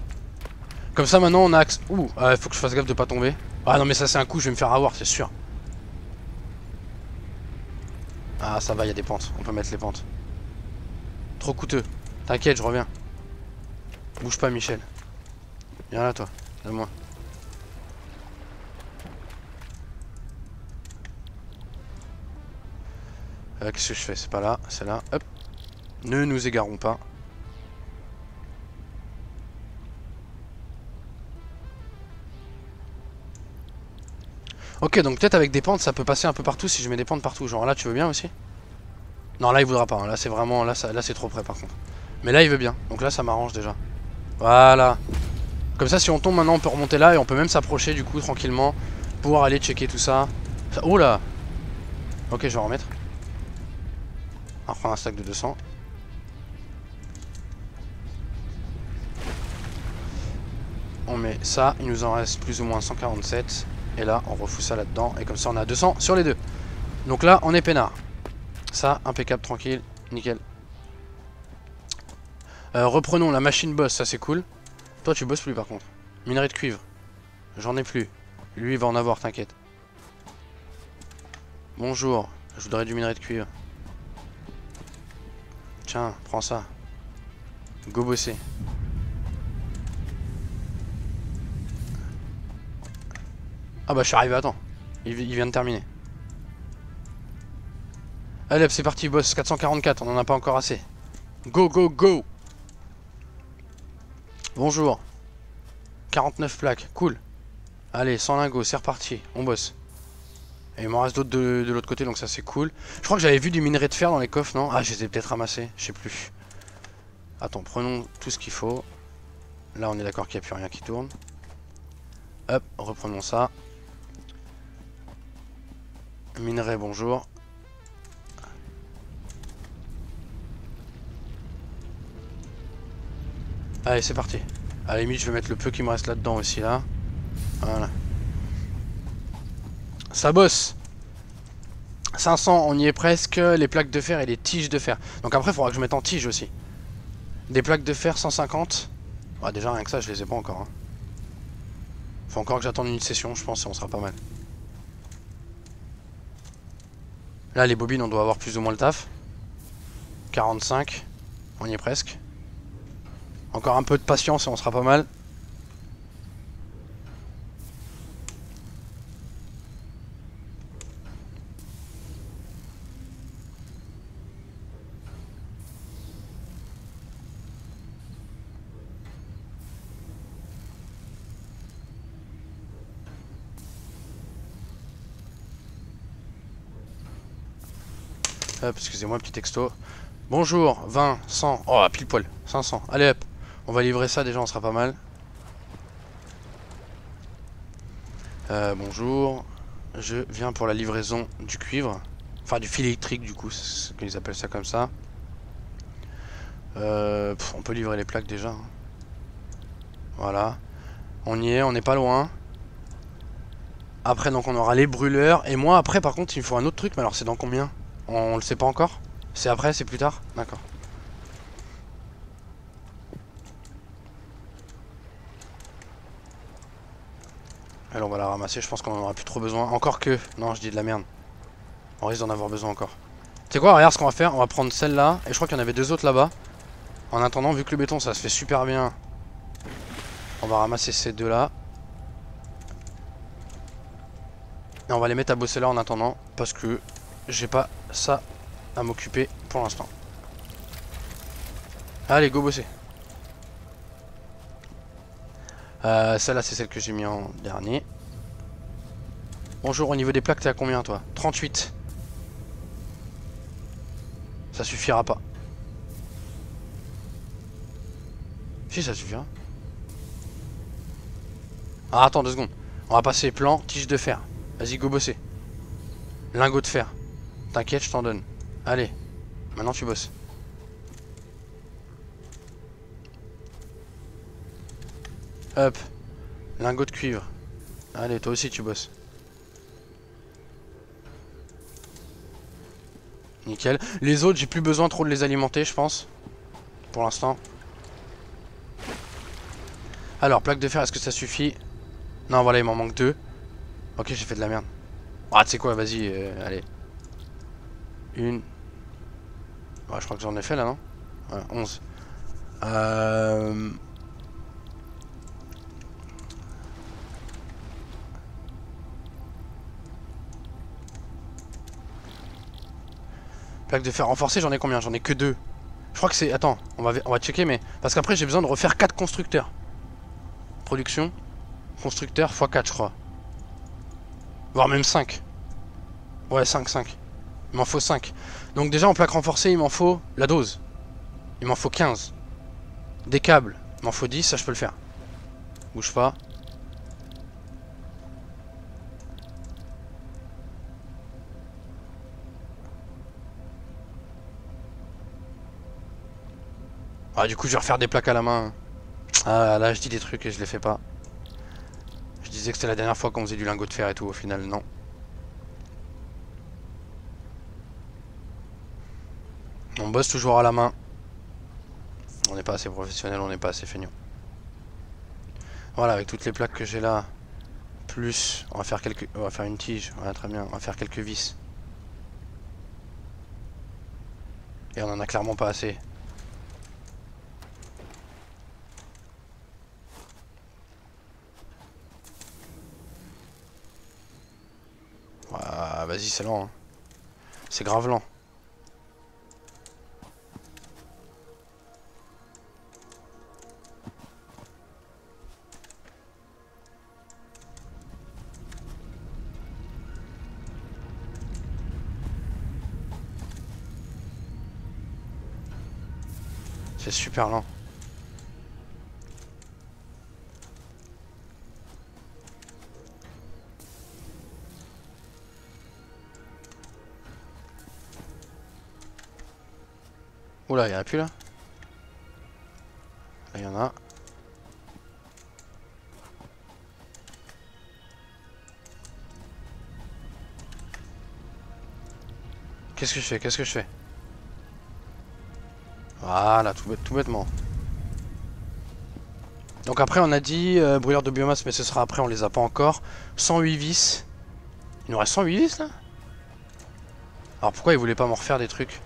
Comme ça maintenant on a accès... Ouh, faut que je fasse gaffe de pas tomber. Ah non mais ça c'est un coup, je vais me faire avoir, c'est sûr. Ah ça va, il y a des pentes. On peut mettre les pentes. Trop coûteux. T'inquiète, je reviens. Bouge pas Michel. Viens là toi, aide-moi. Qu'est-ce que je fais? C'est pas là, c'est là. Hop. Ne nous égarons pas. Ok, donc peut-être avec des pentes ça peut passer un peu partout si je mets des pentes partout. Genre là tu veux bien aussi? Non là il voudra pas, hein. Là c'est vraiment, là c'est trop près par contre. Mais là il veut bien, donc là ça m'arrange déjà. Voilà. Comme ça si on tombe maintenant on peut remonter là et on peut même s'approcher du coup tranquillement. Pouvoir aller checker tout ça. Oh là. Ok, je vais en remettre. On va reprendre un stack de 200. On met ça, il nous en reste plus ou moins 147. Et là on refout ça là-dedans. Et comme ça on a 200 sur les deux. Donc là on est peinard. Ça, impeccable, tranquille, nickel. Reprenons la machine boss, ça c'est cool. Toi tu bosses plus par contre. Minerai de cuivre. J'en ai plus. Lui il va en avoir, t'inquiète. Bonjour, je voudrais du minerai de cuivre. Tiens, prends ça. Go bosser. Ah bah je suis arrivé à temps. Il vient de terminer. Allez hop, c'est parti boss, 444, on en a pas encore assez. Go go go. Bonjour. 49 plaques, cool. Allez, 100 lingots, c'est reparti, on bosse. Et il m'en reste d'autres de l'autre côté, donc ça c'est cool. Je crois que j'avais vu du minerai de fer dans les coffres, non? Ah, je les ai peut-être ramassés, je sais plus. Attends, prenons tout ce qu'il faut. Là, on est d'accord qu'il n'y a plus rien qui tourne. Hop, reprenons ça. Minerai, bonjour. Allez, c'est parti. À la limite, je vais mettre le peu qui me reste là-dedans aussi, là. Voilà. Ça bosse. 500, on y est presque. Les plaques de fer et les tiges de fer. Donc après, il faudra que je mette en tige aussi. Des plaques de fer, 150. Ouais, déjà, rien que ça, je les ai pas encore. Hein. Faut encore que j'attende une session, je pense, et on sera pas mal. Là, les bobines, on doit avoir plus ou moins le taf. 45. On y est presque. Encore un peu de patience et on sera pas mal. Hop, excusez-moi, petit texto. Bonjour, 20, 100. Oh, pile poil, 500. Allez hop, on va livrer ça déjà, on sera pas mal. Bonjour, je viens pour la livraison du cuivre. Enfin, du fil électrique du coup, c'est ce qu'ils appellent ça comme ça. On peut livrer les plaques déjà. Voilà. On y est, on n'est pas loin. Après donc on aura les brûleurs. Et moi après par contre il me faut un autre truc. Mais alors c'est dans combien? On le sait pas encore? C'est après, c'est plus tard? D'accord. Alors on va la ramasser, je pense qu'on en aura plus trop besoin. Encore que... Non je dis de la merde. On risque d'en avoir besoin encore. Tu sais quoi, regarde ce qu'on va faire. On va prendre celle-là. Et je crois qu'il y en avait deux autres là-bas. En attendant, vu que le béton ça se fait super bien, on va ramasser ces deux-là. Et on va les mettre à bosser là en attendant. Parce que j'ai pas ça à m'occuper pour l'instant. Allez, go bosser. Celle-là, c'est celle que j'ai mis en dernier. Bonjour, au niveau des plaques, t'es à combien toi? 38. Ça suffira pas. Si, ça suffira. Ah, attends 2 secondes. On va passer plan, tige de fer. Vas-y, go bosser. Lingot de fer. T'inquiète, je t'en donne. Allez, maintenant tu bosses. Hop. Lingot de cuivre. Allez, toi aussi tu bosses. Nickel. Les autres, j'ai plus besoin trop de les alimenter, je pense. Pour l'instant. Alors, plaque de fer, est-ce que ça suffit? Non, voilà, il m'en manque 2. Ok, j'ai fait de la merde. Ah, tu sais quoi, vas-y, allez. Une. Ouais, je crois que j'en ai fait là, non? Ouais, 11. Plaque de fer renforcée, j'en ai combien? J'en ai que 2. Je crois que c'est... Attends, on va checker, mais... Parce qu'après, j'ai besoin de refaire 4 constructeurs. Production. Constructeur x 4, je crois. Voire même 5. Ouais, 5. Il m'en faut 5. Donc déjà, en plaque renforcée, il m'en faut la dose. Il m'en faut 15. Des câbles, il m'en faut 10, ça je peux le faire. Bouge pas. Ah, du coup, je vais refaire des plaques à la main. Ah, là, je dis des trucs et je les fais pas. Je disais que c'était la dernière fois qu'on faisait du lingot de fer et tout, au final, non. On bosse toujours à la main. On n'est pas assez professionnel, on n'est pas assez feignant. Voilà, avec toutes les plaques que j'ai là, plus, on va faire une tige, voilà, très bien, on va faire quelques vis. Et on en a clairement pas assez. Voilà, vas-y, c'est lent, hein. C'est grave lent. C'est super lent. Oula, y'en a plus là? Là, y'en a. Qu'est-ce que je fais? Qu'est-ce que je fais? Voilà, tout bêtement. Donc après on a dit brûleur de biomasse, mais ce sera après, on les a pas encore. 108 vis. Il nous reste 108 vis là? Alors pourquoi ils voulaient pas m'en refaire des trucs?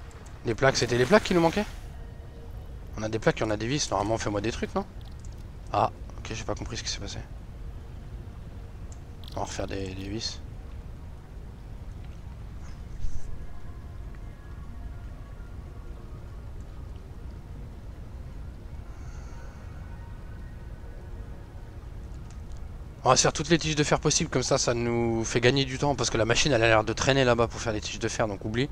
Des plaques, c'était les plaques qui nous manquaient? On a des plaques et on a des vis, normalement fais-moi des trucs, non? Ah, ok, j'ai pas compris ce qui s'est passé. On va refaire des vis. On va se faire toutes les tiges de fer possibles, comme ça nous fait gagner du temps, parce que la machine elle a l'air de traîner là-bas pour faire les tiges de fer, donc oublie.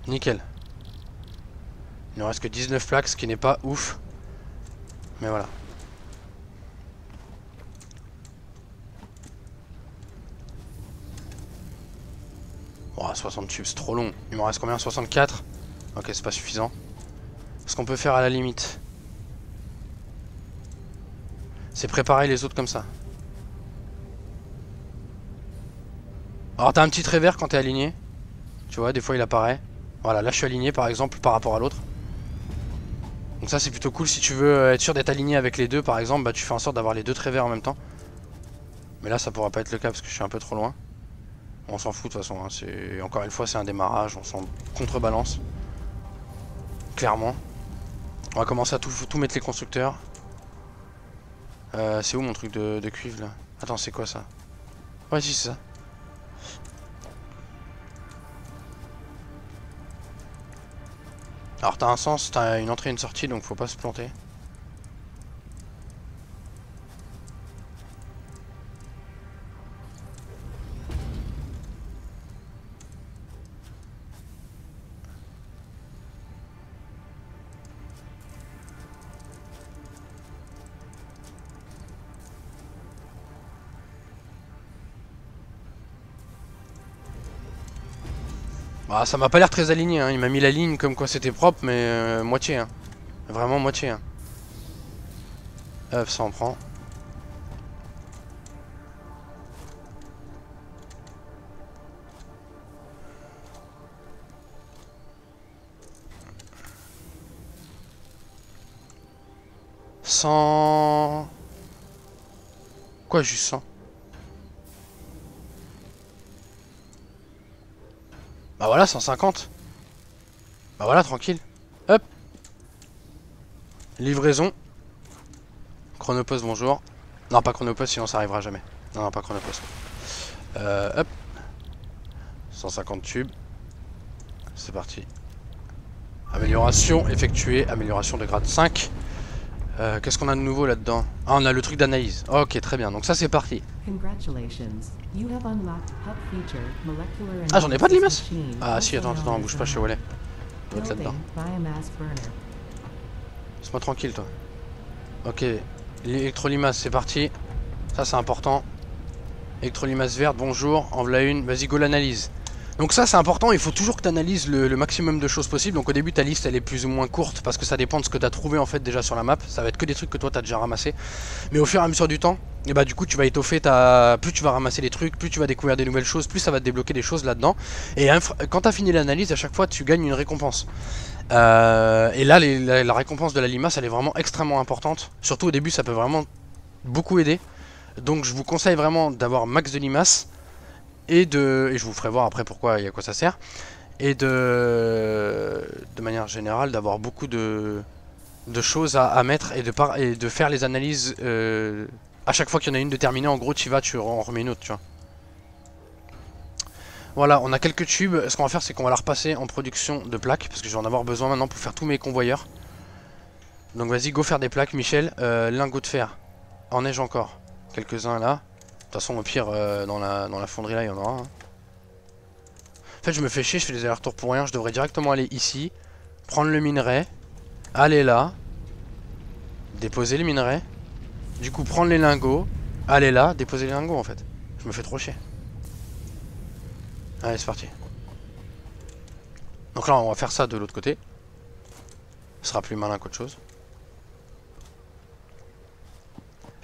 Nickel. Il ne reste que 19 plaques, ce qui n'est pas ouf. Mais voilà. Oh, 60 tubes, c'est trop long. Il m'en reste combien? 64? Ok, c'est pas suffisant. Ce qu'on peut faire à la limite, c'est préparer les autres comme ça. Alors t'as un petit trait vert quand t'es aligné. Tu vois, des fois il apparaît. Voilà, là je suis aligné par exemple par rapport à l'autre. Donc ça c'est plutôt cool. Si tu veux être sûr d'être aligné avec les deux par exemple, bah tu fais en sorte d'avoir les deux traits verts en même temps. Mais là ça pourra pas être le cas parce que je suis un peu trop loin. On s'en fout de toute façon, hein. Encore une fois c'est un démarrage, on s'en contrebalance. Clairement. On va commencer à tout mettre les constructeurs. C'est où mon truc de cuivre là? Attends, c'est quoi ça? Ouais, si, c'est ça. Alors t'as un sens, t'as une entrée et une sortie, donc faut pas se planter. Bah, ça m'a pas l'air très aligné, hein. Il m'a mis la ligne comme quoi c'était propre, mais moitié. Hein. Vraiment moitié. Hein. Hop, ça en prend. Sans... Quoi, juste 100? Bah voilà, 150. Bah voilà, tranquille. Hop. Livraison. Chronopost, bonjour. Non, pas Chronopost, sinon ça arrivera jamais. Non, non, pas Chronopost. Hop. 150 tubes. C'est parti. Amélioration effectuée. Amélioration de grade 5. Qu'est-ce qu'on a de nouveau là-dedans? Ah, on a le truc d'analyse. Ok, très bien. Donc ça, c'est parti. Ah, j'en ai pas de limace? Ah, si, attends, bouge pas, je suis Wallet. Il doit être là-dedans. Laisse-moi tranquille, toi. Ok, l'électrolimace, c'est parti. Ça, c'est important. Électrolimace verte, bonjour. En voilà une. Vas-y, go l'analyse. Donc ça c'est important, il faut toujours que tu analyses le maximum de choses possibles. Donc au début ta liste elle est plus ou moins courte parce que ça dépend de ce que tu as trouvé en fait déjà sur la map. Ça va être que des trucs que toi tu as déjà ramassé. Mais au fur et à mesure du temps, et bah du coup tu vas étoffer plus tu vas ramasser des trucs, plus tu vas découvrir des nouvelles choses, plus ça va te débloquer des choses là-dedans. Et quand tu as fini l'analyse, à chaque fois tu gagnes une récompense. Et là la récompense de la limace elle est vraiment extrêmement importante. Surtout au début ça peut vraiment beaucoup aider. Donc je vous conseille vraiment d'avoir max de limaces. Et je vous ferai voir après pourquoi et à quoi ça sert. Et de manière générale d'avoir beaucoup de choses à mettre et de faire les analyses à chaque fois qu'il y en a une de terminée. En gros tu en remets une autre, tu vois. Voilà, on a quelques tubes. Ce qu'on va faire c'est qu'on va la repasser en production de plaques parce que je vais en avoir besoin maintenant pour faire tous mes convoyeurs. Donc vas-y, go faire des plaques Michel. Lingots de fer. En neige encore. Quelques-uns là. De toute façon, au pire, dans la fonderie là, il y en aura un. En fait, je me fais chier, je fais des allers-retours pour rien. Je devrais directement aller ici, prendre le minerai, aller là, déposer les minerais, du coup prendre les lingots, aller là, déposer les lingots en fait. Je me fais trop chier. Allez, c'est parti. Donc là, on va faire ça de l'autre côté. Ce sera plus malin qu'autre chose.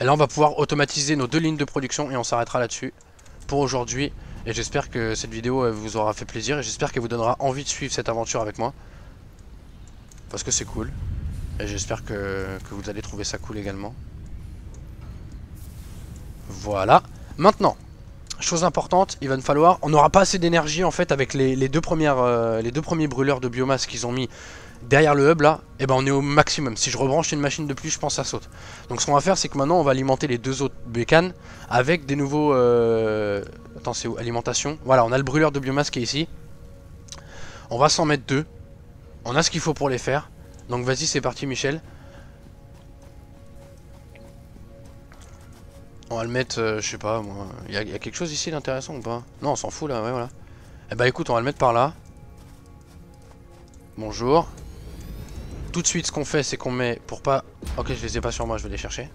Et là on va pouvoir automatiser nos 2 lignes de production et on s'arrêtera là-dessus pour aujourd'hui. Et j'espère que cette vidéo vous aura fait plaisir et j'espère qu'elle vous donnera envie de suivre cette aventure avec moi. Parce que c'est cool. Et j'espère que vous allez trouver ça cool également. Voilà. Maintenant, chose importante, il va nous falloir... On n'aura pas assez d'énergie en fait avec les deux premiers brûleurs de biomasse qu'ils ont mis derrière le hub là, et ben on est au maximum. Si je rebranche une machine de plus, je pense que ça saute. Donc ce qu'on va faire, c'est que maintenant on va alimenter les 2 autres bécanes avec des nouveaux... Attends, c'est où? Alimentation. Voilà, on a le brûleur de biomasse qui est ici. On va s'en mettre 2. On a ce qu'il faut pour les faire. Donc vas-y, c'est parti Michel. On va le mettre, je sais pas moi. Il y a quelque chose ici d'intéressant ou pas? Non, on s'en fout là, ouais voilà. Eh bah écoute, on va le mettre par là. Bonjour. Tout de suite, ce qu'on fait, c'est qu'on met pour pas... Ok, je les ai pas sur moi, je vais les chercher.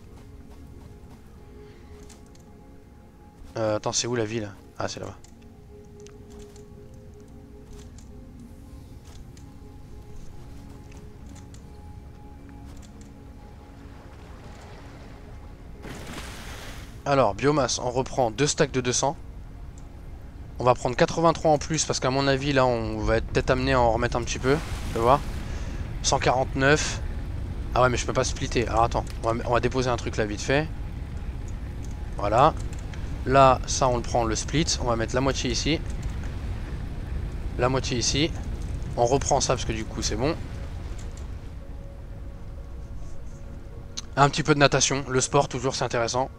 Attends, c'est où la ville? Ah, c'est là-bas. Alors, biomasse, on reprend 2 stacks de 200. On va prendre 83 en plus parce qu'à mon avis, là, on va être peut-être amené à en remettre un petit peu. Tu vas voir. 149. Ah ouais, mais je peux pas splitter. Alors attends, on va déposer un truc là vite fait. Voilà. Là, ça, on le prend, le split. On va mettre la moitié ici. La moitié ici. On reprend ça parce que du coup, c'est bon. Un petit peu de natation. Le sport, toujours, c'est intéressant.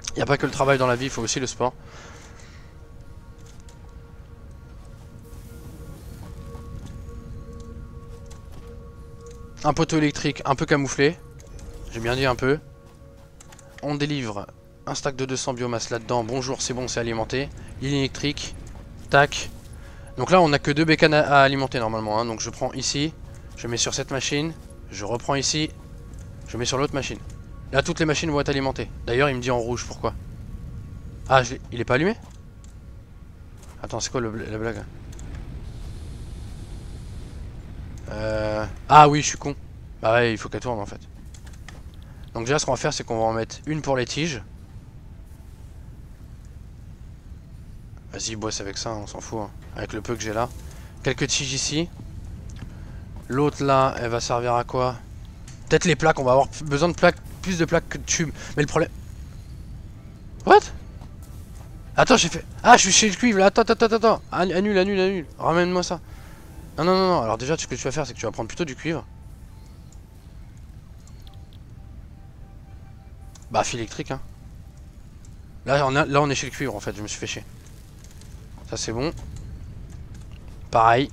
Il n'y a pas que le travail dans la vie, il faut aussi le sport. Un poteau électrique un peu camouflé. J'ai bien dit un peu. On délivre un stack de 200 biomasse là-dedans. Bonjour, c'est bon, c'est alimenté. Ligne électrique. Tac. Donc là, on n'a que 2 bécanes à alimenter normalement. Hein. Donc je prends ici. Je mets sur cette machine. Je reprends ici. Je mets sur l'autre machine. Là, toutes les machines vont être alimentées. D'ailleurs, il me dit en rouge. Pourquoi? Ah, il est pas allumé? Attends, c'est quoi la blague? Ah oui, je suis con. Bah ouais, il faut qu'elle tourne en fait. Donc déjà, ce qu'on va faire, c'est qu'on va en mettre une pour les tiges. Vas-y, bosse avec ça, on s'en fout. Hein. Avec le peu que j'ai là. Quelques tiges ici. L'autre là, elle va servir à quoi? Peut-être les plaques, on va avoir besoin de plaques, plus de plaques que de tubes. Mais le problème... What? Attends, j'ai fait... Ah, je suis chez le cuivre là, attends. Annule. Ramène-moi ça. Non. Alors déjà, ce que tu vas faire, c'est que tu vas prendre plutôt du cuivre. Bah, fil électrique, hein. Là, on est chez le cuivre, en fait. Je me suis fait chier. Ça, c'est bon. Pareil.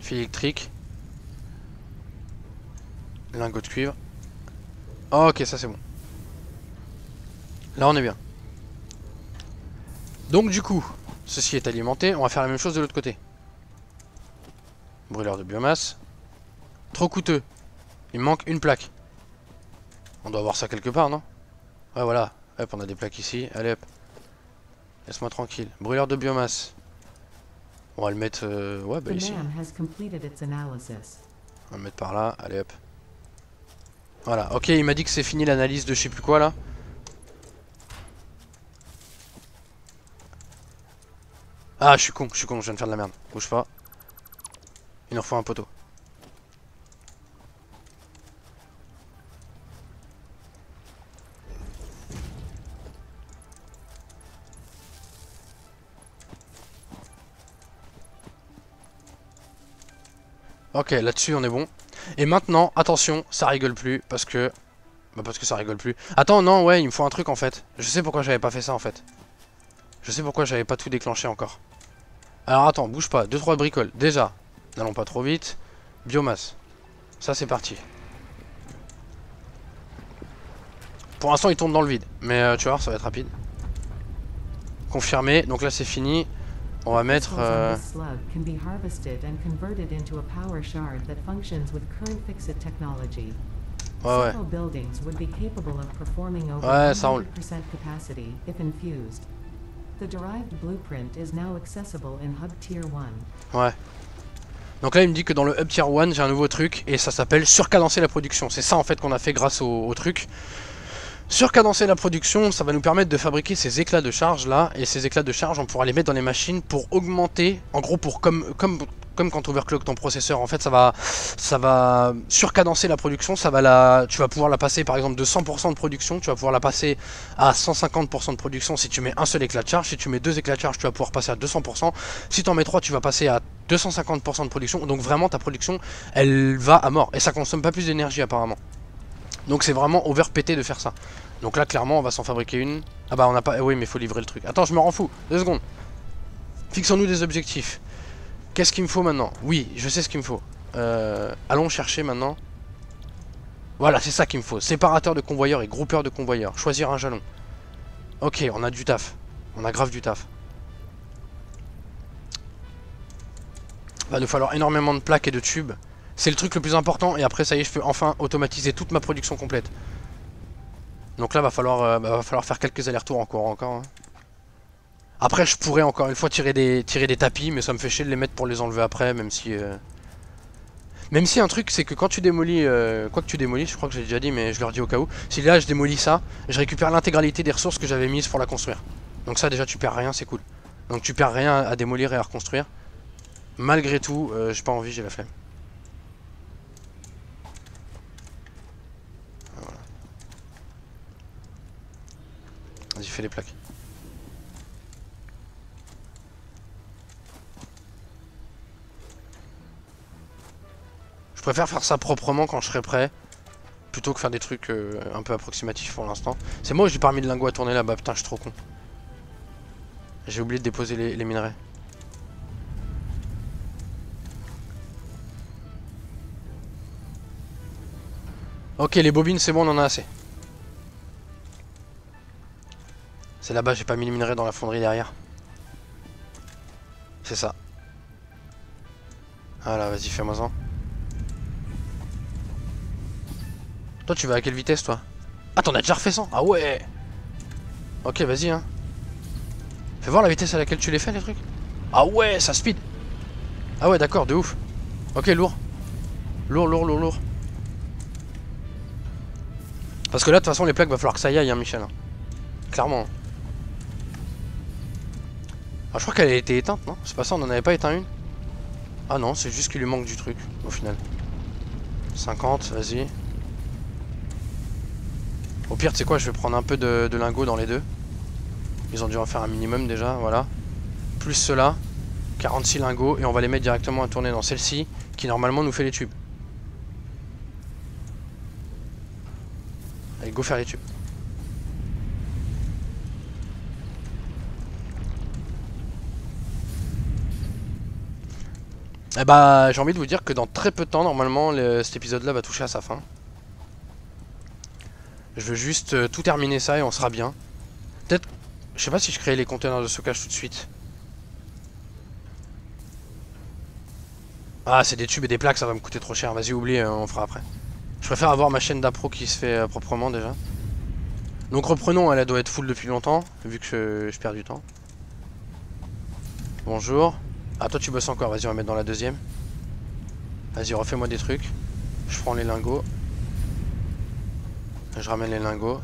Fil électrique. Lingot de cuivre. Ok, ça, c'est bon. Là, on est bien. Donc, du coup, ceci est alimenté. On va faire la même chose de l'autre côté. Brûleur de biomasse. Trop coûteux. Il me manque une plaque. On doit avoir ça quelque part, non? Ouais, voilà. Hop, on a des plaques ici. Allez, hop. Laisse-moi tranquille. Brûleur de biomasse. On va le mettre... ouais, bah ici. On va le mettre par là. Allez, hop. Voilà. Ok, il m'a dit que c'est fini l'analyse de je sais plus quoi, là. Ah, je suis con, je viens de faire de la merde. Bouge pas. Il nous faut un poteau. Ok, là-dessus on est bon. Et maintenant, attention, ça rigole plus parce que... Bah parce que ça rigole plus. Attends, non, ouais, il me faut un truc en fait. Je sais pourquoi j'avais pas fait ça en fait. Je sais pourquoi j'avais pas tout déclenché encore. Alors attends, bouge pas, 2-3 bricoles. Déjà, n'allons pas trop vite. Biomasse. Ça c'est parti. Pour l'instant il tourne dans le vide. Mais tu vas voir, ça va être rapide. Confirmé, donc là c'est fini. On va mettre... Ouais. Ouais, ça roule. Ouais. Donc là il me dit que dans le Hub Tier 1 j'ai un nouveau truc et ça s'appelle surcadencer la production. C'est ça en fait qu'on a fait grâce au truc. Surcadencer la production, ça va nous permettre de fabriquer ces éclats de charge là. Et ces éclats de charge on pourra les mettre dans les machines pour augmenter, en gros pour comme quand tu overclock ton processeur, en fait ça va surcadencer la production, tu vas pouvoir la passer par exemple de 100% de production, tu vas pouvoir la passer à 150% de production si tu mets un seul éclat de charge, si tu mets 2 éclats de charge tu vas pouvoir passer à 200%, si tu en mets 3 tu vas passer à 250% de production, donc vraiment ta production elle va à mort et ça consomme pas plus d'énergie apparemment. Donc c'est vraiment overpété de faire ça. Donc là clairement on va s'en fabriquer une. Ah bah on n'a pas... oui mais il faut livrer le truc. Attends je me rends fou, 2 secondes. Fixons-nous des objectifs. Qu'est-ce qu'il me faut maintenant? Oui, je sais ce qu'il me faut. Allons chercher maintenant. Voilà, c'est ça qu'il me faut. Séparateur de convoyeurs et groupeur de convoyeurs. Choisir un jalon. Ok, on a du taf. On a grave du taf. Va nous falloir énormément de plaques et de tubes. C'est le truc le plus important, et après ça y est, je peux enfin automatiser toute ma production complète. Donc là va falloir faire quelques allers-retours encore hein. Après je pourrais encore une fois tirer des tapis, mais ça me fait chier de les mettre pour les enlever après, même si un truc c'est que quand tu démolis, quoi que tu démolis, je crois que j'ai déjà dit mais je le redis au cas où, si là je démolis ça, je récupère l'intégralité des ressources que j'avais mises pour la construire. Donc ça déjà tu perds rien, c'est cool. Donc tu perds rien à démolir et à reconstruire. Malgré tout, j'ai pas envie, j'ai la flemme. Voilà. Vas-y, fais les plaques. Je préfère faire ça proprement quand je serai prêt, plutôt que faire des trucs un peu approximatifs pour l'instant. C'est moi où j'ai pas mis de lingots à tourner là-bas, putain je suis trop con. J'ai oublié de déposer les minerais. Ok, les bobines c'est bon, on en a assez. C'est là-bas, j'ai pas mis les minerais dans la fonderie derrière. C'est ça. Voilà, vas-y, fais-moi ça. Toi, tu vas à quelle vitesse, toi? Ah, t'en as déjà refait 100? Ah ouais. Ok, vas-y, hein. Fais voir la vitesse à laquelle tu les fais, les trucs. Ah ouais, ça speed. Ah ouais, d'accord, de ouf. Ok, lourd. Lourd. Parce que là, de toute façon, les plaques, va falloir que ça y aille, hein, Michel. Hein. Clairement. Ah, je crois qu'elle a été éteinte, non? C'est pas ça, on en avait pas éteint une? Ah non, c'est juste qu'il lui manque du truc, au final. 50, vas-y. Au pire, tu sais quoi, je vais prendre un peu de lingots dans les deux. Ils ont dû en faire un minimum déjà, voilà. Plus cela, 46 lingots, et on va les mettre directement à tourner dans celle-ci, qui normalement nous fait les tubes. Allez, go faire les tubes. Eh bah, j'ai envie de vous dire que dans très peu de temps, normalement, cet épisode-là va toucher à sa fin. Je veux juste tout terminer ça et on sera bien. Peut-être, je sais pas si je crée les conteneurs de stockage tout de suite. Ah, c'est des tubes et des plaques, ça va me coûter trop cher. Vas-y, oublie, on fera après. Je préfère avoir ma chaîne d'appro qui se fait proprement déjà. Donc reprenons, elle doit être full depuis longtemps, vu que je perds du temps. Bonjour. Ah, toi tu bosses encore, vas-y, on va mettre dans la deuxième. Vas-y, refais-moi des trucs. Je prends les lingots. Je ramène les lingots.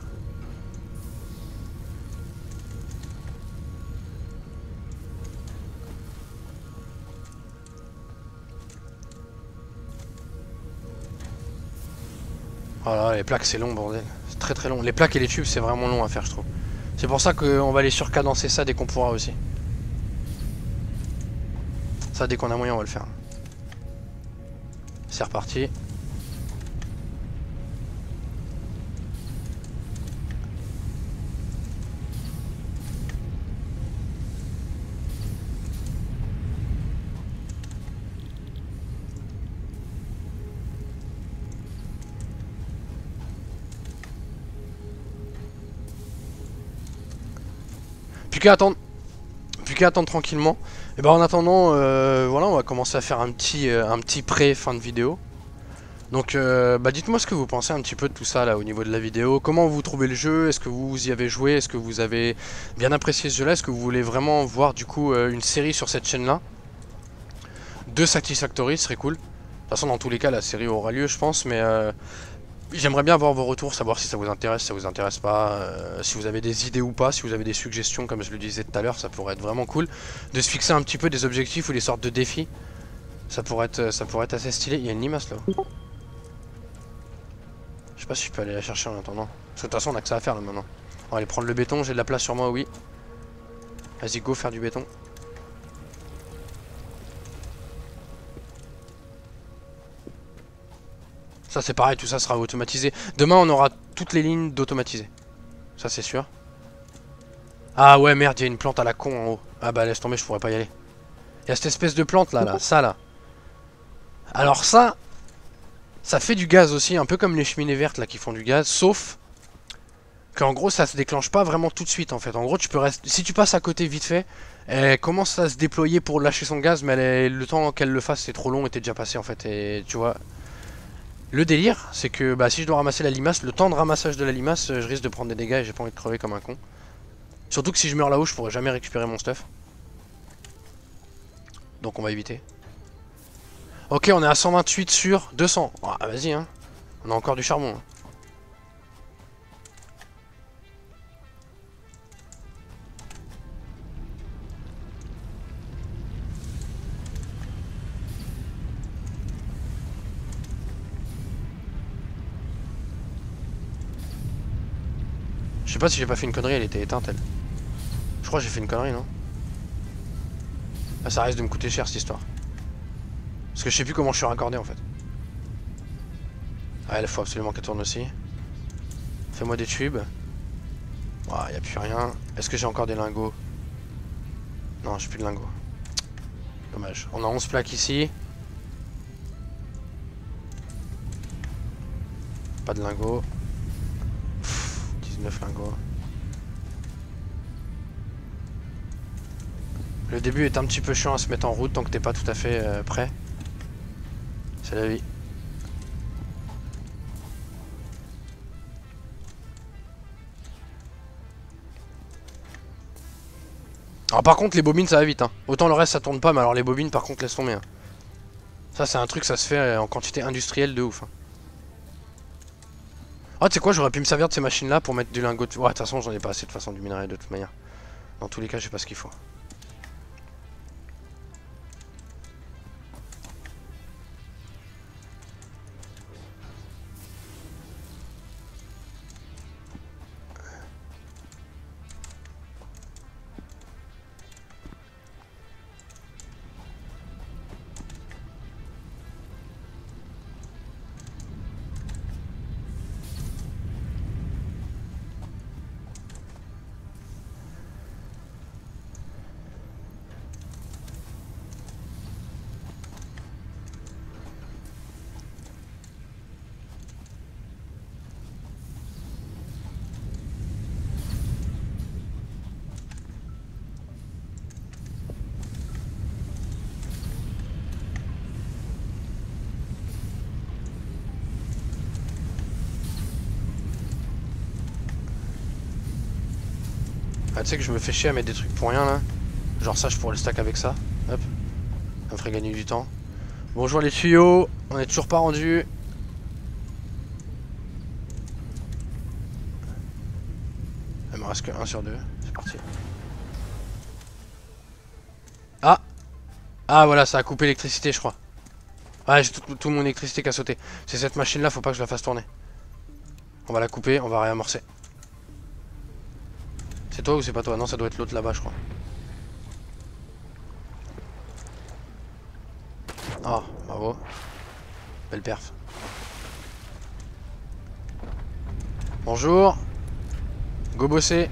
Voilà, les plaques c'est long, bordel. C'est très très long. Les plaques et les tubes c'est vraiment long à faire, je trouve. C'est pour ça qu'on va aller surcadencer ça dès qu'on pourra aussi. Ça, dès qu'on a moyen, on va le faire. C'est reparti. Plus qu'à attendre tranquillement. Et ben en attendant, voilà, on va commencer à faire un petit pré fin de vidéo. Donc bah dites-moi ce que vous pensez un petit peu de tout ça là au niveau de la vidéo. Comment vous trouvez le jeu? Est-ce que vous y avez joué? Est-ce que vous avez bien apprécié ce jeu là? Est-ce que vous voulez vraiment voir du coup une série sur cette chaîne là? De Satisfactory, ce serait cool. De toute façon dans tous les cas la série aura lieu je pense, mais j'aimerais bien avoir vos retours, savoir si ça vous intéresse, si ça vous intéresse pas, si vous avez des idées ou pas, si vous avez des suggestions comme je le disais tout à l'heure, ça pourrait être vraiment cool. De se fixer un petit peu des objectifs ou des sortes de défis. Ça pourrait être assez stylé. Il y a une limace là. Je sais pas si je peux aller la chercher en attendant. Parce que de toute façon on a que ça à faire là maintenant. On va aller prendre le béton, j'ai de la place sur moi, oui. Vas-y go faire du béton. Ça c'est pareil, tout ça sera automatisé. Demain on aura toutes les lignes d'automatisé. Ça c'est sûr. Ah ouais merde, il y a une plante à la con en haut. Ah bah laisse tomber, je pourrais pas y aller. Il y a cette espèce de plante là, ça là. Alors ça fait du gaz aussi, un peu comme les cheminées vertes là qui font du gaz, sauf qu'en gros ça se déclenche pas vraiment tout de suite en fait. En gros tu peux rester, si tu passes à côté vite fait, elle commence à se déployer pour lâcher son gaz, mais le temps qu'elle le fasse c'est trop long et t'es déjà passé en fait. Et tu vois, le délire c'est que bah, si je dois ramasser la limace, le temps de ramassage de la limace, je risque de prendre des dégâts et j'ai pas envie de crever comme un con. Surtout que si je meurs là-haut je pourrais jamais récupérer mon stuff. Donc on va éviter. Ok, on est à 128 sur 200. Ah vas-y hein, on a encore du charbon hein. Je sais pas si j'ai pas fait une connerie, elle était éteinte elle. Je crois que j'ai fait une connerie, non? Ah, ça risque de me coûter cher cette histoire. Parce que je sais plus comment je suis raccordé en fait. Ah, il faut absolument qu'elle tourne aussi. Fais-moi des tubes. Ah, y a plus rien. Est-ce que j'ai encore des lingots? Non, j'ai plus de lingots. Dommage. On a 11 plaques ici. Pas de lingots. 19 lingots. Le début est un petit peu chiant à se mettre en route tant que t'es pas tout à fait prêt. C'est la vie. Alors par contre les bobines ça va vite hein. Autant le reste ça tourne pas, mais alors les bobines par contre laisse tomber hein. Ça c'est un truc, ça se fait en quantité industrielle de ouf hein. Ah tu sais quoi, j'aurais pu me servir de ces machines là pour mettre du lingot de... Ouais de toute façon j'en ai pas assez de toute façon du minerai de toute manière. Dans tous les cas j'ai pas ce qu'il faut. Ah, tu sais que je me fais chier à mettre des trucs pour rien là. Genre ça je pourrais le stack avec ça. Hop. Ça me ferait gagner du temps. Bonjour les tuyaux. On est toujours pas rendu. Il me reste que 1 sur 2. C'est parti. Ah. Ah voilà, ça a coupé l'électricité je crois. Ah j'ai tout mon électricité qui a sauté. C'est cette machine là, faut pas que je la fasse tourner. On va la couper, on va réamorcer. C'est toi ou c'est pas toi? Non, ça doit être l'autre là-bas, je crois. Oh, bravo. Belle perf. Bonjour. Go bosser.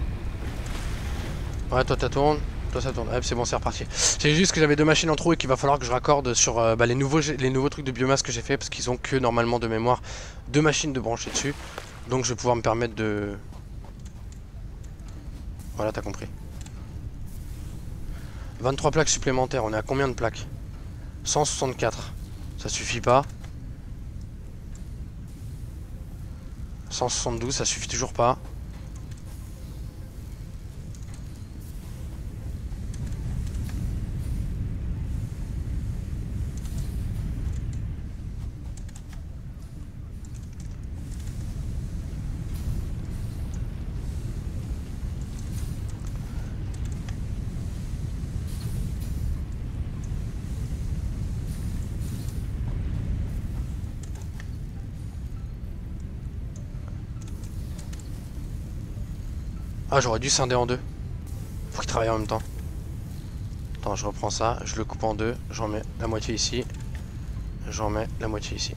Ouais, toi ça tourne. Toi ça tourne. Hop, c'est bon, c'est reparti. C'est juste que j'avais 2 machines en trop et qu'il va falloir que je raccorde sur les nouveaux trucs de biomasse que j'ai fait. Parce qu'ils ont que normalement de mémoire 2 machines de brancher dessus. Donc je vais pouvoir me permettre de... Voilà, t'as compris. 23 plaques supplémentaires, on est à combien de plaques? 164. Ça suffit pas. 172, ça suffit toujours pas. Ah, j'aurais dû scinder en deux. Faut qu'ils travaillent en même temps. Attends, je reprends ça, je le coupe en deux, j'en mets la moitié ici. J'en mets la moitié ici.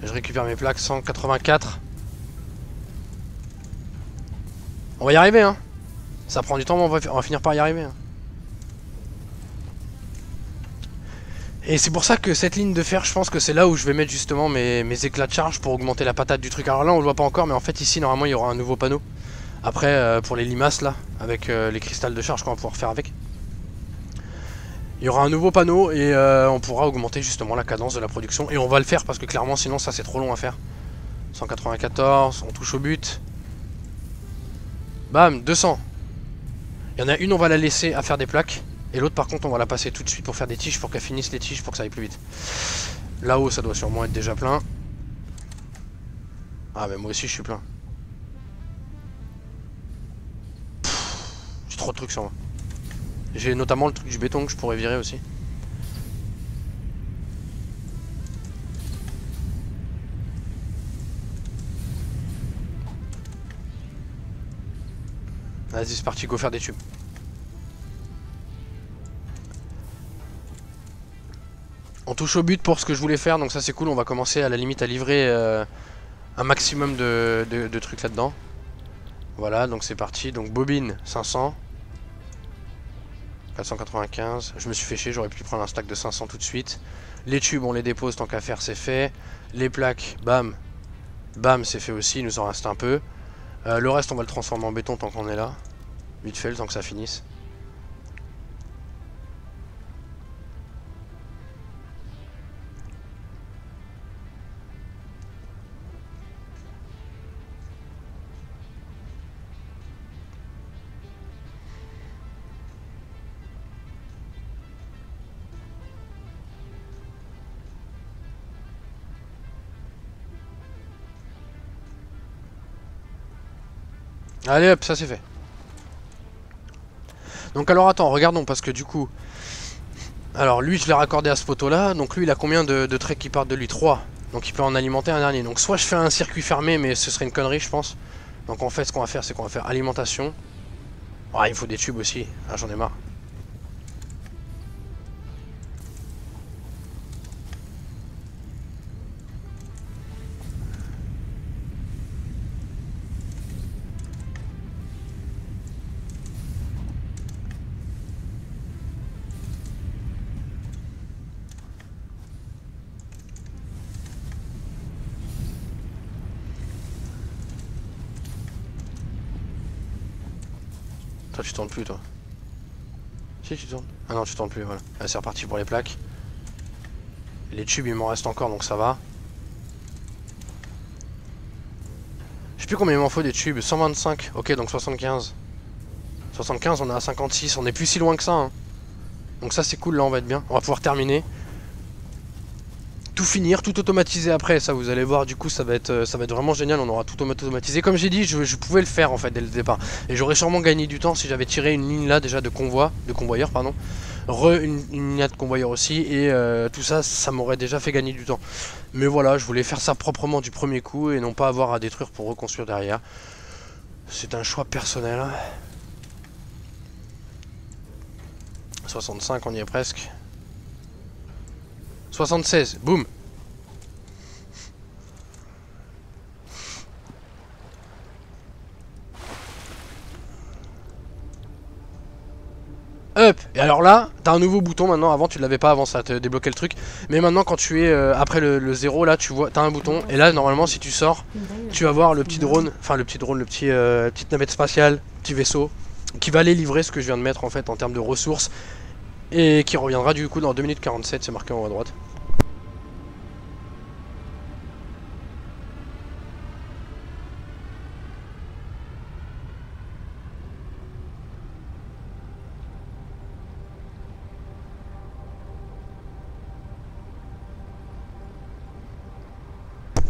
Je récupère mes plaques, 184. On va y arriver hein. Ça prend du temps mais on va finir par y arriver hein. Et c'est pour ça que cette ligne de fer, je pense que c'est là où je vais mettre justement mes éclats de charge pour augmenter la patate du truc. Alors là on le voit pas encore, mais en fait ici normalement il y aura un nouveau panneau Après, pour les limaces là, avec les cristals de charge qu'on va pouvoir faire avec. Il y aura un nouveau panneau et on pourra augmenter justement la cadence de la production. Et on va le faire parce que clairement sinon ça c'est trop long à faire. 194, on touche au but. Bam, 200. Il y en a une, on va la laisser à faire des plaques. Et l'autre par contre on va la passer tout de suite pour faire des tiges, pour qu'elle finisse les tiges, pour que ça aille plus vite. Là-haut ça doit sûrement être déjà plein. Ah mais moi aussi je suis plein. J'ai trop de trucs sur moi. J'ai notamment le truc du béton que je pourrais virer aussi. Vas-y c'est parti, go faire des tubes. On touche au but pour ce que je voulais faire, donc ça c'est cool, on va commencer à la limite à livrer un maximum de trucs là-dedans. Voilà, donc c'est parti, donc bobine 500. 495, je me suis fait chier, j'aurais pu prendre un stack de 500 tout de suite. Les tubes on les dépose, tant qu'à faire c'est fait. Les plaques, bam, bam c'est fait aussi, il nous en reste un peu. Le reste on va le transformer en béton tant qu'on est là. Vite fait, le temps que ça finisse. Allez hop, ça c'est fait. Donc alors attends, regardons parce que du coup... Alors lui je l'ai raccordé à ce poteau là, donc lui il a combien de traits qui partent de lui? 3. Donc il peut en alimenter un dernier. Donc soit je fais un circuit fermé mais ce serait une connerie je pense. Donc en fait ce qu'on va faire c'est qu'on va faire alimentation. Ah il me faut des tubes aussi, ah, j'en ai marre. Toi tu tournes plus toi. Si tu tournes. Ah non tu tournes plus, voilà. Allez c'est reparti pour les plaques. Les tubes il m'en reste encore donc ça va. Je sais plus combien il m'en faut des tubes, 125, ok donc 75. 75 on est à 56, on est plus si loin que ça hein. Donc ça c'est cool, là on va être bien, on va pouvoir terminer. Tout finir, tout automatiser après, ça vous allez voir du coup ça va être vraiment génial, on aura tout automatisé. Comme j'ai dit, je pouvais le faire en fait dès le départ. Et j'aurais sûrement gagné du temps si j'avais tiré une ligne là déjà de convoyeur pardon. Une ligne de convoyeur aussi et tout ça, ça m'aurait déjà fait gagner du temps. Mais voilà, je voulais faire ça proprement du premier coup et non pas avoir à détruire pour reconstruire derrière. C'est un choix personnel. 65, on y est presque. 76, boum. Hop. Et alors là, t'as un nouveau bouton maintenant. Avant, tu l'avais pas, avant ça te débloquait le truc. Mais maintenant, quand tu es après le 0, là, tu vois, t'as un bouton. Et là, normalement, si tu sors, tu vas voir le petit drone. Enfin, le petit drone, petite navette spatiale, petit vaisseau. Qui va aller livrer ce que je viens de mettre en fait en termes de ressources. Et qui reviendra du coup dans 2 minutes 47, c'est marqué en haut à droite.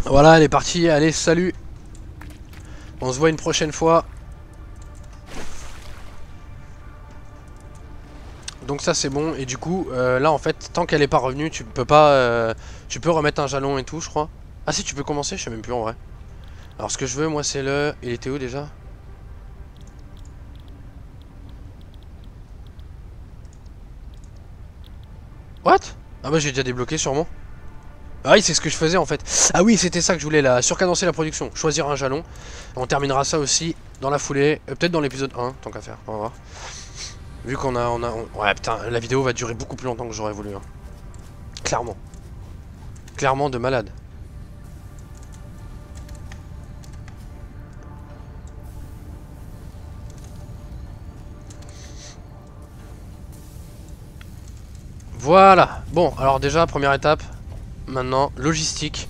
Voilà, elle est partie, allez, salut. On se voit une prochaine fois. Donc ça c'est bon, et du coup, là en fait, tant qu'elle est pas revenue, tu peux pas... tu peux remettre un jalon et tout, je crois. Ah si, tu peux commencer, je sais même plus en vrai. Alors ce que je veux, moi, c'est le... Il était où déjà? What? Ah bah j'ai déjà débloqué sûrement. Ah oui, c'est ce que je faisais en fait. Ah oui, c'était ça que je voulais là, surcadencer la production, choisir un jalon. On terminera ça aussi dans la foulée, peut-être dans l'épisode 1, tant qu'à faire, on va voir. Vu qu'on a, Ouais putain, la vidéo va durer beaucoup plus longtemps que j'aurais voulu. Hein. Clairement. Clairement de malade. Voilà. Bon, alors déjà, première étape. Maintenant, logistique,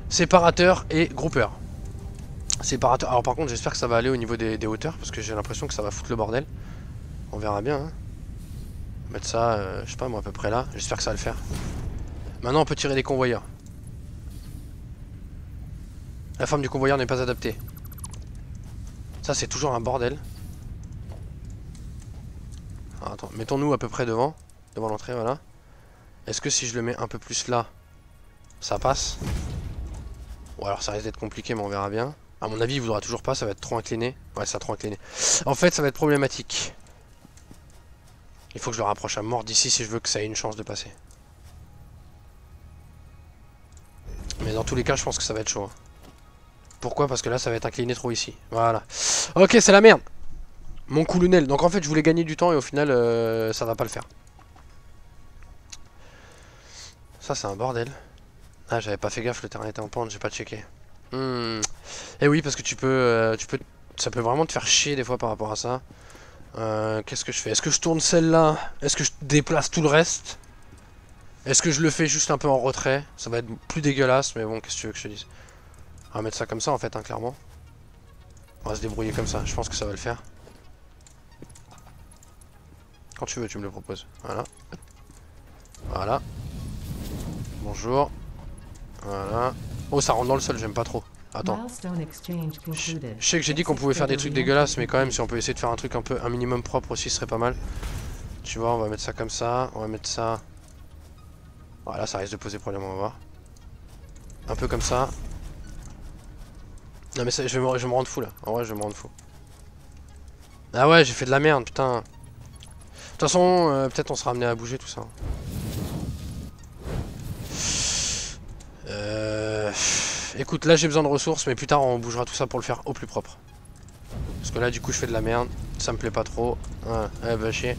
séparateur et groupeur. Séparateur. Alors par contre, j'espère que ça va aller au niveau des hauteurs, parce que j'ai l'impression que ça va foutre le bordel. On verra bien. Hein. Mettre ça, je sais pas moi, à peu près là. J'espère que ça va le faire. Maintenant, on peut tirer des convoyeurs. La forme du convoyeur n'est pas adaptée. Ça, c'est toujours un bordel. Alors, attends, mettons-nous à peu près devant l'entrée, voilà. Est-ce que si je le mets un peu plus là, ça passe? Ou alors ça risque d'être compliqué, mais on verra bien. À mon avis, il voudra toujours pas, ça va être trop incliné. Ouais, ça va trop incliné. En fait, ça va être problématique. Il faut que je le rapproche à mort d'ici si je veux que ça ait une chance de passer. Mais dans tous les cas, je pense que ça va être chaud. Pourquoi? Parce que là, ça va être incliné trop ici. Voilà. Ok, c'est la merde. Mon colonel. Donc en fait, je voulais gagner du temps et au final, ça va pas le faire. Ça, c'est un bordel. Ah, j'avais pas fait gaffe, le terrain était en pente, j'ai pas checké. Et oui, parce que ça peut vraiment te faire chier des fois par rapport à ça. Qu'est-ce que je fais? Est-ce que je tourne celle-là? Est-ce que je déplace tout le reste? Est-ce que je le fais juste un peu en retrait? Ça va être plus dégueulasse, mais bon, qu'est-ce que tu veux que je te dise? On va mettre ça comme ça en fait, hein, clairement. On va se débrouiller comme ça, je pense que ça va le faire. Quand tu veux, tu me le proposes. Voilà. Voilà. Bonjour. Voilà. Oh, ça rentre dans le sol, j'aime pas trop. Attends. Je sais que j'ai dit qu'on pouvait faire des trucs dégueulasses, mais quand même, si on peut essayer de faire un truc un minimum propre aussi, ce serait pas mal. Tu vois, on va mettre ça comme ça. On va mettre ça. Voilà, ça risque de poser problème, on va voir. Un peu comme ça. Non mais ça, je vais me rendre fou là. En vrai, je vais me rendre fou. Ah ouais, j'ai fait de la merde, putain. De toute façon, peut-être on sera amené à bouger tout ça. Écoute, là j'ai besoin de ressources, mais plus tard on bougera tout ça pour le faire au plus propre. Parce que là du coup je fais de la merde, ça me plaît pas trop. Ouais, bah chier.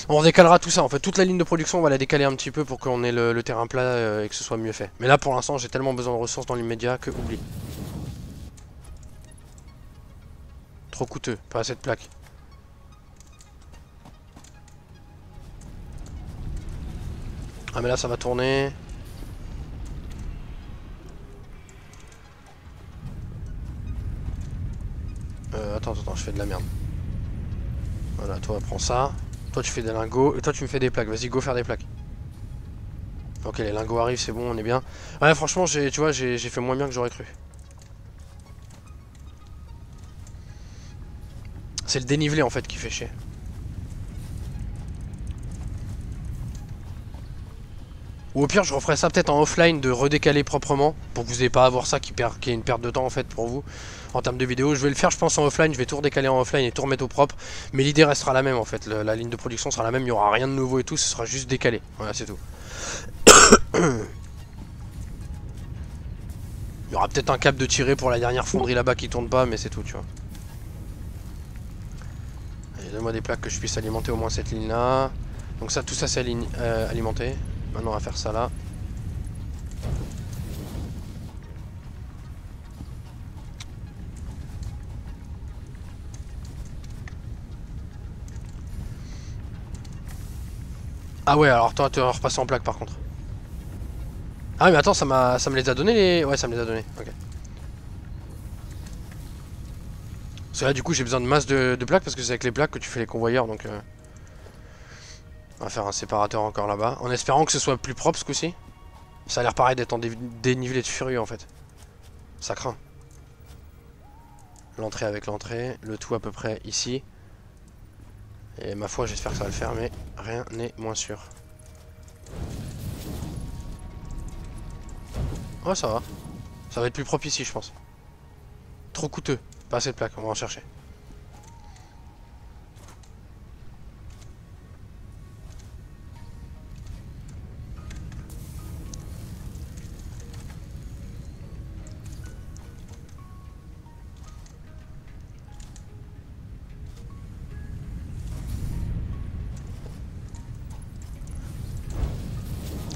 On redécalera tout ça en fait, toute la ligne de production on va la décaler un petit peu pour qu'on ait le terrain plat et que ce soit mieux fait. Mais là pour l'instant j'ai tellement besoin de ressources dans l'immédiat que oublie. Trop coûteux, pas assez de plaques. Ah mais là ça va tourner. Attends, je fais de la merde. Voilà, toi prends ça. Toi tu fais des lingots et toi tu me fais des plaques. Vas-y, go faire des plaques. Ok, les lingots arrivent, c'est bon, on est bien. Ouais, franchement, tu vois, j'ai fait moins bien que j'aurais cru. C'est le dénivelé en fait qui fait chier. Ou au pire, je referai ça peut-être en offline de redécaler proprement pour que vous n'ayez pas à avoir ça qui est une perte de temps en fait pour vous en termes de vidéo. Je vais le faire, je pense, en offline. Je vais tout redécaler en offline et tout remettre au propre. Mais l'idée restera la même en fait. La ligne de production sera la même. Il n'y aura rien de nouveau et tout. Ce sera juste décalé. Voilà, c'est tout. Il y aura peut-être un câble de tiré pour la dernière fonderie là-bas qui tourne pas, mais c'est tout, tu vois. Allez, donne-moi des plaques que je puisse alimenter au moins cette ligne-là. Donc ça, tout ça, c'est alimenté. Maintenant, on va faire ça là. Ah ouais, alors toi, tu vas repasser en plaque par contre. Ah mais attends, ça me les a donné les... Ouais, ça me les a donné, ok. Parce que là, du coup, j'ai besoin de masse de plaques parce que c'est avec les plaques que tu fais les convoyeurs, donc... On va faire un séparateur encore là-bas, en espérant que ce soit plus propre ce coup-ci. Ça a l'air pareil d'être en dénivelé de furieux en fait. Ça craint. L'entrée avec l'entrée, le tout à peu près ici. Et ma foi, j'espère que ça va le faire, mais rien n'est moins sûr. Ouais, ça va. Ça va être plus propre ici, je pense. Trop coûteux. Pas assez de plaques, on va en chercher.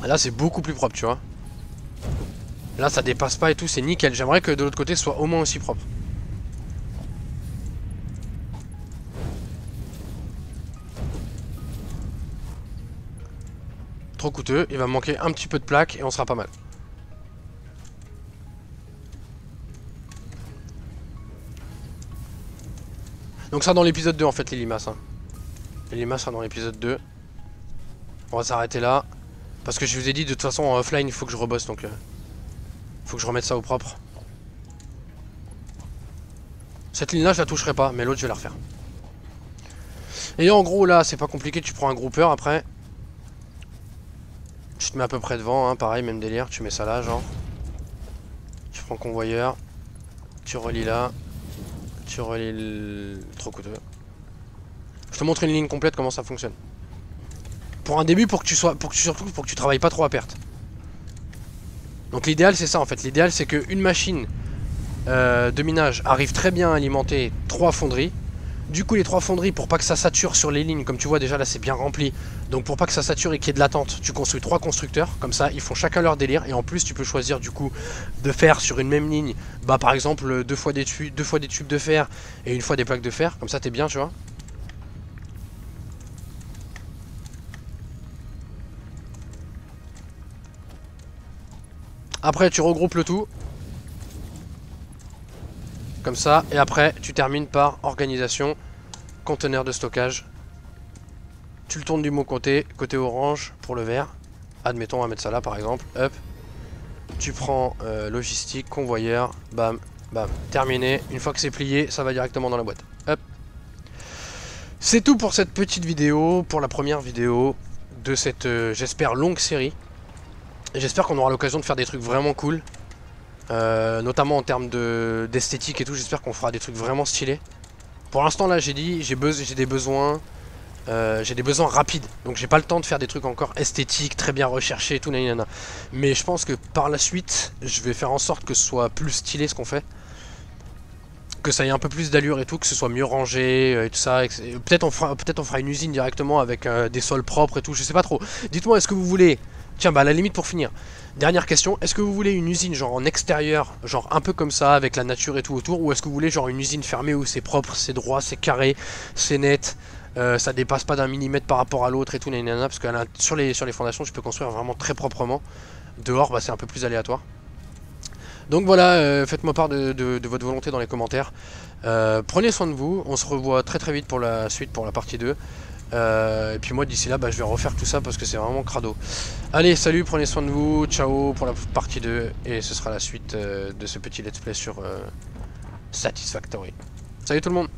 Là, c'est beaucoup plus propre, tu vois. Là, ça dépasse pas et tout, c'est nickel. J'aimerais que de l'autre côté, ce soit au moins aussi propre. trop coûteux, il va me manquer un petit peu de plaques et on sera pas mal. Donc ça dans l'épisode 2 en fait les limaces. Hein. Les limaces sera dans l'épisode 2. On va s'arrêter là. Parce que je vous ai dit de toute façon en offline il faut que je rebosse donc... faut que je remette ça au propre. Cette ligne là je la toucherai pas mais l'autre je vais la refaire. Et en gros là c'est pas compliqué, tu prends un groupeur après. Tu te mets à peu près devant, hein, pareil même délire, tu mets ça là genre. Tu prends convoyeur. Tu relis là. Tu relis le... Trop coûteux. Je te montre une ligne complète comment ça fonctionne. Pour un début pour que tu travailles pas trop à perte. Donc l'idéal c'est ça en fait, l'idéal c'est qu'une machine de minage arrive très bien à alimenter 3 fonderies. Du coup les 3 fonderies, pour pas que ça sature sur les lignes, comme tu vois déjà là c'est bien rempli. Donc pour pas que ça sature et qu'il y ait de l'attente, tu construis 3 constructeurs. Comme ça ils font chacun leur délire. Et en plus tu peux choisir du coup de faire sur une même ligne, bah par exemple 2 fois des tubes de fer et 1 fois des plaques de fer. Comme ça t'es bien tu vois. Après tu regroupes le tout. Comme ça, et après tu termines par organisation, conteneur de stockage. Tu le tournes du bon côté, côté orange pour le vert. Admettons, on va mettre ça là par exemple. Hop. Tu prends logistique, convoyeur, bam, bam, terminé. Une fois que c'est plié, ça va directement dans la boîte. Hop. C'est tout pour cette petite vidéo, pour la première vidéo de cette, j'espère, longue série. J'espère qu'on aura l'occasion de faire des trucs vraiment cool. Notamment en termes d'esthétique et tout, j'espère qu'on fera des trucs vraiment stylés. Pour l'instant là j'ai dit j'ai des besoins rapides, donc j'ai pas le temps de faire des trucs encore esthétiques, très bien recherchés et tout nanana. Mais je pense que par la suite je vais faire en sorte que ce soit plus stylé ce qu'on fait, que ça ait un peu plus d'allure et tout, que ce soit mieux rangé et tout ça. Peut-être on fera une usine directement avec des sols propres et tout, je sais pas trop. Dites-moi, est-ce que vous voulez... Tiens, bah à la limite pour finir, dernière question, est-ce que vous voulez une usine genre en extérieur, genre un peu comme ça, avec la nature et tout autour, ou est-ce que vous voulez genre une usine fermée où c'est propre, c'est droit, c'est carré, c'est net, ça dépasse pas d'un millimètre par rapport à l'autre et tout, nanana, parce que sur les fondations tu peux construire vraiment très proprement, dehors bah, c'est un peu plus aléatoire. Donc voilà, faites-moi part de votre volonté dans les commentaires, prenez soin de vous, on se revoit très très vite pour la suite, pour la partie 2. Et puis moi d'ici là bah, je vais refaire tout ça parce que c'est vraiment crado. Allez salut, prenez soin de vous, ciao pour la partie 2. Et ce sera la suite de ce petit let's play sur Satisfactory. Salut tout le monde.